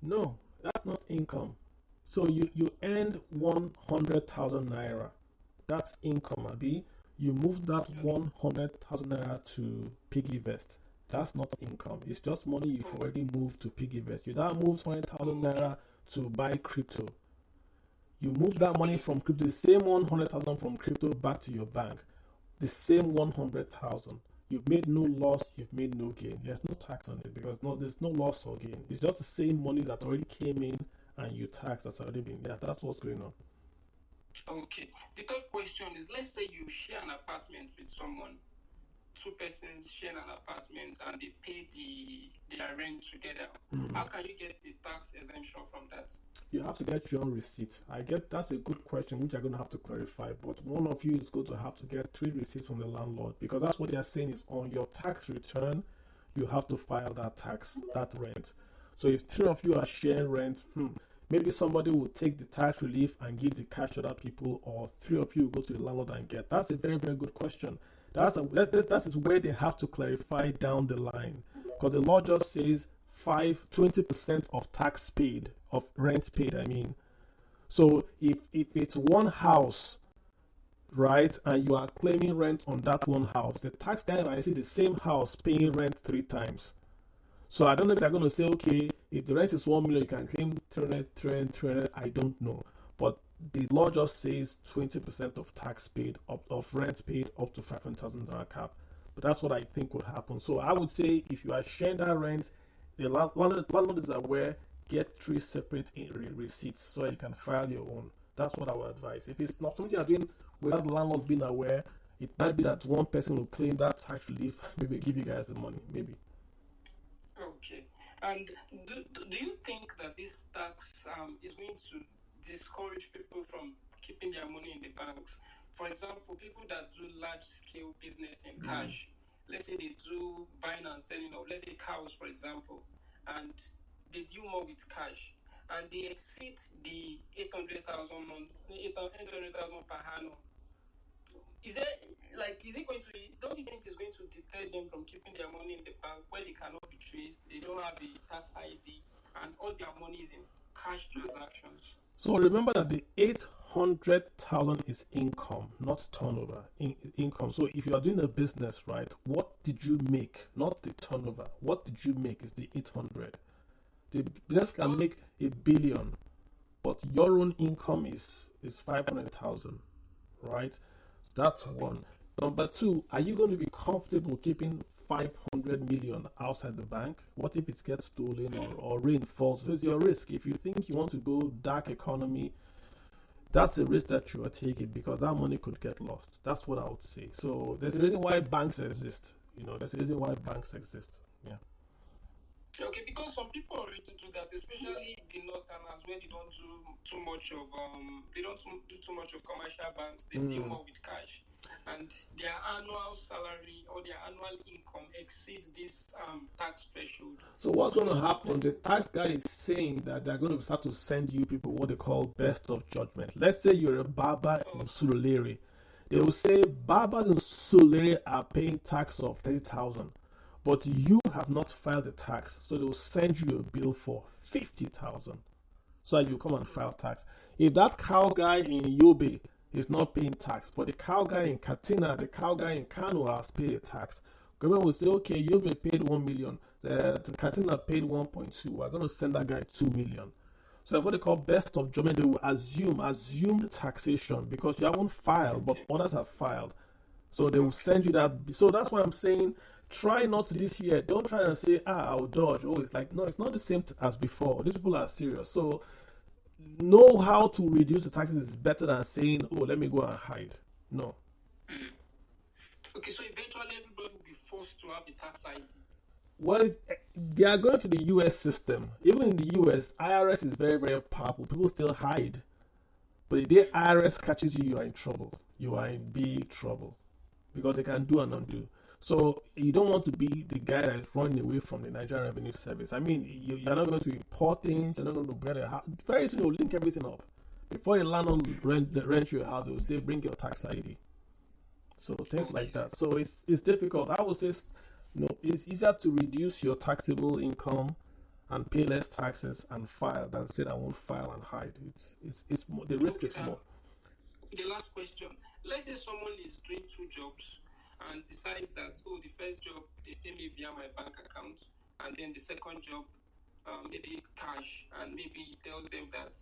No, that's not income. So you earned 100,000 naira. That's income, Abi. You move that 100,000 naira to PiggyVest. That's not income. It's just money you've already moved to PiggyVest. You now move 20,000 naira to buy crypto. You move that money from crypto, the same 100,000 from crypto back to your bank. The same 100,000. You've made no loss, you've made no gain. There's no tax on it because there's no loss or gain. It's just the same money that already came in and you tax that's already been there. That's what's going on. Okay. The third question is, let's say you share an apartment with someone. Two persons share an apartment and they pay their rent together. How can you get the tax exemption from that? You have to get your own receipt. That's a good question, which I'm going to have to clarify. But one of you is going to have to get 3 receipts from the landlord, because that's what they are saying is on your tax return, you have to file that tax, that rent. So if 3 of you are sharing rent, maybe somebody will take the tax relief and give the cash to other people, or 3 of you will go to the landlord and get. That's a very, very good question. That is where they have to clarify down the line, because the law just says 20% of tax paid, of rent paid, I mean. So if it's one house, right, and you are claiming rent on that one house, the tax guy might see the same house paying rent 3 times. So I don't know if they're going to say, okay, if the rent is 1 million, you can claim 300, I don't know. But the law just says 20% of tax paid, of rent paid up to 500,000 cap. But that's what I think would happen. So I would say if you are sharing that rent, the landlord is aware, get 3 separate receipts so you can file your own. That's what I would advise. If it's not something you're doing without the landlord being aware, it might be that one person will claim that tax relief, maybe give you guys the money, maybe. Okay. And do you think that this tax is going to discourage people from keeping their money in the banks? For example, people that do large scale business in cash, let's say they do buying and selling of, let's say, cows, for example, and they deal more with cash, and they exceed the 800,000 per annum. Is it going to, don't you think it's going to deter them from keeping their money in the bank where they cannot be traced, they don't have a tax ID, and all their money is in cash transactions? So remember that the 800,000 is income, not turnover. Income. So if you are doing a business, right, what did you make? Not the turnover. What did you make is the 800. The business can make $1 billion, but your own income is 500,000, right? That's one. Number two, are you going to be comfortable keeping 500 million outside the bank? What if it gets stolen or rain falls? So it's your risk. If you think you want to go dark economy, that's a risk that you are taking because that money could get lost. That's what I would say. So there's a reason why banks exist. There's a reason why banks exist. Yeah. Okay, because some people already do that, especially the northerners where they don't do too much of commercial banks. They deal more with cash, and their annual salary or their annual income exceeds this tax threshold. So what's going to happen? The tax guy is saying that they're going to start to send you people what they call best of judgment. Let's say you're a barber in Surulere. They will say barbers in Surulere are paying tax of 30,000. But you have not filed the tax, so they will send you a bill for 50,000. So that you come and file tax. If that cow guy in Yobe is not paying tax, but the cow guy in Katina, the cow guy in Kano has paid a tax, government will say, okay, Yobe paid 1 million, the Katina paid 1.2. We're going to send that guy 2 million. So that's what they call best of judgment. They will assume the taxation because you haven't filed, but others have filed. So they will send you that. So that's why I'm saying, try not to this year. Don't try and say, I'll dodge. Oh, it's like, no, it's not the same as before. These people are serious. So know how to reduce the taxes is better than saying, oh, let me go and hide. No. Okay, so eventually everybody will be forced to have a tax ID. Well, they are going to the US system. Even in the US, IRS is very, very powerful. People still hide. But if the IRS catches you, you are in trouble. You are in big trouble. Because they can do and undo. So you don't want to be the guy that is running away from the Nigerian Revenue Service. I mean, you're not going to import things. You're not going to get a house. Very soon you'll link everything up. Before a landlord rent your house, they will say, bring your tax ID. So things like that. So it's difficult. I would say, it's easier to reduce your taxable income and pay less taxes and file than say I won't file and hide. It's more, the risk is more. The last question. Let's say someone is doing 2 jobs and decides that, the first job, they pay me via my bank account, and then the second job, maybe cash, and maybe he tells them that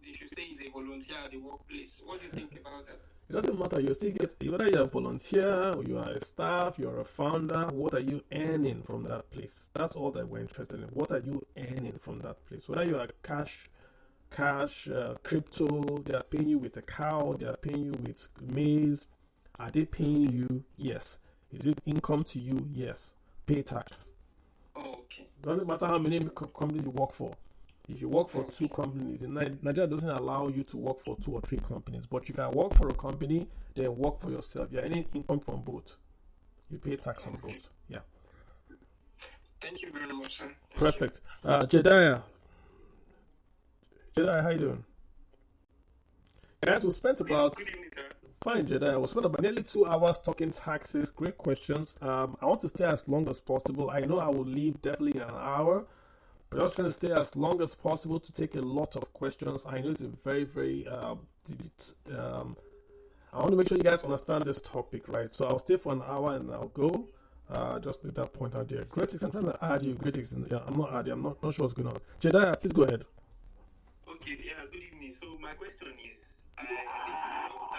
they should say he's a volunteer at the workplace. What do you think about that? It doesn't matter. You still get, whether you're a volunteer, or you are a staff, you're a founder, what are you earning from that place? That's all that we're interested in. What are you earning from that place? Whether you are cash, crypto, they are paying you with a cow, they are paying you with maize. Are they paying you? Yes. Is it income to you? Yes. Pay tax. Okay. Doesn't matter how many companies you work for. If you work for 2 companies, Nigeria doesn't allow you to work for 2 or 3 companies, but you can work for a company, then work for yourself. You're earning income from both. You pay tax on both. Yeah. Thank you very much, sir. Perfect. Jedediah, how you doing? Guys, we spent about... Good evening, sir. Fine, Jedediah. We spent about nearly 2 hours talking taxes. Great questions. I want to stay as long as possible. I know I will leave definitely in an hour, but I'm just going to stay as long as possible to take a lot of questions. I know it's a very, very I want to make sure you guys understand this topic, right? So I'll stay for an hour and I'll go. Just make that point out there. Gretix, I'm trying to add you. Gretix, I'm not adding. I'm not sure what's going on. Jedediah, please go ahead. Okay, yeah, good evening. So my question is, I think you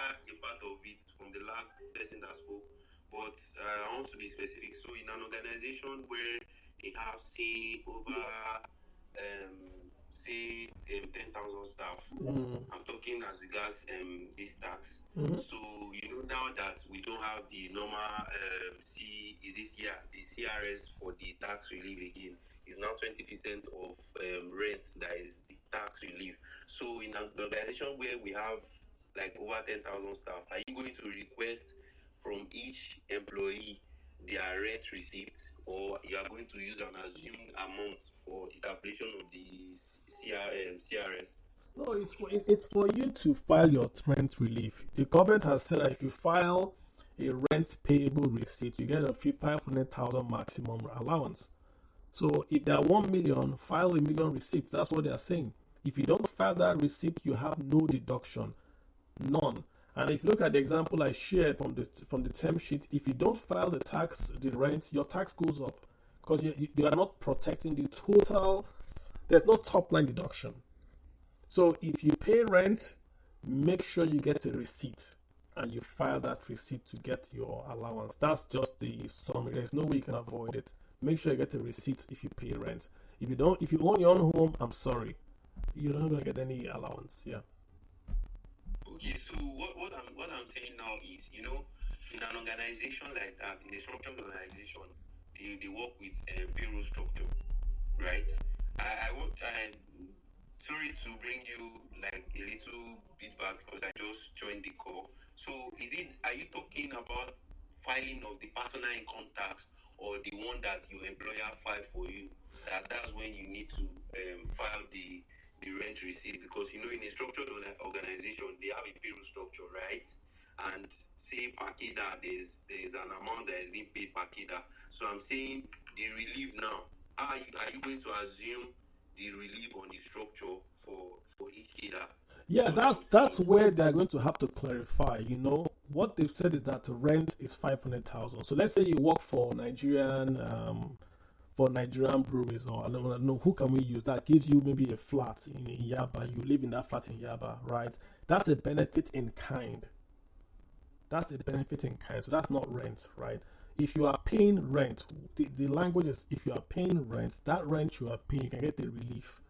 answered a part of it from the last person that spoke, but I want to be specific. So in an organization where they have, say, over, 10,000 staff, I'm talking as regards this tax. So, now that we don't have the normal, the CRS for the tax relief again, is now 20% of rent that is the tax relief. So in an organization where we have like over 10,000 staff, are you going to request from each employee their rent receipt, or you are going to use an assumed amount for the calculation of the CRS? No, it's for you to file your rent relief. The government has said that if you file a rent payable receipt, you get a 500,000 maximum allowance. So if there are 1 million, file a million receipts. That's what they are saying. If you don't file that receipt, you have no deduction, none. And if you look at the example I shared from the term sheet, if you don't file the rent, your tax goes up because you are not protecting the total. There's no top line deduction. So if you pay rent, make sure you get a receipt and you file that receipt to get your allowance. That's just the summary. There's no way you can avoid it. Make sure you get a receipt if you pay rent. If you own your own home, I'm sorry, you're not gonna get any allowance. Yeah. Okay, so what I'm saying now is, in an organization like that, in a structured organization, they work with payroll structure, right? Sorry to bring you like a little bit back because I just joined the call. So are you talking about filing of the personal income tax or the one that your employer filed for you? That's when you need to file the rent receipt, because in a structured organization they have a payroll structure, right? And say per cadre, there's an amount that is being paid per cadre. So I'm saying the relief now. Are you going to assume the relief on the structure for each cadre? Yeah, that's where they're going to have to clarify. What they've said is that the rent is 500,000. So let's say you work for Nigerian breweries, or I don't know who can we use that gives you maybe a flat in Yaba. You live in that flat in Yaba, right? That's a benefit in kind. So that's not rent, right? If you are paying rent, the language is if you are paying rent, that rent you are paying, you can get the relief.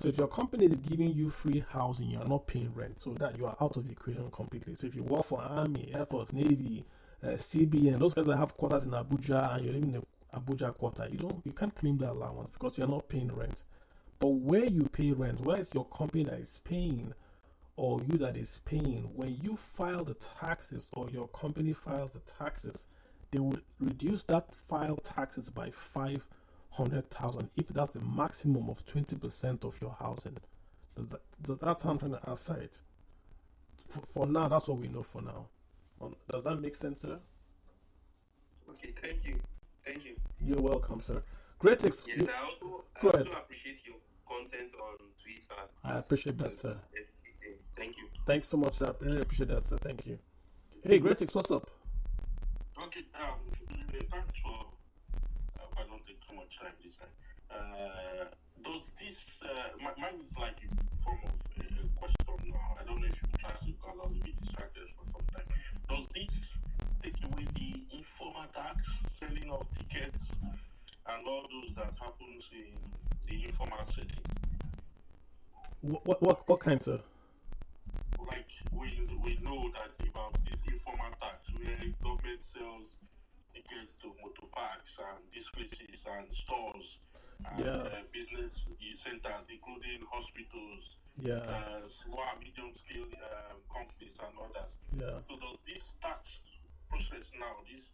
So if your company is giving you free housing, you are not paying rent, so that you are out of the equation completely. So if you work for Army, Air Force, Navy, CBN, those guys that have quarters in Abuja and you're living in the Abuja quarter, you can't claim that allowance because you're not paying rent. But where you pay rent, where is your company that is paying or you that is paying, when you file the taxes or your company files the taxes, they will reduce that filed taxes by 500,000 if that's the maximum of 20% of your housing. That's how I'm trying to answer it. For now, that's what we know for now. Does that make sense, sir? Okay, thank you. You're welcome, sir. Great. Yes, I also appreciate your content on Twitter. I appreciate that, sir. Thank you. Thanks so much, sir. I really appreciate that, sir. Thank you. Hey, Greatix, what's up? Okay, thanks for. I don't take too much time this time. Does this? Mine is like a form of a question. I don't know if you've tried to, because I was a bit distracted for some time. Does this take away the informal tax, selling of tickets, and all those that happens in the informal setting? What kind, sir? Like we know that about this informal tax, where government sells tickets to motor parks and these places and stores and business centers, including hospitals, small and medium scale companies and others. So does this tax process now, this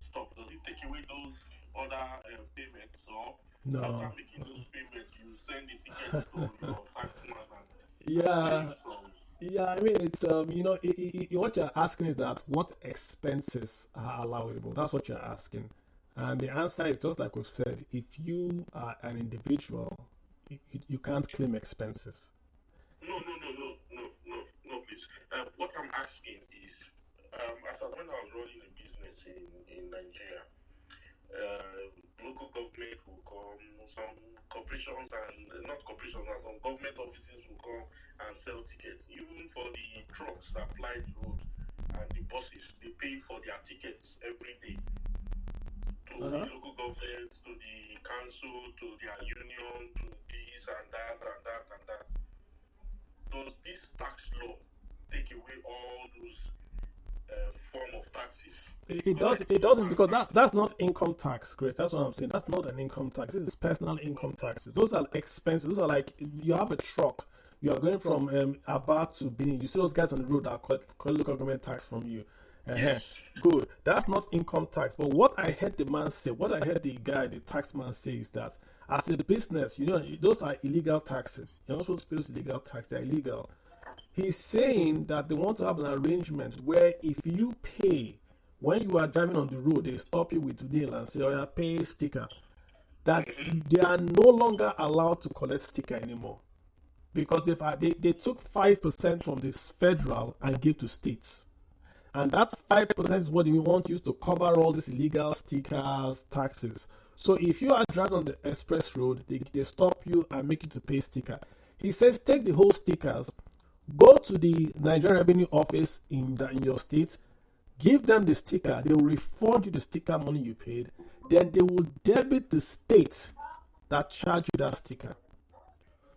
stuff, does it take away those other payments, or after making those payments you send the tickets to your taxman and I mean, it's what you're asking is that what expenses are allowable. That's what you're asking, and the answer is just like we've said. If you are an individual, you can't claim expenses. No, please. What I'm asking is, when I was running a business in Nigeria, local government will come, some corporations and not corporations, and some government offices will come and sell tickets. Even for the trucks that fly the road and the buses, they pay for their tickets every day to the local government, to the council, to their union, to this and that and that and that. Does this tax law take away all those form of taxes. It doesn't, because that's not income tax, Chris. That's what I'm saying. That's not an income tax. This is personal income taxes. Those are expenses. Those are like, you have a truck. You are going from Aba to Benin. You see those guys on the road that collect local government tax from you. Yes. Good. That's not income tax. But what I heard the man say, what I heard the tax man say, is that as a business, those are illegal taxes. You're not supposed to pay those illegal tax. They're illegal. He's saying that they want to have an arrangement where if you pay, when you are driving on the road, they stop you with nail and say, "Oh, yeah, pay sticker." That they are no longer allowed to collect sticker anymore, because they took 5% from this federal and gave to states. And that 5% is what you want used to cover all these illegal stickers, taxes. So if you are driving on the express road, they stop you and make you to pay sticker. He says, take the whole stickers, go to the Nigerian Revenue Office in your state, give them the sticker, they will refund you the sticker money you paid, then they will debit the state that charged you that sticker.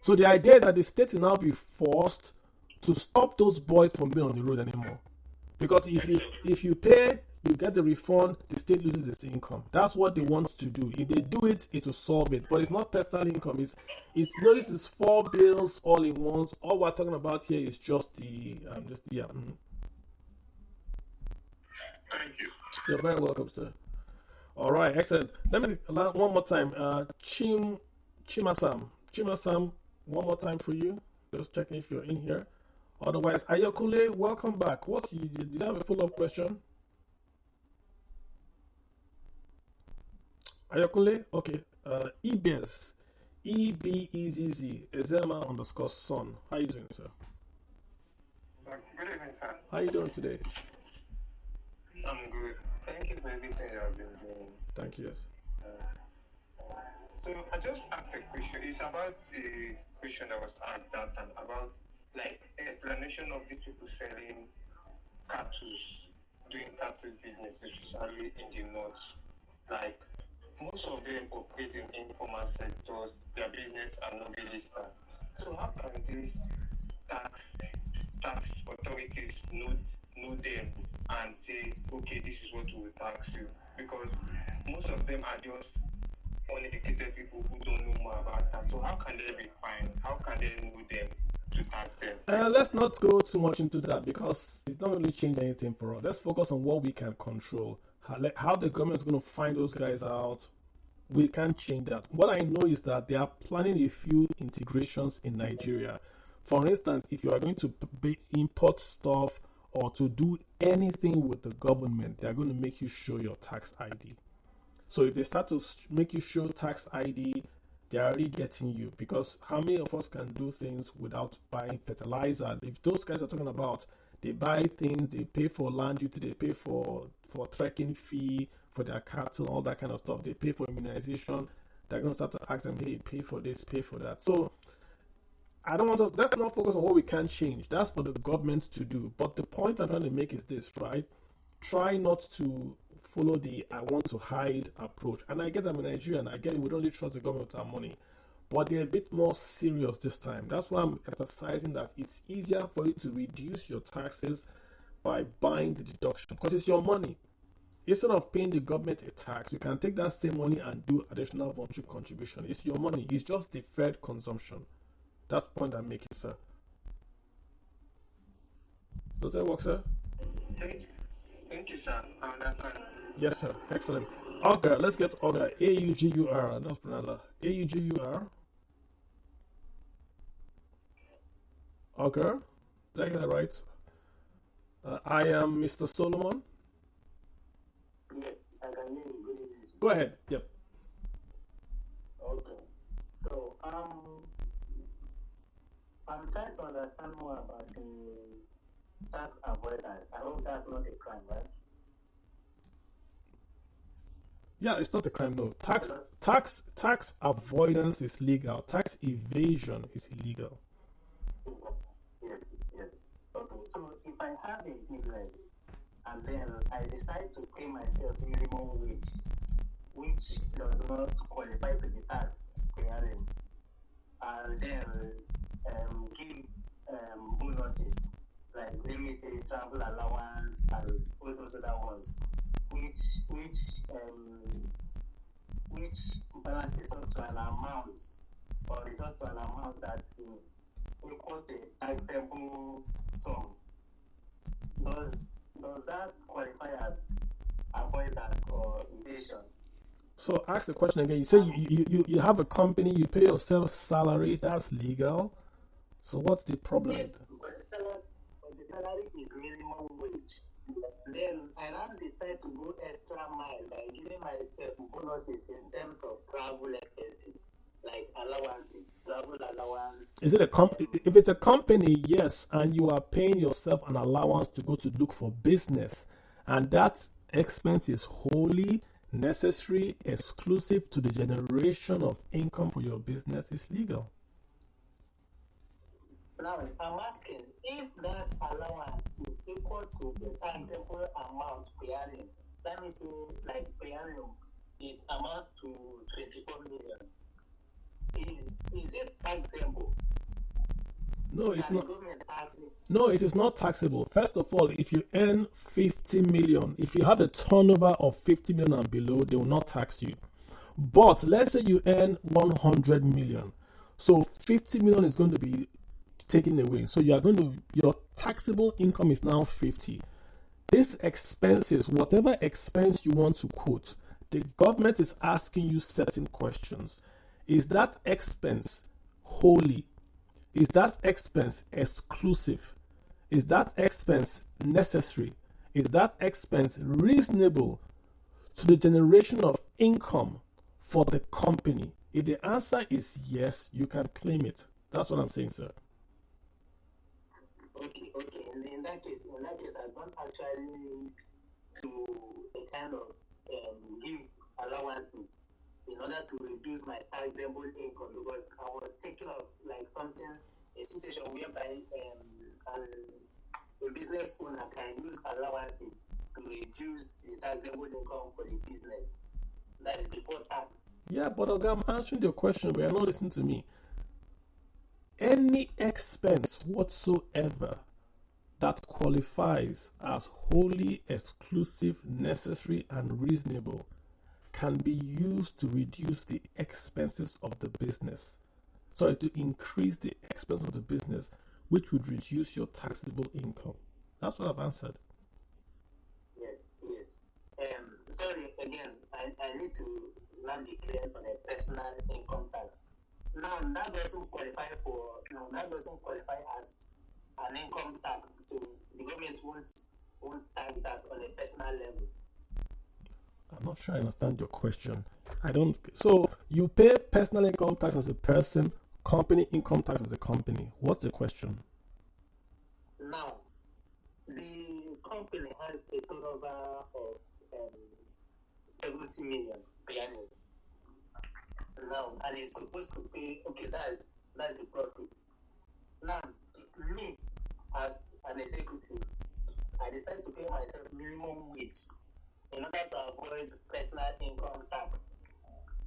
So the idea is that the state will now be forced to stop those boys from being on the road anymore. Because if you pay, you get the refund, the state loses its income. That's what they want to do. If they do it, it will solve it. But it's not personal income. This is 4 bills all in once. All we're talking about here is just the Thank you. You're very welcome, sir. All right, excellent. Let me one more time. Chimasam, one more time for you. Just checking if you're in here. Otherwise, Ayokule, welcome back. Did you have a follow-up question? Ayokule, okay. EBS, EBEZZ, Ezema_son. How you doing, sir? Good evening, sir. How you doing today? I'm good. Thank you for everything you have been doing. Thank you. Yes. So I just asked a question. It's about a question that was asked that time about explanation of the people selling cattle, doing cattle business, especially in the north. Like most of them operate in informal sectors. Their business are not really started. So how can these tax authorities know them and say, okay, this is what we will tax you? Because most of them are just uneducated people who don't know more about that. So how can they be fined? How can they know them to tax them? Let's not go too much into that, because it's not really change anything for us. Let's focus on what we can control. How the government is going to find those guys out, we can't change that. What I know is that they are planning a few integrations in Nigeria. For instance, if you are going to import stuff or to do anything with the government, they are going to make you show your tax ID. So if they start to make you show tax ID, they're already getting you, because how many of us can do things without buying fertilizer? If those guys are talking about, they buy things, they pay for land duty, they pay for trekking fee for their cattle, all that kind of stuff. They pay for immunization. They're going to start to ask them, hey, pay for this, pay for that. So I don't want us, let's not focus on what we can't change. That's for the government to do. But the point I'm trying to make is this, right? Try not to follow the I want to hide approach. And I get I'm a Nigerian. I get it. We don't really trust the government with our money. But they're a bit more serious this time. That's why I'm emphasizing that it's easier for you to reduce your taxes by buying the deduction, because it's your money. Instead of paying the government a tax, you can take that same money and do additional voluntary contribution. It's your money. It's just deferred consumption. That's the point I'm making, sir. Does that work, sir? Thank you, sir. I understand. Yes, sir. Excellent. Augur, let's get Augur. A-U-G-U-R. Not pronounce that. A-U-G-U-R. Augur. Did I get that right? I am Mr. Solomon. Yes, I can hear you. Good evening. Go ahead. Yep. Okay. So, I'm trying to understand more about the tax avoidance. I hope that's not a crime, right? Yeah, it's not a crime, no. Tax avoidance is legal. Tax evasion is illegal. Yes. Okay, so if I have a business and then I decide to pay myself minimum wage, which does not qualify to the tax clearing, and then give bonuses, like like let me say travel allowance and all those other ones, which balances up to an amount or results to an amount that is equal to a taxable sum. Does that qualify as avoidance or evasion? So ask the question again. You say you have a company, you pay yourself salary, that's legal. So what's the problem? Yes, but the salary is minimum wage. Then I now decide to go extra mile by giving myself bonuses in terms of travel expenses, like allowances, travel allowance. Is it if it's a company, yes, and you are paying yourself an allowance to go to look for business, and that expense is wholly necessary, exclusive to the generation of income for your business, is legal. Now, I'm asking if that allowance is equal to the taxable amount per annum. Let me say, like per annum, it amounts to 24 million. Is it taxable? No, it's Can not. the government tax it? No, it is not taxable. First of all, if you earn 50 million, if you have a turnover of 50 million and below, they will not tax you. But let's say you earn 100 million. So 50 million is going to be taken away. So your taxable income is now 50. These expenses, whatever expense you want to quote, the government is asking you certain questions. Is that expense wholly? Is that expense exclusive? Is that expense necessary? Is that expense reasonable to the generation of income for the company? If the answer is yes, you can claim it. That's what I'm saying, sir. Okay. In that case, I don't actually need to kind of give allowances in order to reduce my taxable income, because I was thinking of like a situation whereby a business owner can use allowances to reduce the taxable income for the business. That is before tax. Yeah, but I'm answering your question, but you're not listening to me. Any expense whatsoever that qualifies as wholly exclusive, necessary, and reasonable can be used to reduce the expenses of the business. Sorry, to increase the expense of the business, which would reduce your taxable income. That's what I've answered. Yes. Sorry, again, I need to now be clear on a personal income tax. Now, that doesn't qualify as an income tax, so the government won't tax that on a personal level. I'm not sure I understand your question. So you pay personal income tax as a person, company income tax as a company. What's the question? Now, the company has a turnover of 70 million per annum. Now, and it's supposed to pay, okay, that's the profit. Now, me, as an executive, I decided to pay myself minimum wage in order to avoid personal income tax.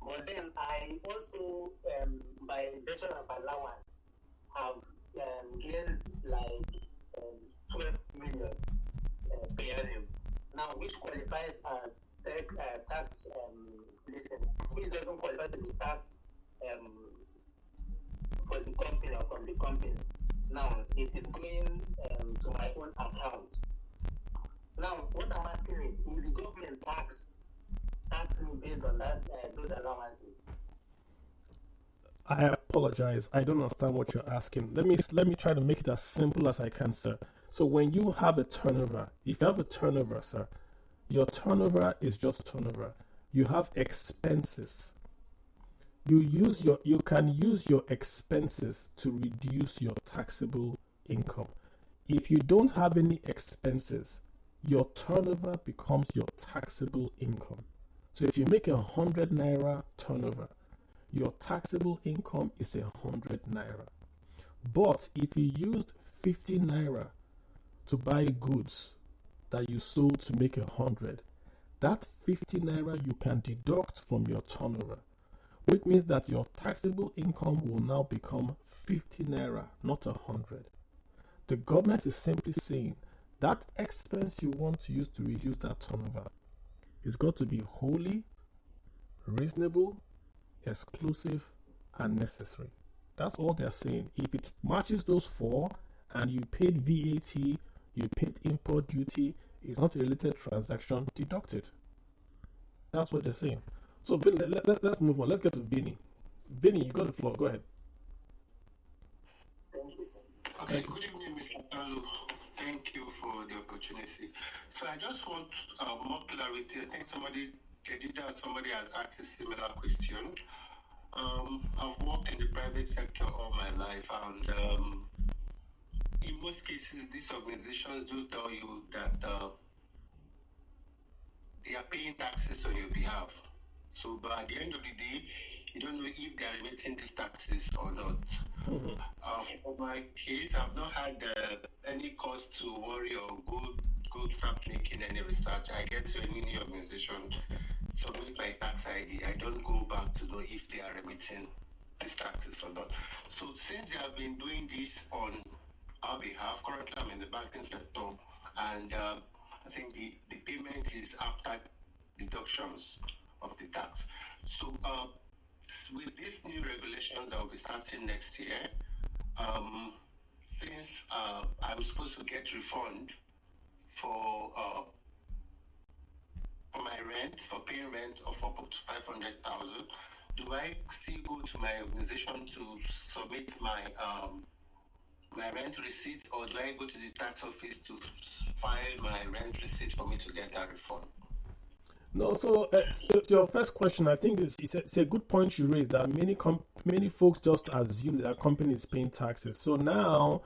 But then I also, by virtue of allowance, have gained like 12 million per annum. Now, which qualifies as tax, which doesn't qualify to be taxed for the company or from the company. Now, it is going to my own account. Now, what I'm asking is, will the government tax me based on that those allowances? I apologize. I don't understand what you're asking. Let me try to make it as simple as I can, sir. So when you have a turnover, if you have a turnover, sir, your turnover is just turnover. You have expenses. You can use your expenses to reduce your taxable income. If you don't have any expenses, your turnover becomes your taxable income. So if you make 100 naira turnover, your taxable income is 100 naira. But if you used 50 naira to buy goods that you sold to make 100, that 50 naira you can deduct from your turnover, which means that your taxable income will now become 50 naira, not 100. The government is simply saying that expense you want to use to reduce that turnover is got to be wholly reasonable, exclusive, and necessary. That's all they're saying. If it matches those four and you paid VAT, you paid import duty, it's not a related transaction, deduct it. That's what they're saying. So let's move on. Let's get to Vinny. Vinny, you got the floor. Go ahead. Thank you, sir. Okay, good evening, Mr. Kalu. Thank you for the opportunity. So I just want more clarity. I think somebody has asked a similar question. I've worked in the private sector all my life, and in most cases, these organizations do tell you that they are paying taxes on your behalf. So, but at the end of the day, you don't know if they are remitting these taxes or not. For my case, I've not had any cause to worry or go start making any research. I get to any organization, submit my tax ID. I don't go back to know if they are remitting these taxes or not. So since they have been doing this on our behalf, currently I'm in the banking sector, and I think the payment is after deductions of the tax. So with these new regulations that will be starting next year, since I'm supposed to get refund for my rent, for paying rent of up to 500,000, do I still go to my organization to submit my my rent receipt, or do I go to the tax office to file my rent receipt for me to get that refund? No, so to your first question, I think it's a good point you raised, that many folks just assume that a company is paying taxes. So now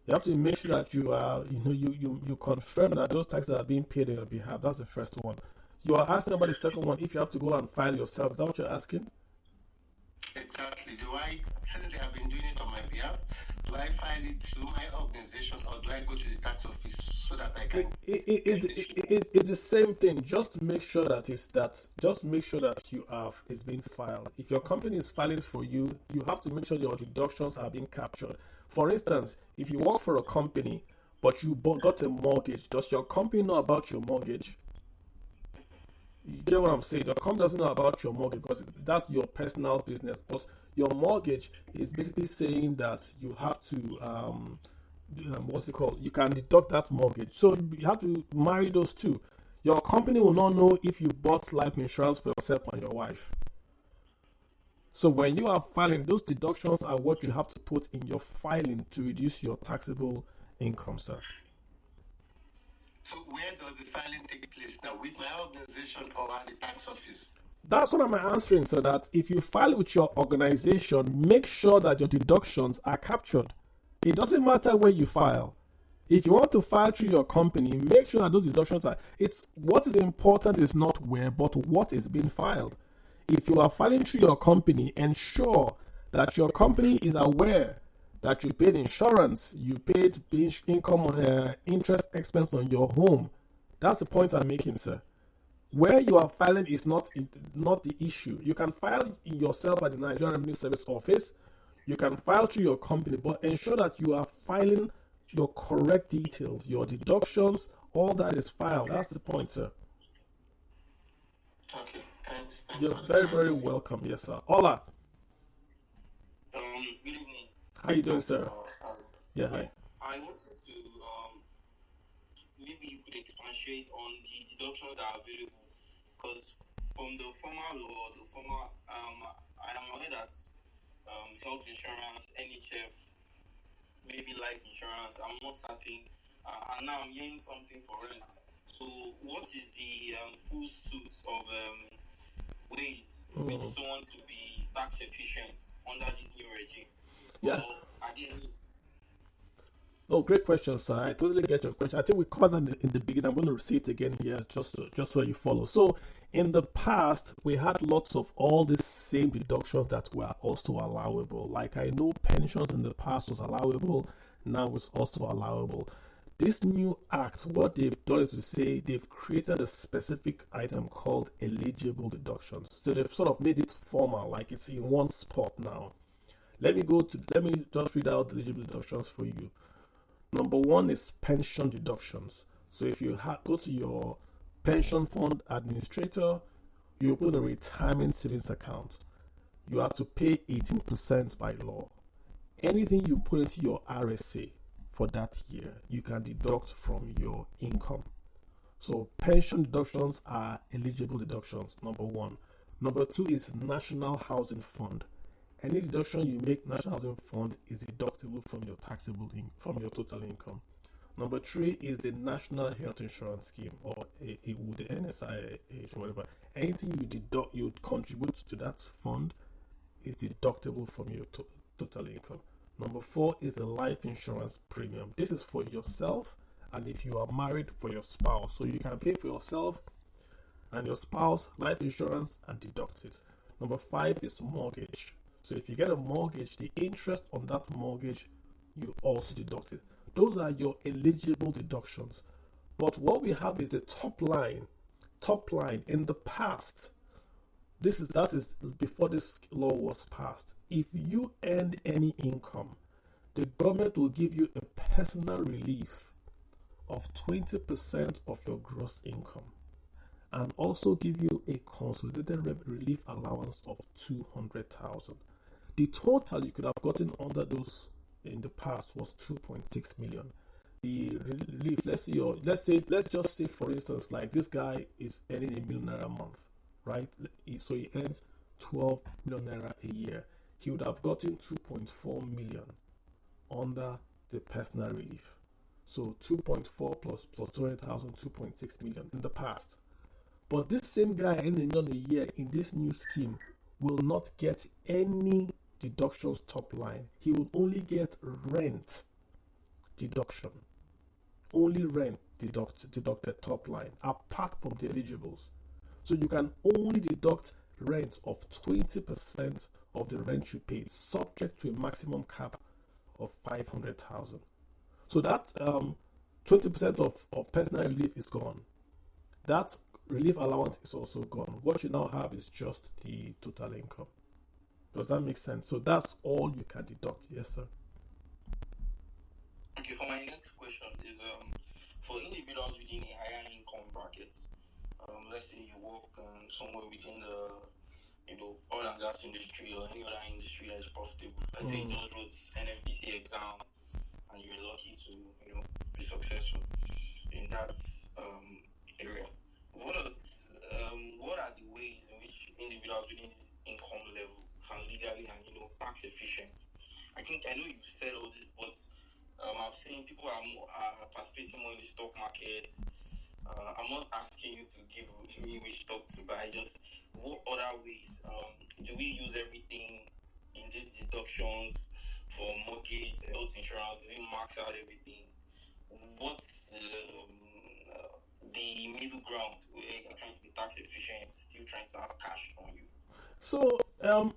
you have to make sure that you confirm that those taxes are being paid on your behalf. That's the first one. You are asking about the second one, if you have to go and file yourself. Is that what you're asking? Exactly. Since they have been doing it on my behalf, do I file it to my organization, or do I go to the tax office so that I can? It's the same thing. Just make sure that it's being filed. If your company is filing for you, you have to make sure your deductions are being captured. For instance, if you work for a company but you got a mortgage, does your company know about your mortgage? You get what I'm saying? Your company doesn't know about your mortgage because that's your personal business. But your mortgage is basically saying that you have to, you can deduct that mortgage. So you have to marry those two. Your company will not know if you bought life insurance for yourself and your wife. So when you are filing, those deductions are what you have to put in your filing to reduce your taxable income, sir. So where does the filing take place now? With my organization or at the tax office? That's what I'm answering, sir. That if you file with your organization, make sure that your deductions are captured. It doesn't matter where you file. If you want to file through your company, make sure that those deductions are. What is important is not where, but what is being filed. If you are filing through your company, ensure that your company is aware that you paid insurance, you paid income interest expense on your home. That's the point I'm making, sir. Where you are filing is not the issue. You can file yourself at the Nigerian Revenue Service office. You can file through your company, but ensure that you are filing your correct details, your deductions, all that is filed. That's the point, sir. Okay, thanks. You're very, very welcome. Yes, sir. Hola. Good evening. How you doing, sir? Yeah, hi. I wanted to maybe you could expatiate on the deductions that are available, because from the former law, I am aware that health insurance, NHF, maybe life insurance, I'm not certain, and now I'm hearing something for rent. So what is the full suite of ways which someone could be tax efficient under this new regime? Yeah. Oh, great question, sir. I totally get your question. I think we covered that in the beginning. I'm going to say it again here, just so you follow. So, in the past, we had lots of all these same deductions that were also allowable. Like I know pensions in the past was allowable, now it's also allowable. This new act, what they've done is to say they've created a specific item called eligible deductions. So they've sort of made it formal, like it's in one spot now. Let me just read out the eligible deductions for you. Number one is pension deductions. So if you go to your pension fund administrator, you open a retirement savings account, you have to pay 18% by law. Anything you put into your RSA for that year, you can deduct from your income. So pension deductions are eligible deductions, number one. Number two is National Housing Fund. Any deduction you make National Housing Fund is deductible from your taxable from your total income. Number three is the National Health Insurance Scheme, or the NSIH, whatever. Anything you contribute to that fund is deductible from your total income. Number four is the life insurance premium. This is for yourself, and if you are married, for your spouse. So you can pay for yourself and your spouse life insurance and deduct it. Number five is mortgage. So if you get a mortgage, the interest on that mortgage, you also deduct it. Those are your eligible deductions. But what we have is the top line. Top line in the past. That is before this law was passed. If you earned any income, the government will give you a personal relief of 20% of your gross income, and also give you a consolidated relief allowance of 200,000. The total you could have gotten under those in the past was 2.6 million. The relief, let's just say for instance, like this guy is earning $1 million a month, right? So he earns 12 million naira a year. He would have gotten 2.4 million under the personal relief. So 2.4 plus 200,000, 2.6 million in the past. But this same guy earning $1 million a year in this new scheme will not get any deductions top line. He will only get rent deduction. Only rent deducted top line, apart from the eligibles. So you can only deduct rent of 20% of the rent you paid, subject to a maximum cap of 500,000. So that 20% of personal relief is gone. That relief allowance is also gone. What you now have is just the total income. Does that make sense? So that's all you can deduct. Yes, sir. Okay, for my next question is for individuals within a higher income bracket. Let's say you work somewhere within the oil and gas industry or any other industry that is profitable. Let's say you just wrote NFPC exam and you're lucky to be successful in that area. What are the ways in which individuals within this income level can legally and tax efficient? I know you've said all this, but I've seen people are participating more in the stock market. I'm not asking you to give me which stock to buy. Just what other ways do we use everything in these deductions for mortgage, health insurance? Do we max out everything? What's the middle ground where you're trying to be tax efficient, still trying to have cash on you? So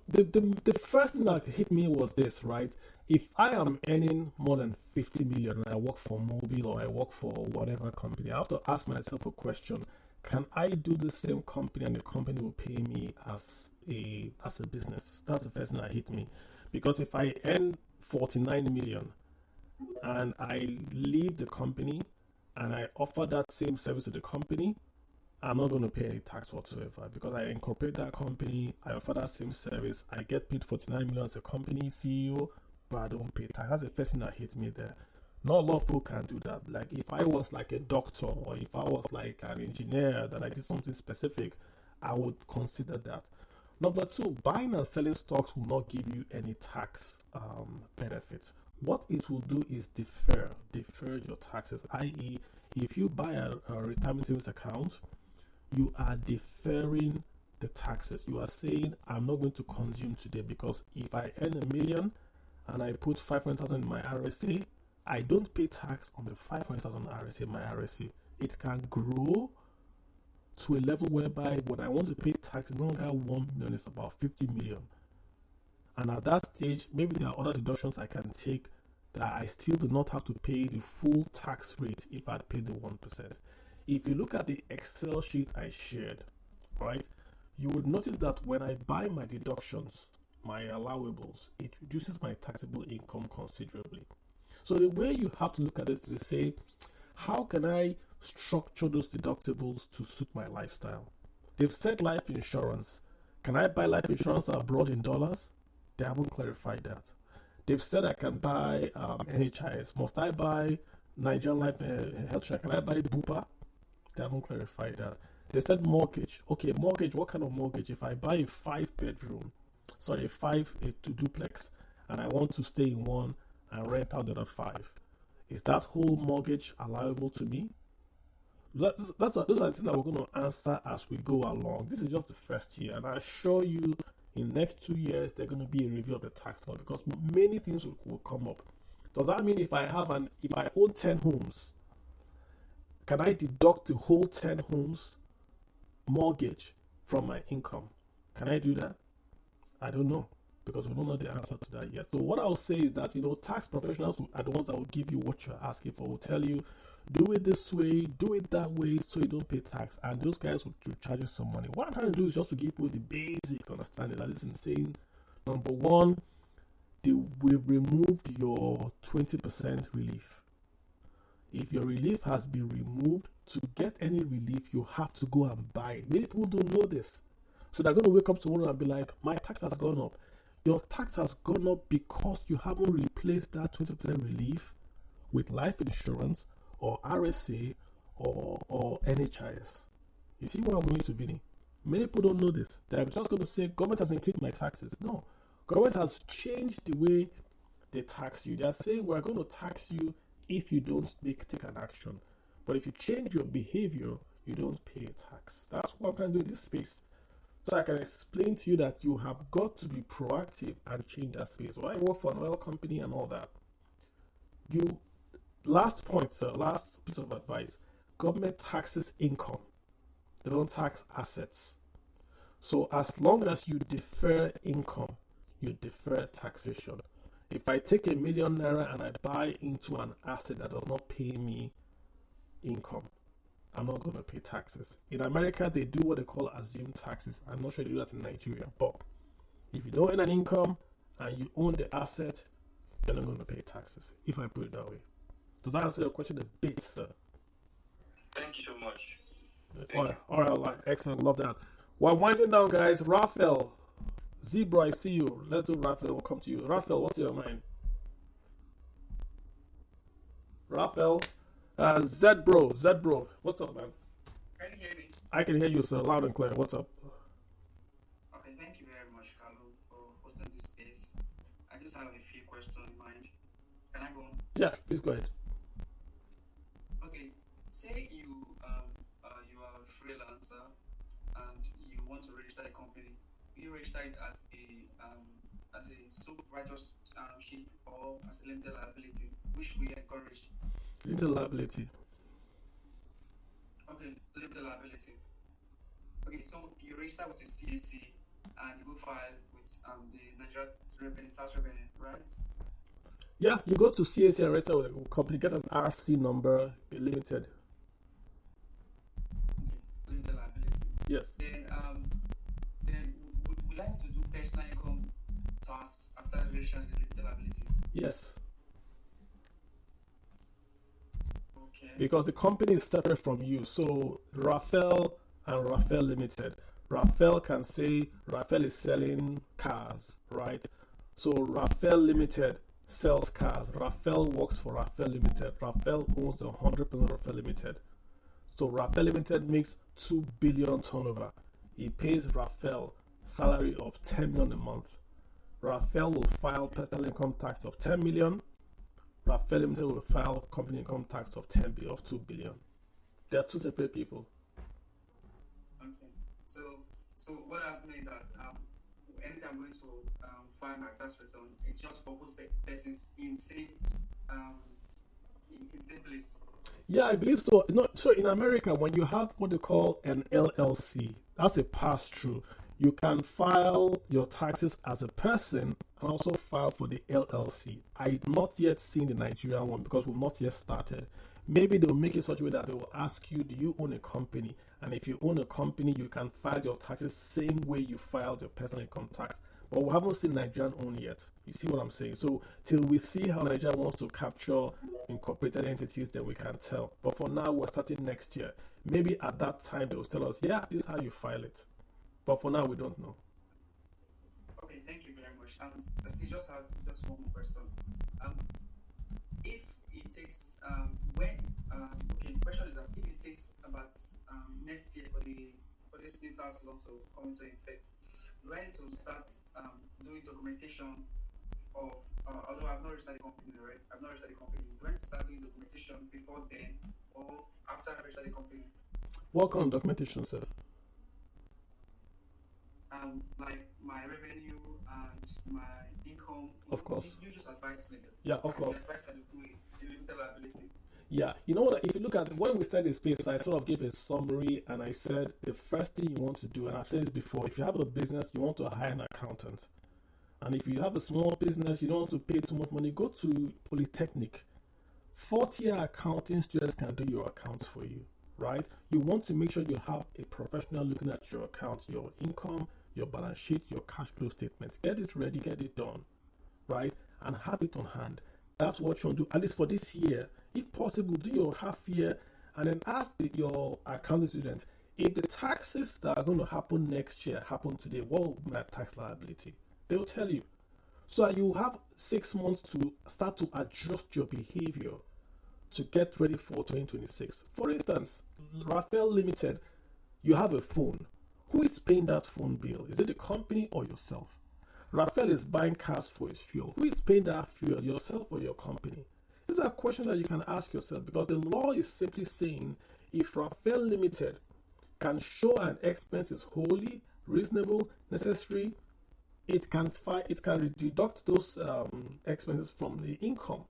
the first thing that hit me was this, right? If I am earning more than 50 million and I work for Mobile or I work for whatever company, I have to ask myself a question: can I do the same company and the company will pay me as a business? That's the first thing that hit me, because if I earn 49 million and I leave the company and I offer that same service to the company, I'm not going to pay any tax whatsoever, because I incorporate that company, I offer that same service, I get paid 49 million as a company CEO, but I don't pay tax. That's the first thing that hit me there. Not a lot of people can do that. Like if I was like a doctor or if I was like an engineer that I did something specific, I would consider that. Number two, buying and selling stocks will not give you any tax benefits. What it will do is defer your taxes, i.e., if you buy a retirement savings account, you are deferring the taxes. You are saying, I'm not going to consume today, because if I earn $1 million and I put 500,000 in my RSA, I don't pay tax on the 500,000 RSA in my RSA. It can grow to a level whereby when I want to pay tax, it's no longer 1 million, it's about 50 million. And at that stage, maybe there are other deductions I can take that I still do not have to pay the full tax rate if I pay the 1%. If you look at the Excel sheet I shared, right, you would notice that when I buy my deductions, my allowables, it reduces my taxable income considerably. So the way you have to look at it is to say, how can I structure those deductibles to suit my lifestyle? They've said life insurance. Can I buy life insurance abroad in dollars? They haven't clarified that. They've said I can buy NHIS. Must I buy Nigerian Life Health Share? Can I buy Bupa? They haven't clarified that. They said mortgage. Okay, mortgage. What kind of mortgage? If I buy a 5-bedroom, a duplex, and I want to stay in one and rent out the other 5, is that whole mortgage allowable to me? Those are the things that we're going to answer as we go along. This is just the first year, and I assure you, in the next 2 years, there's going to be a review of the tax law because many things will come up. Does that mean if I own 10 homes, can I deduct the whole 10 homes mortgage from my income? Can I do that? I don't know, because we don't know the answer to that yet. So what I'll say is that, tax professionals are the ones that will give you what you're asking for, will tell you, do it this way, do it that way, so you don't pay tax. And those guys will charge you some money. What I'm trying to do is just to give you the basic understanding that is insane. Number one, we've removed your 20% relief. If your relief has been removed, to get any relief, you have to go and buy it. Many people don't know this. So they're going to wake up tomorrow and be like, my tax has gone up. Your tax has gone up because you haven't replaced that 20% relief with life insurance or RSA or NHIS. You see what I'm going to be? Many people don't know this. They're just going to say, government has increased my taxes. No. Government has changed the way they tax you. They're saying, we're going to tax you if you don't take an action. But if you change your behavior, you don't pay tax. That's what I'm trying to do in this space. So I can explain to you that you have got to be proactive and change that space. So I work for an oil company and all that. Last point, sir, last piece of advice. Government taxes income. They don't tax assets. So as long as you defer income, you defer taxation. If I take ₦1 million and I buy into an asset that does not pay me income, I'm not going to pay taxes. In America, they do what they call assumed taxes. I'm not sure they do that in Nigeria. But if you don't earn an income and you own the asset, you're not going to pay taxes, if I put it that way. Does that answer your question a bit, sir? Thank you so much. All right, excellent. Love that. We're winding down, guys. Raphael, Zebra, I see you. Let's do Raphael. We'll come to you. Raphael, what's your mind? Raphael, Z-Bro, what's up, man? Can you hear me? I can hear you, sir, loud and clear. What's up? Okay, thank you very much, Carlo, for hosting this space. I just have a few questions in mind. Can I go on? Yeah, please go ahead. Okay, say you are a freelancer and you want to register a company. You register it as a sole proprietorship or as a limited liability, which we encourage. Limited liability. Okay, limited liability. Okay, so you register with the CAC and you go file with the Nigeria tax revenue, right? Yeah, you go to CAC and register with a company, get an RC number, be limited. Okay, limited liability. Yes. Then would I have to do personal income tax after registering the limited liability? Yes. Okay. Because the company is separate from you. So Raphael and Raphael Limited. Raphael can say Raphael is selling cars, right? So Raphael Limited sells cars. Raphael works for Raphael Limited. Raphael owns 100% of Raphael Limited. So Raphael Limited makes 2 billion turnover. He pays Raphael salary of 10 million a month. Raphael will file personal income tax of 10 million. Raphael Limited will file company income tax of 2 billion. They are two separate people. Okay. So what I mean is that anytime I'm going to file my tax return, it's just for both persons in same place. Yeah, I believe so. No, so in America, when you have what they call an LLC, that's a pass-through. You can file your taxes as a person and also file for the LLC. I've not yet seen the Nigerian one because we've not yet started. Maybe they'll make it such a way that they will ask you, do you own a company? And if you own a company, you can file your taxes same way you filed your personal income tax. But we haven't seen Nigerian own yet. You see what I'm saying? So till we see how Nigeria wants to capture incorporated entities, then we can tell. But for now, we're starting next year. Maybe at that time they will tell us, yeah, this is how you file it. But for now, we don't know. Okay, thank you very much. I still just have just one more question. If it takes the question is that if it takes about next year for this new tax law to come into effect, do I need to start doing documentation of although I've not registered the company, right? I've not registered the company. Do I need to start doing documentation before then or after I register the company? What kind of documentation, sir? Like my revenue and my income. Of course. You just advise me. Yeah, of course. Advise me the limited liability. Yeah, you know what? If you look at when we started this space, I sort of gave a summary and I said the first thing you want to do, and I've said this before, if you have a business, you want to hire an accountant. And if you have a small business, you don't want to pay too much money, go to Polytechnic. 4th-year accounting students can do your accounts for you, right? You want to make sure you have a professional looking at your accounts, your income, your balance sheet, your cash flow statements. Get it ready, get it done, right? And have it on hand. That's what you want to do, at least for this year. If possible, do your half year and then ask your accounting students, if the taxes that are going to happen next year happen today, what will be my tax liability? They'll tell you. So you have 6 months to start to adjust your behavior to get ready for 2026. For instance, Raphael Limited, you have a phone. Who is paying that phone bill? Is it the company or yourself? Raphael is buying cars for his fuel. Who is paying that fuel, yourself or your company? These are questions that you can ask yourself because the law is simply saying if Raphael Limited can show an expense is wholly, reasonable, necessary, it can deduct those expenses from the income.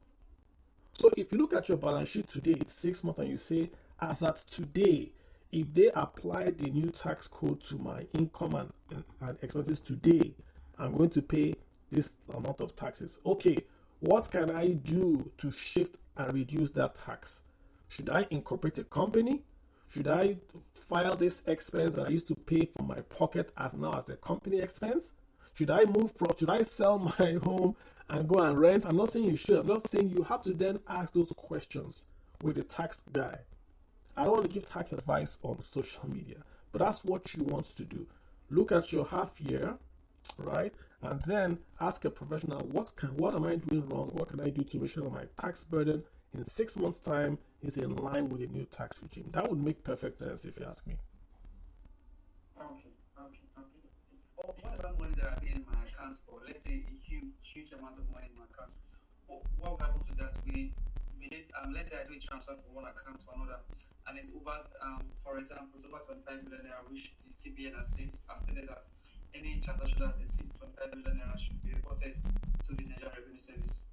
So if you look at your balance sheet today, it's 6 months, and you say, as at today, if they apply the new tax code to my income and expenses today, I'm going to pay this amount of taxes. Okay, what can I do to shift and reduce that tax? Should I incorporate a company? Should I file this expense that I used to pay from my pocket as now as a company expense? Should I sell my home and go and rent? I'm not saying you should. I'm not saying you have to then ask those questions with the tax guy. I don't want to give tax advice on social media, but that's what you want to do. Look at your half year, right? And then ask a professional, what am I doing wrong? What can I do to make sure that my tax burden in 6 months' time is in line with the new tax regime? That would make perfect sense if you ask me. Okay. What about money that I pay in my account for, let's say, a huge amount of money in my account? What will happen to that? Let's say I do a transfer from one account to another, and it's over, for example, it's over 25 million naira, which the CBN has stated that any transaction that exceeds 25 million naira should be reported to the Nigerian Revenue Service.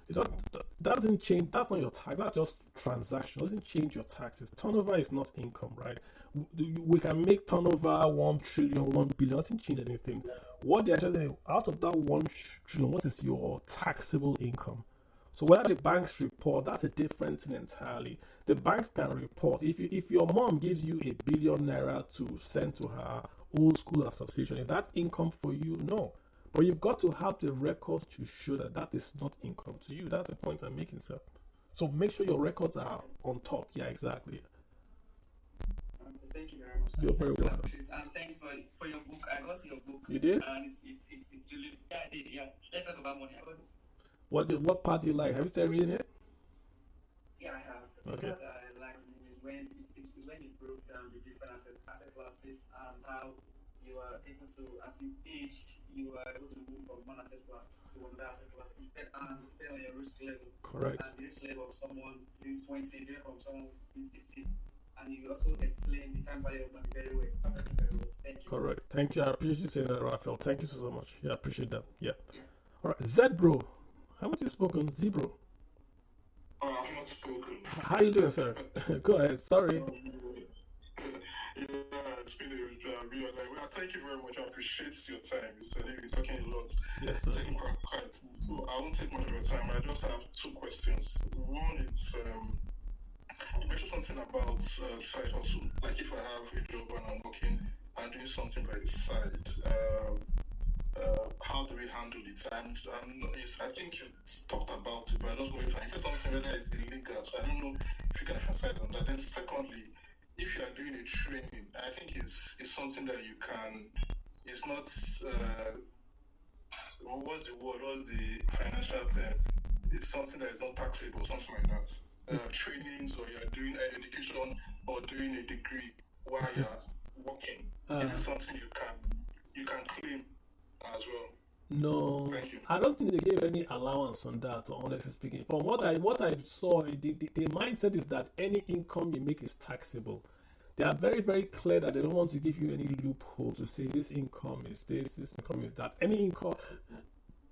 That doesn't change. That's not your tax. That's just transaction. It doesn't change your taxes. Turnover is not income, right? We can make turnover 1 trillion, 1 billion. It doesn't change anything. What they're actually saying, out of that 1 trillion, what is your taxable income? So whether the banks report, that's a different thing entirely. The banks can report. If your mom gives you 1 billion naira to send to her old school association, is that income for you? No. But you've got to have the records to show that is not income to you. That's the point I'm making, sir. So make sure your records are on top. Yeah, exactly. Thank you very much. You're very welcome. And thanks for your book. I got your book. You did? And it's really, yeah, I did. Yeah. Let's talk about money. I got it. What part do you like? Have you started reading it? Yeah, I have. Okay. What I like is when you broke down the different asset classes and how you are able to, as you aged, you are able to move from one asset class to another asset class, depending on your risk level. Correct. And the risk level of someone in 20 is different from someone in 60. And you also explain the time value of money very well. Very well. Thank you. Correct. Thank you. I appreciate you saying that, Raphael. Thank you so much. Yeah, I appreciate that. Yeah. All right. Zed, bro. How much you spoken? Zebro. Oh, I've not spoken. How you doing, sir? Go ahead. Sorry. It's been a real thank you very much. I appreciate your time. You're talking a lot. Yes, sir. I won't take much of your time. I just have 2 questions. One is, you mentioned something about side hustle. Like if I have a job and I'm working and doing something by the side, how do we handle it? And I think you talked about it, but I don't know if I said something whether it's illegal. So I don't know if you can emphasize on that. Then secondly, if you are doing a training, I think it's something that you can. It's not. What's the word? What's the financial term? It's something that is not taxable, something like that. Trainings, or you're doing education or doing a degree while you're working. Is it something you can claim as well? No, Thank you. I don't think they gave any allowance on that, honestly speaking. From what I saw, the mindset is that any income you make is taxable. They are very, very clear that they don't want to give you any loophole to say this income is this income is that. Any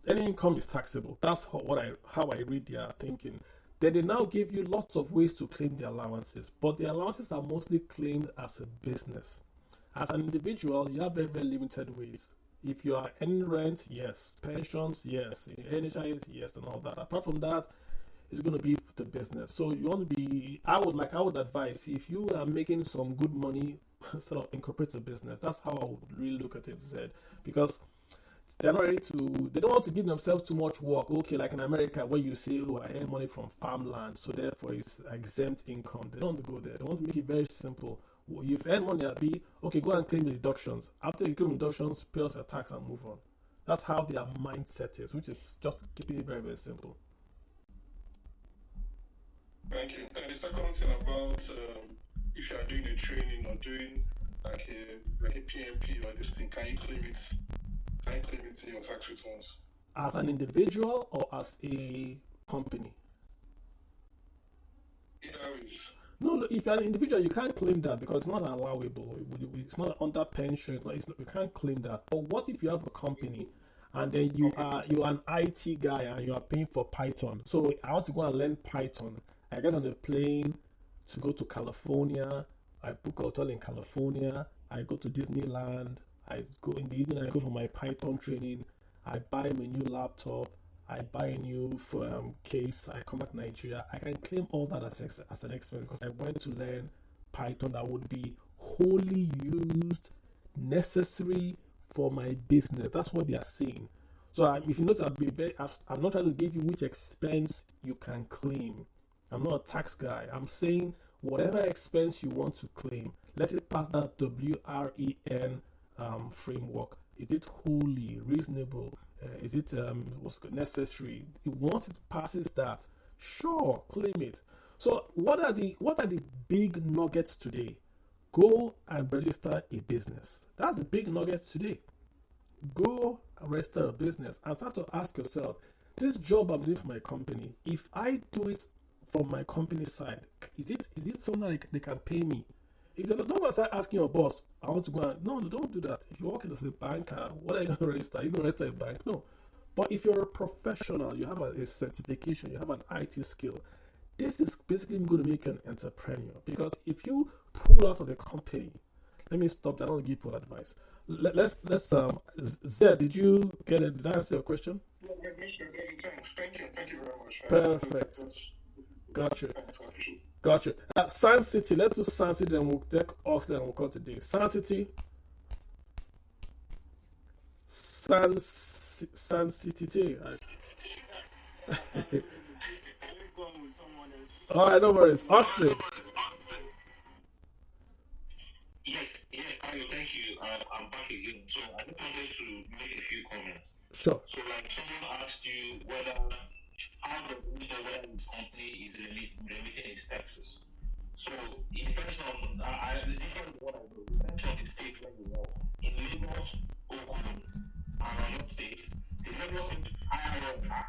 income is taxable. That's how I read their thinking. Then they now give you lots of ways to claim the allowances, but the allowances are mostly claimed as a business. As an individual, you have very, very limited ways. If you are earning rent, yes. Pensions, yes. NHIS, yes, and all that. Apart from that, it's going to be the business. So you want to be, I would advise, if you are making some good money, sort of incorporate a business. That's how I would really look at it, Zed. Because they're not ready to, they don't want to give themselves too much work. Okay, like in America, where you say, oh, I earn money from farmland, so therefore it's exempt income. They don't want to go there. They want to make it very simple. You've earned money at B, okay, go and claim the deductions. After you claim deductions, pay us a tax and move on. That's how their mindset is, which is just keeping it very, very simple. Thank you. And the second thing about if you are doing a training or doing like a PMP or this thing, can you claim it? Can you claim it in your tax returns? As an individual or as a company? Either is. No, if you're an individual, you can't claim that because it's not allowable. It's not under pension. You can't claim that. But what if you have a company and then you're an IT guy and you are paying for Python? So I want to go and learn Python. I get on a plane to go to California. I book a hotel in California. I go to Disneyland. I go in the evening. I go for my Python training. I buy my new laptop. I buy a new case. I come back to Nigeria. I can claim all that as an expense because I went to learn Python that would be wholly used, necessary for my business. That's what they are saying. So if you notice, I'm not trying to give you which expense you can claim. I'm not a tax guy. I'm saying whatever expense you want to claim, let it pass that WREN framework. Is it wholly reasonable? Is it necessary? Once it passes that, sure, claim it. So what are the big nuggets today? Go and register a business. That's the big nuggets today. Go and register a business and start to ask yourself, this job I'm doing for my company, if I do it from my company side, is it something like they can pay me? If you don't start asking your boss, I want to go and no, don't do that. If you're working as a banker, what are you going to register? You're going to register a bank? No. But if you're a professional, you have a certification, you have an IT skill, this is basically going to make you an entrepreneur. Because if you pull out of the company, let me stop that. I don't give you advice. Let's Zed, did you get it? Did I answer your question? Thank you very much. Perfect. Gotcha. Sun City, let's do Sun City and we'll take Oxford and we'll call today. Sun City. Sun City. Alright, no worries. Oxford. Yes, thank you. I'm back again. So I just wanted to make a few comments. Sure. So like someone asked you how does it know whether this company is remitting its taxes? So it depends on the difference of what I do. It depends on the state where you are. In Lagos, Ogun, and other states, the Lagos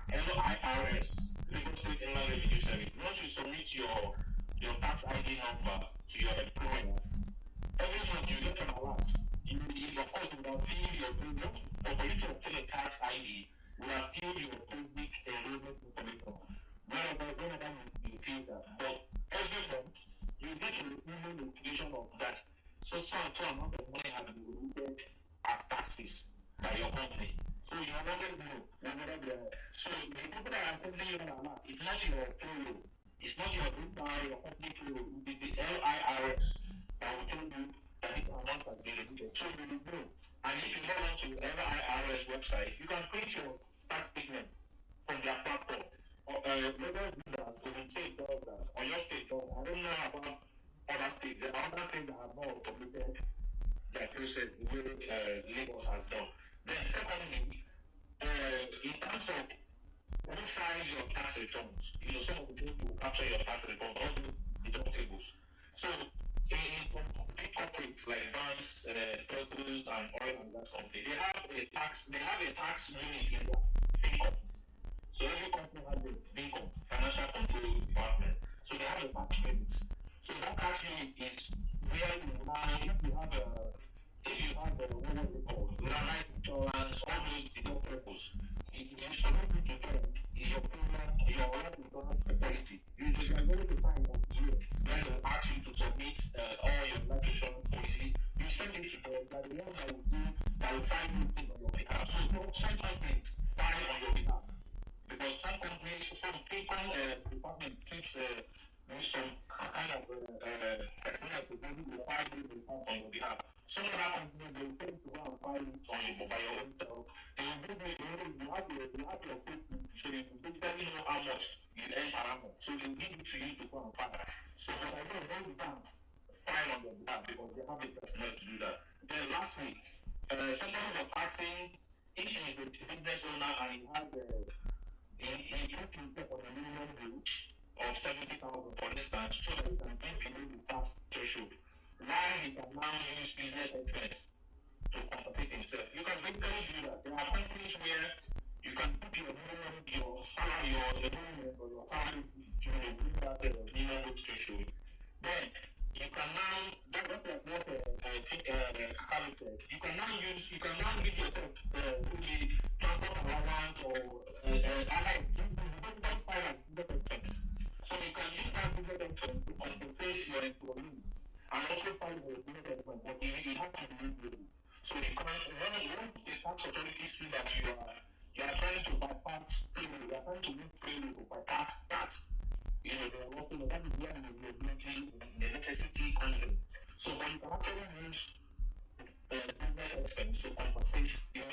IRS, Lagos State Inland Revenue Service, once you submit your tax ID number to your employer, every month you get an alert. Of course, you will fill your bill. For you to obtain a tax ID, you will fill your public enrollment information. Whenever you fill that. But every month, you get a email notification of that. So amount of money has been remitted as taxes by your company. So you are not going to know whether they are. So the people that are sending you an alert, it's not your payroll. It's not your company payroll. It is the LIRS that will tell you that this amount has been remitted. So you will know. And if you log on to IRS website, you can print your tax statement from their platform. Lagos do that, Ogun State does that, or your state does. I don't know about other states. There are other states that have not automated their process the way Lagos has done. Then secondly, in terms of who files your tax returns, some of the people will capture your tax returns, all the deductibles. So in big corporates like banks, telcos, and oil and gas company, they have a tax unit in their income. So every company has a income, financial control department. So they have a tax unit. So that tax unit is where you buy, if you have what is it called, life insurance, all those deductibles, you submit it to them, your premium, your life insurance quality. You can go to find that year when they ask you to submit all your life insurance policy. You send it to them, that the one that will find anything on your behalf. So some companies file on your behalf. Because some companies, some people, department keeps some kind of personnel to do the file on your behalf. Some other companies, they tend to go and file it by your own self. They will give you have your statement, so you basically know how much you earn per annum. So they give it to you to go and file. So but I know all the banks file on your behalf because they have the personnel to do that. Then lastly, sometimes of taxing, if he is a business owner and he has he put himself on a minimum wage of 70,000 for instance, so that he can be below the tax threshold. Now he can now use business expense to compensate himself. You can basically do that. There are companies where you can put your minimum, your salary, or your minimum, or your salary, bring that minimum wage threshold. Then you can now, that's what you can now give yourself the transport allowance or other expense. So you can use that business expense to compensate your employee and also file your business expense, but you have to do it. So you can't, when the tax authority see that you are trying to bypass payroll, you are trying to use payroll to bypass tax, they are working on that is where the necessity comes in. So when you can actually use business expense to compensate your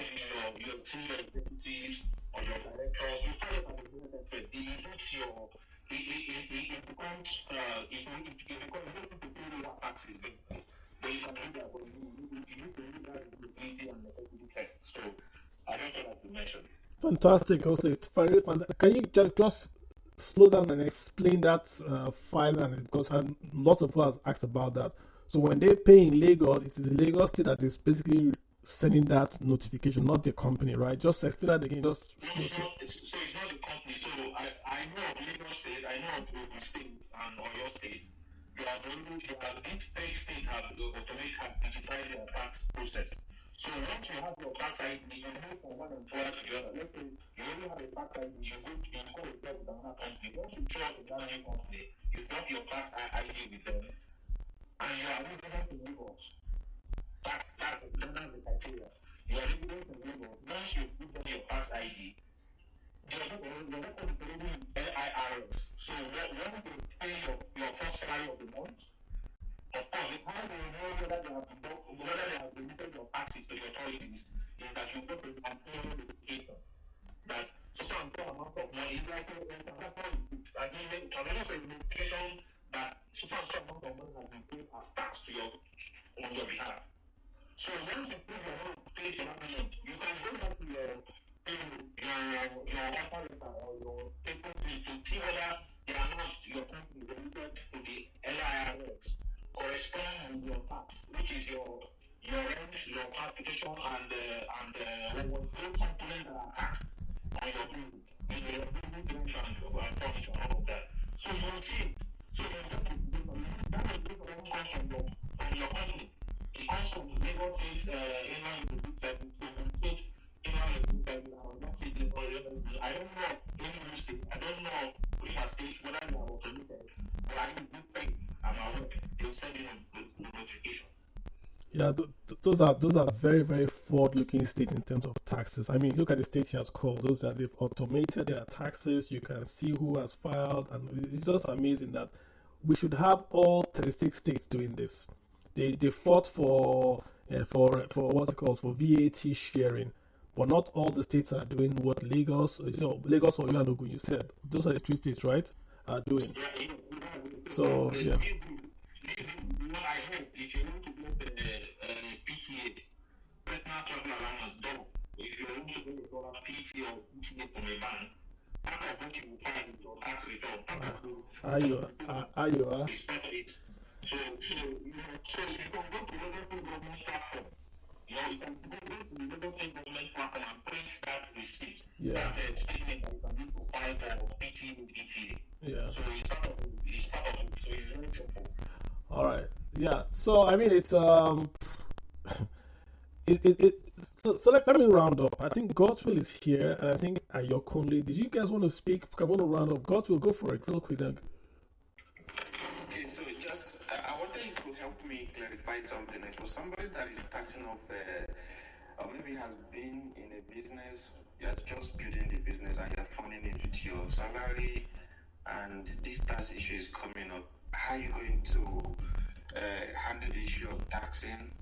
senior executives or your directors, you file it as a business expense. It becomes to pay lower taxes. But you can do that, but you need to do that with liquidity and necessity test. So I don't know what to mention. Fantastic, also it's very fantastic. Can you just slow down and explain that file? And because lots of people have asked about that. So when they pay in Lagos, it is Lagos State that is basically sending that notification, not the company, right? Just explain that again. So it's not the company. So I know of Lagos State, I know of Ogun State and Oyo State. These three states have digitized their tax process. So once you have your tax ID, you move from one employer to the other. Let's say you only have a tax ID, you go to job with another company. Once you join with that new company, you drop your tax ID with them, and you are resident in Lagos. That's the criteria. You are resident in Lagos. Once you give them your tax ID, you're not going to pay LIRS. So when you pay your first salary of the month, of course, the time you know whether they have remitted your taxes to the authorities is that you go to the employer notification that so amount of money is like another notification that so amount of money has been paid as tax on your behalf. So once you pay your own pay for that month, you can go back to your offer letter or your paper to see whether the amount your company remitted to the LIRS correspond with your tax, which is your rent, your transportation, and those components that are taxed on your bill, your building and furniture, all of that. So you will see it. So you have to do that. Is comes from your company. It comes from Lagos State inland service. I don't know any state. I don't know which state whether they are automated, but I think I'm aware. They'll send you a notification. Yeah, those are very, very forward-looking states in terms of taxes. I mean, look at the states he has called. Those that they've automated their taxes. You can see who has filed, and it's just amazing that we should have all 36 states doing this. They fought for for what's it called, for VAT sharing. But not all the states are doing what Lagos, Lagos or Enugu, you said. Those are the 3 states, right? Are doing. So, yeah. I hope if you want to get PTA, personal travel allowance, double. If you want to get a PTA or PTA from a bank, part of what you will find in your tax return. Are you? So you can go to the government platform. You can go to the government platform and print that receipt. Yeah. That statement that you can do to file for PTA. Yeah. So it's part of it. So it's very simple. All right. Yeah. So I mean, it's So let me round up. I think Godwill is here, and I think Ayokunle. Did you guys want to speak? I want to round up. Godwill, go for it real quick. Okay, so just I wanted you to help me clarify something. Like for somebody that is starting off, or maybe has been in a business, you're just building the business and you're funding it with your salary, and this tax issue is coming up. How are you going to handle the issue of taxing?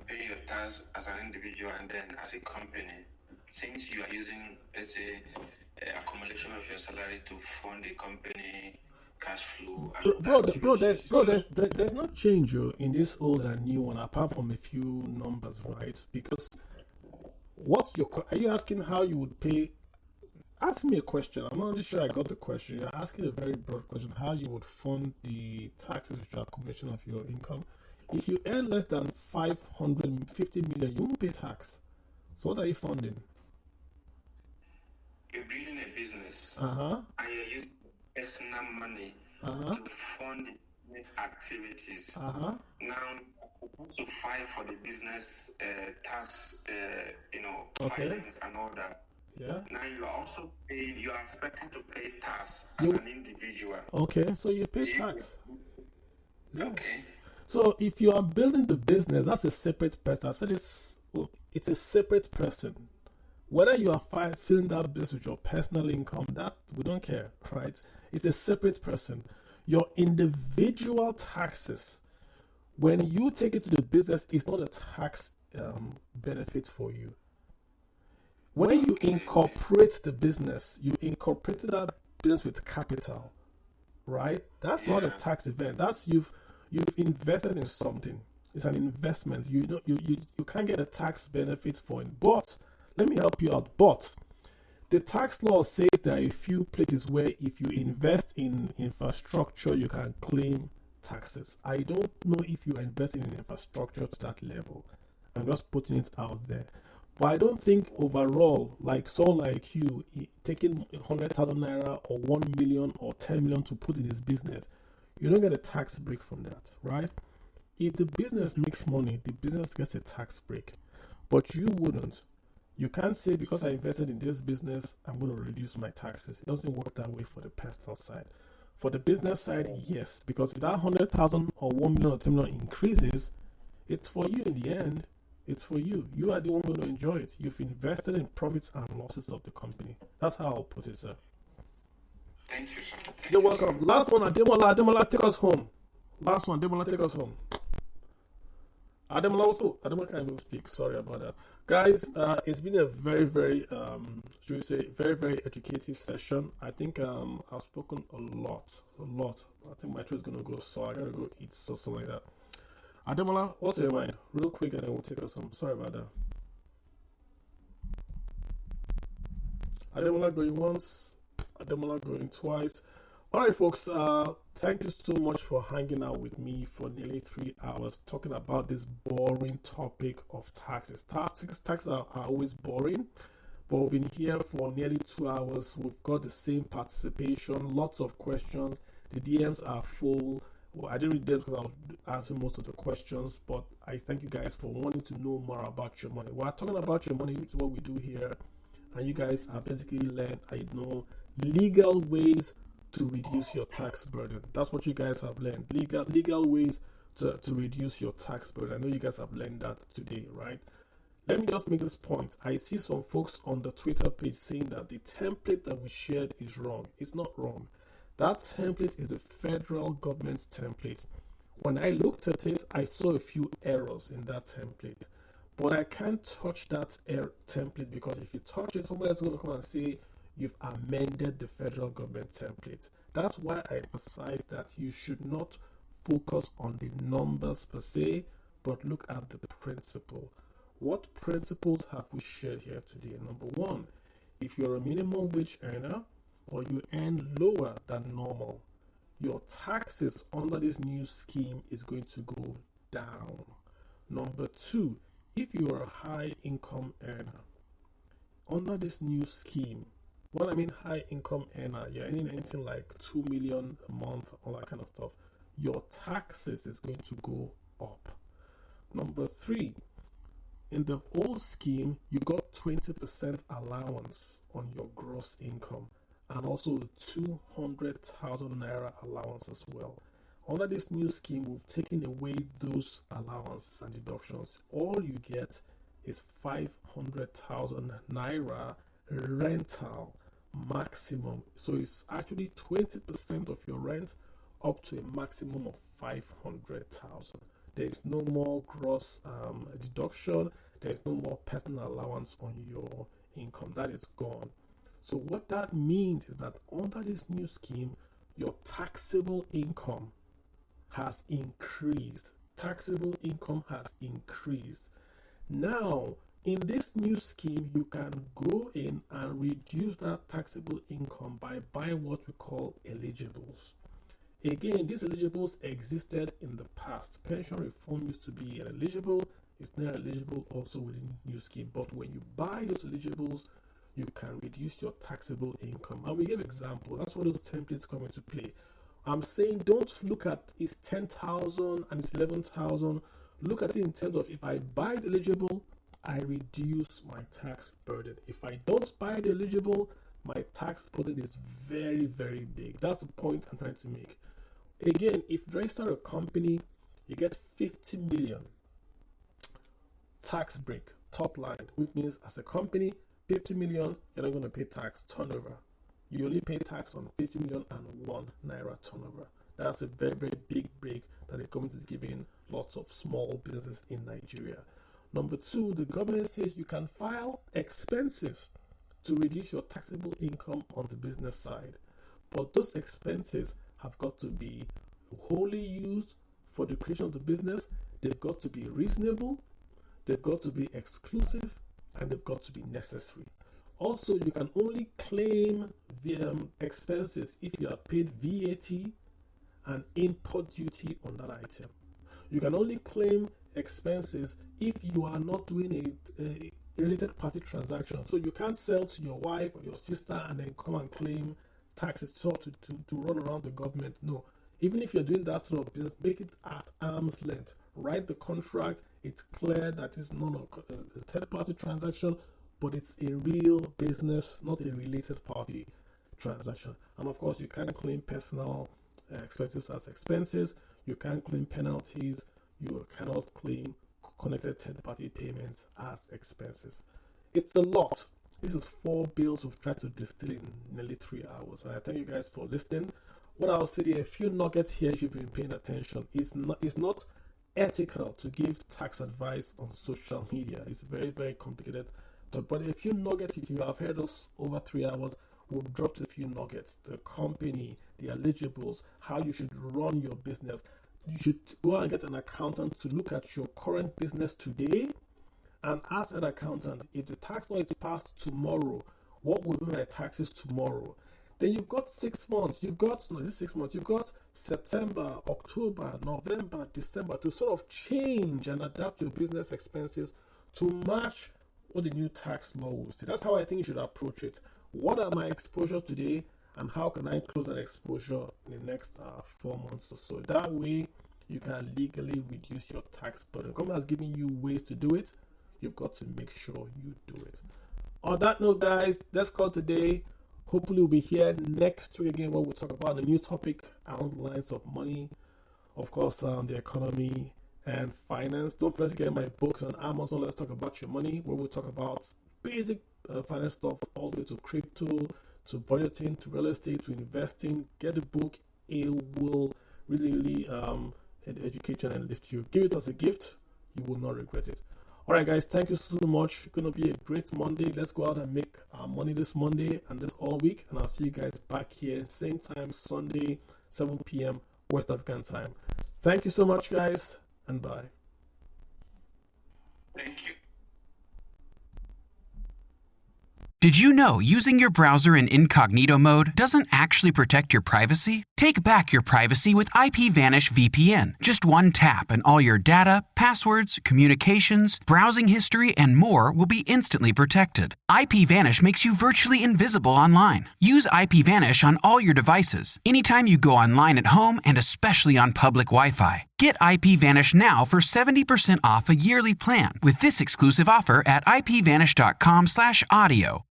Pay your tax as an individual and then as a company, since you are using, let's say, accumulation of your salary to fund the company cash flow. Bro, there's no change in this old and new one apart from a few numbers, right? Because are you asking how you would pay? Ask me a question. I'm not really sure I got the question. You're asking a very broad question: how you would fund the taxes with your accumulation of your income. If you earn less than 550 million, you won't pay tax. So what are you funding? You're building a business, and you're using personal money to fund the business activities. Now, to file for the business tax, filings and all that. Yeah. Now you are also paying. You are expecting to pay tax as an individual. Okay, so you pay tax. Okay. So if you are building the business, that's a separate person. I've said it's a separate person. Whether you are filling that business with your personal income, that we don't care, right? It's a separate person. Your individual taxes, when you take it to the business, it's not a tax benefit for you. When you incorporate the business, you incorporated that business with capital, right? That's not a tax event. That's you've invested in something. It's an investment. You can't get a tax benefit for it. But let me help you out. But the tax law says there are a few places where if you invest in infrastructure, you can claim taxes. I don't know if you are investing in infrastructure to that level. I'm just putting it out there. But I don't think overall, like someone like you, taking 100,000 naira or 1 million or 10 million to put in his business, you don't get a tax break from that, right? If the business makes money, the business gets a tax break. But you wouldn't. You can't say because I invested in this business, I'm going to reduce my taxes. It doesn't work that way for the personal side. For the business side, yes. Because if that 100,000 or 1 million or 10 million increases, it's for you in the end. It's for you. You are the one going to enjoy it. You've invested in profits and losses of the company. That's how I'll put it, sir. Thank you, sir. You're welcome. Last one, Ademola, take us home. Last one, Ademola, take us home. Ademola can't even speak. Sorry about that. Guys, it's been a very, very, should we say, very, very educative session. I think I've spoken a lot. I think my throat is going to go, so I got to go eat something like that. Ademola, what's your mind? Real quick, and then we'll take us home. Sorry about that. Ademola going once. Ademola going twice. All right, folks. Thank you so much for hanging out with me for nearly 3 hours talking about this boring topic of taxes. Taxes are always boring, but we've been here for nearly 2 hours. We've got the same participation, lots of questions. The DMs are full. Well, I didn't read them because I was answering most of the questions, but I thank you guys for wanting to know more about your money. We're talking about your money, which is what we do here, and you guys are basically learned, legal ways to reduce your tax burden. That's what you guys have learned. Legal ways to reduce your tax burden. I know you guys have learned that today, right? Let me just make this point. I see some folks on the Twitter page saying that the template that we shared is wrong. It's not wrong. That template is the federal government's template. When I looked at it, I saw a few errors in that template. But I can't touch that template, because if you touch it, somebody else is going to come and say you've amended the federal government template. That's why I emphasize that you should not focus on the numbers per se, but look at the principle. What principles have we shared here today? Number one, if you're a minimum wage earner or you earn lower than normal, your taxes under this new scheme is going to go down. Number two, if you are a high income earner, under this new scheme, what I mean high income earner, you're earning anything like 2 million a month, all that kind of stuff, your taxes is going to go up. Number three, in the old scheme, you got 20% allowance on your gross income, and also 200,000 naira allowance as well. Under this new scheme, we've taken away those allowances and deductions. All you get is 500,000 naira rental maximum. So it's actually 20% of your rent up to a maximum of 500,000. There is no more gross deduction. There is no more personal allowance on your income. That is gone. So what that means is that under this new scheme, your taxable income has increased. Taxable income has increased. Now, in this new scheme, you can go in and reduce that taxable income by buying what we call eligibles. Again, these eligibles existed in the past. Pension reform used to be an eligible. It's now eligible also within the new scheme. But when you buy those eligibles, you can reduce your taxable income. And we give example. That's where those templates come into play. I'm saying don't look at it's 10,000 and it's 11,000. Look at it in terms of if I buy the eligible, I reduce my tax burden. If I don't buy the eligible, my tax burden is very, very big. That's the point I'm trying to make. Again, if you register a company, you get 50 million tax break, top line, which means as a company, 50 million, you're not going to pay tax turnover. You only pay tax on 50 million and 1 naira turnover. That's a very, very big break that the government is giving lots of small businesses in Nigeria. Number two, the government says you can file expenses to reduce your taxable income on the business side. But those expenses have got to be wholly used for the creation of the business. They've got to be reasonable, they've got to be exclusive, and they've got to be necessary. Also, you can only claim the expenses if you have paid VAT and import duty on that item. You can only claim expenses if you are not doing a related party transaction. So you can't sell to your wife or your sister and then come and claim taxes to run around the government. No. Even if you're doing that sort of business, make it at arm's length. Write the contract. It's clear that it's not a third party transaction, but it's a real business, not a related party transaction. And of course, you can't claim personal expenses as expenses. You can't claim penalties. You cannot claim connected third-party payments as expenses. It's a lot. This is 4 bills we've tried to distill in nearly 3 hours. And I thank you guys for listening. What I'll say there, a few nuggets here if you've been paying attention. It's not ethical to give tax advice on social media. It's very, very complicated. But a few nuggets, if you have heard us over 3 hours, we've dropped a few nuggets. The company, the eligibles, how you should run your business. You should go and get an accountant to look at your current business today and ask an accountant, if the tax law is passed tomorrow, what will be my taxes tomorrow? Then you've got 6 months. You've got September, October, November, December to sort of change and adapt your business expenses to match what the new tax law will say. That's how I think you should approach it. What are my exposures today? And how can I close that exposure in the next 4 months or so? That way, you can legally reduce your tax burden. The government has given you ways to do it. You've got to make sure you do it. On that note, guys, let's call today. Hopefully, we'll be here next week again where we'll talk about a new topic along the lines of money, of course, the economy and finance. Don't forget to get my books on Amazon. Let's talk about your money, where we'll talk about basic finance stuff all the way to crypto, to budgeting, to real estate, to investing. Get the book. It will really educate you and lift you. Give it as a gift. You will not regret it. All right, guys, thank you so much. It's going to be a great Monday. Let's go out and make our money this Monday and this all week. And I'll see you guys back here, same time, Sunday, 7 p.m. West African time. Thank you so much, guys, and bye. Thank you. Did you know using your browser in incognito mode doesn't actually protect your privacy? Take back your privacy with IPVanish VPN. Just one tap and all your data, passwords, communications, browsing history, and more will be instantly protected. IPVanish makes you virtually invisible online. Use IPVanish on all your devices, anytime you go online at home and especially on public Wi-Fi. Get IPVanish now for 70% off a yearly plan with this exclusive offer at ipvanish.com/audio.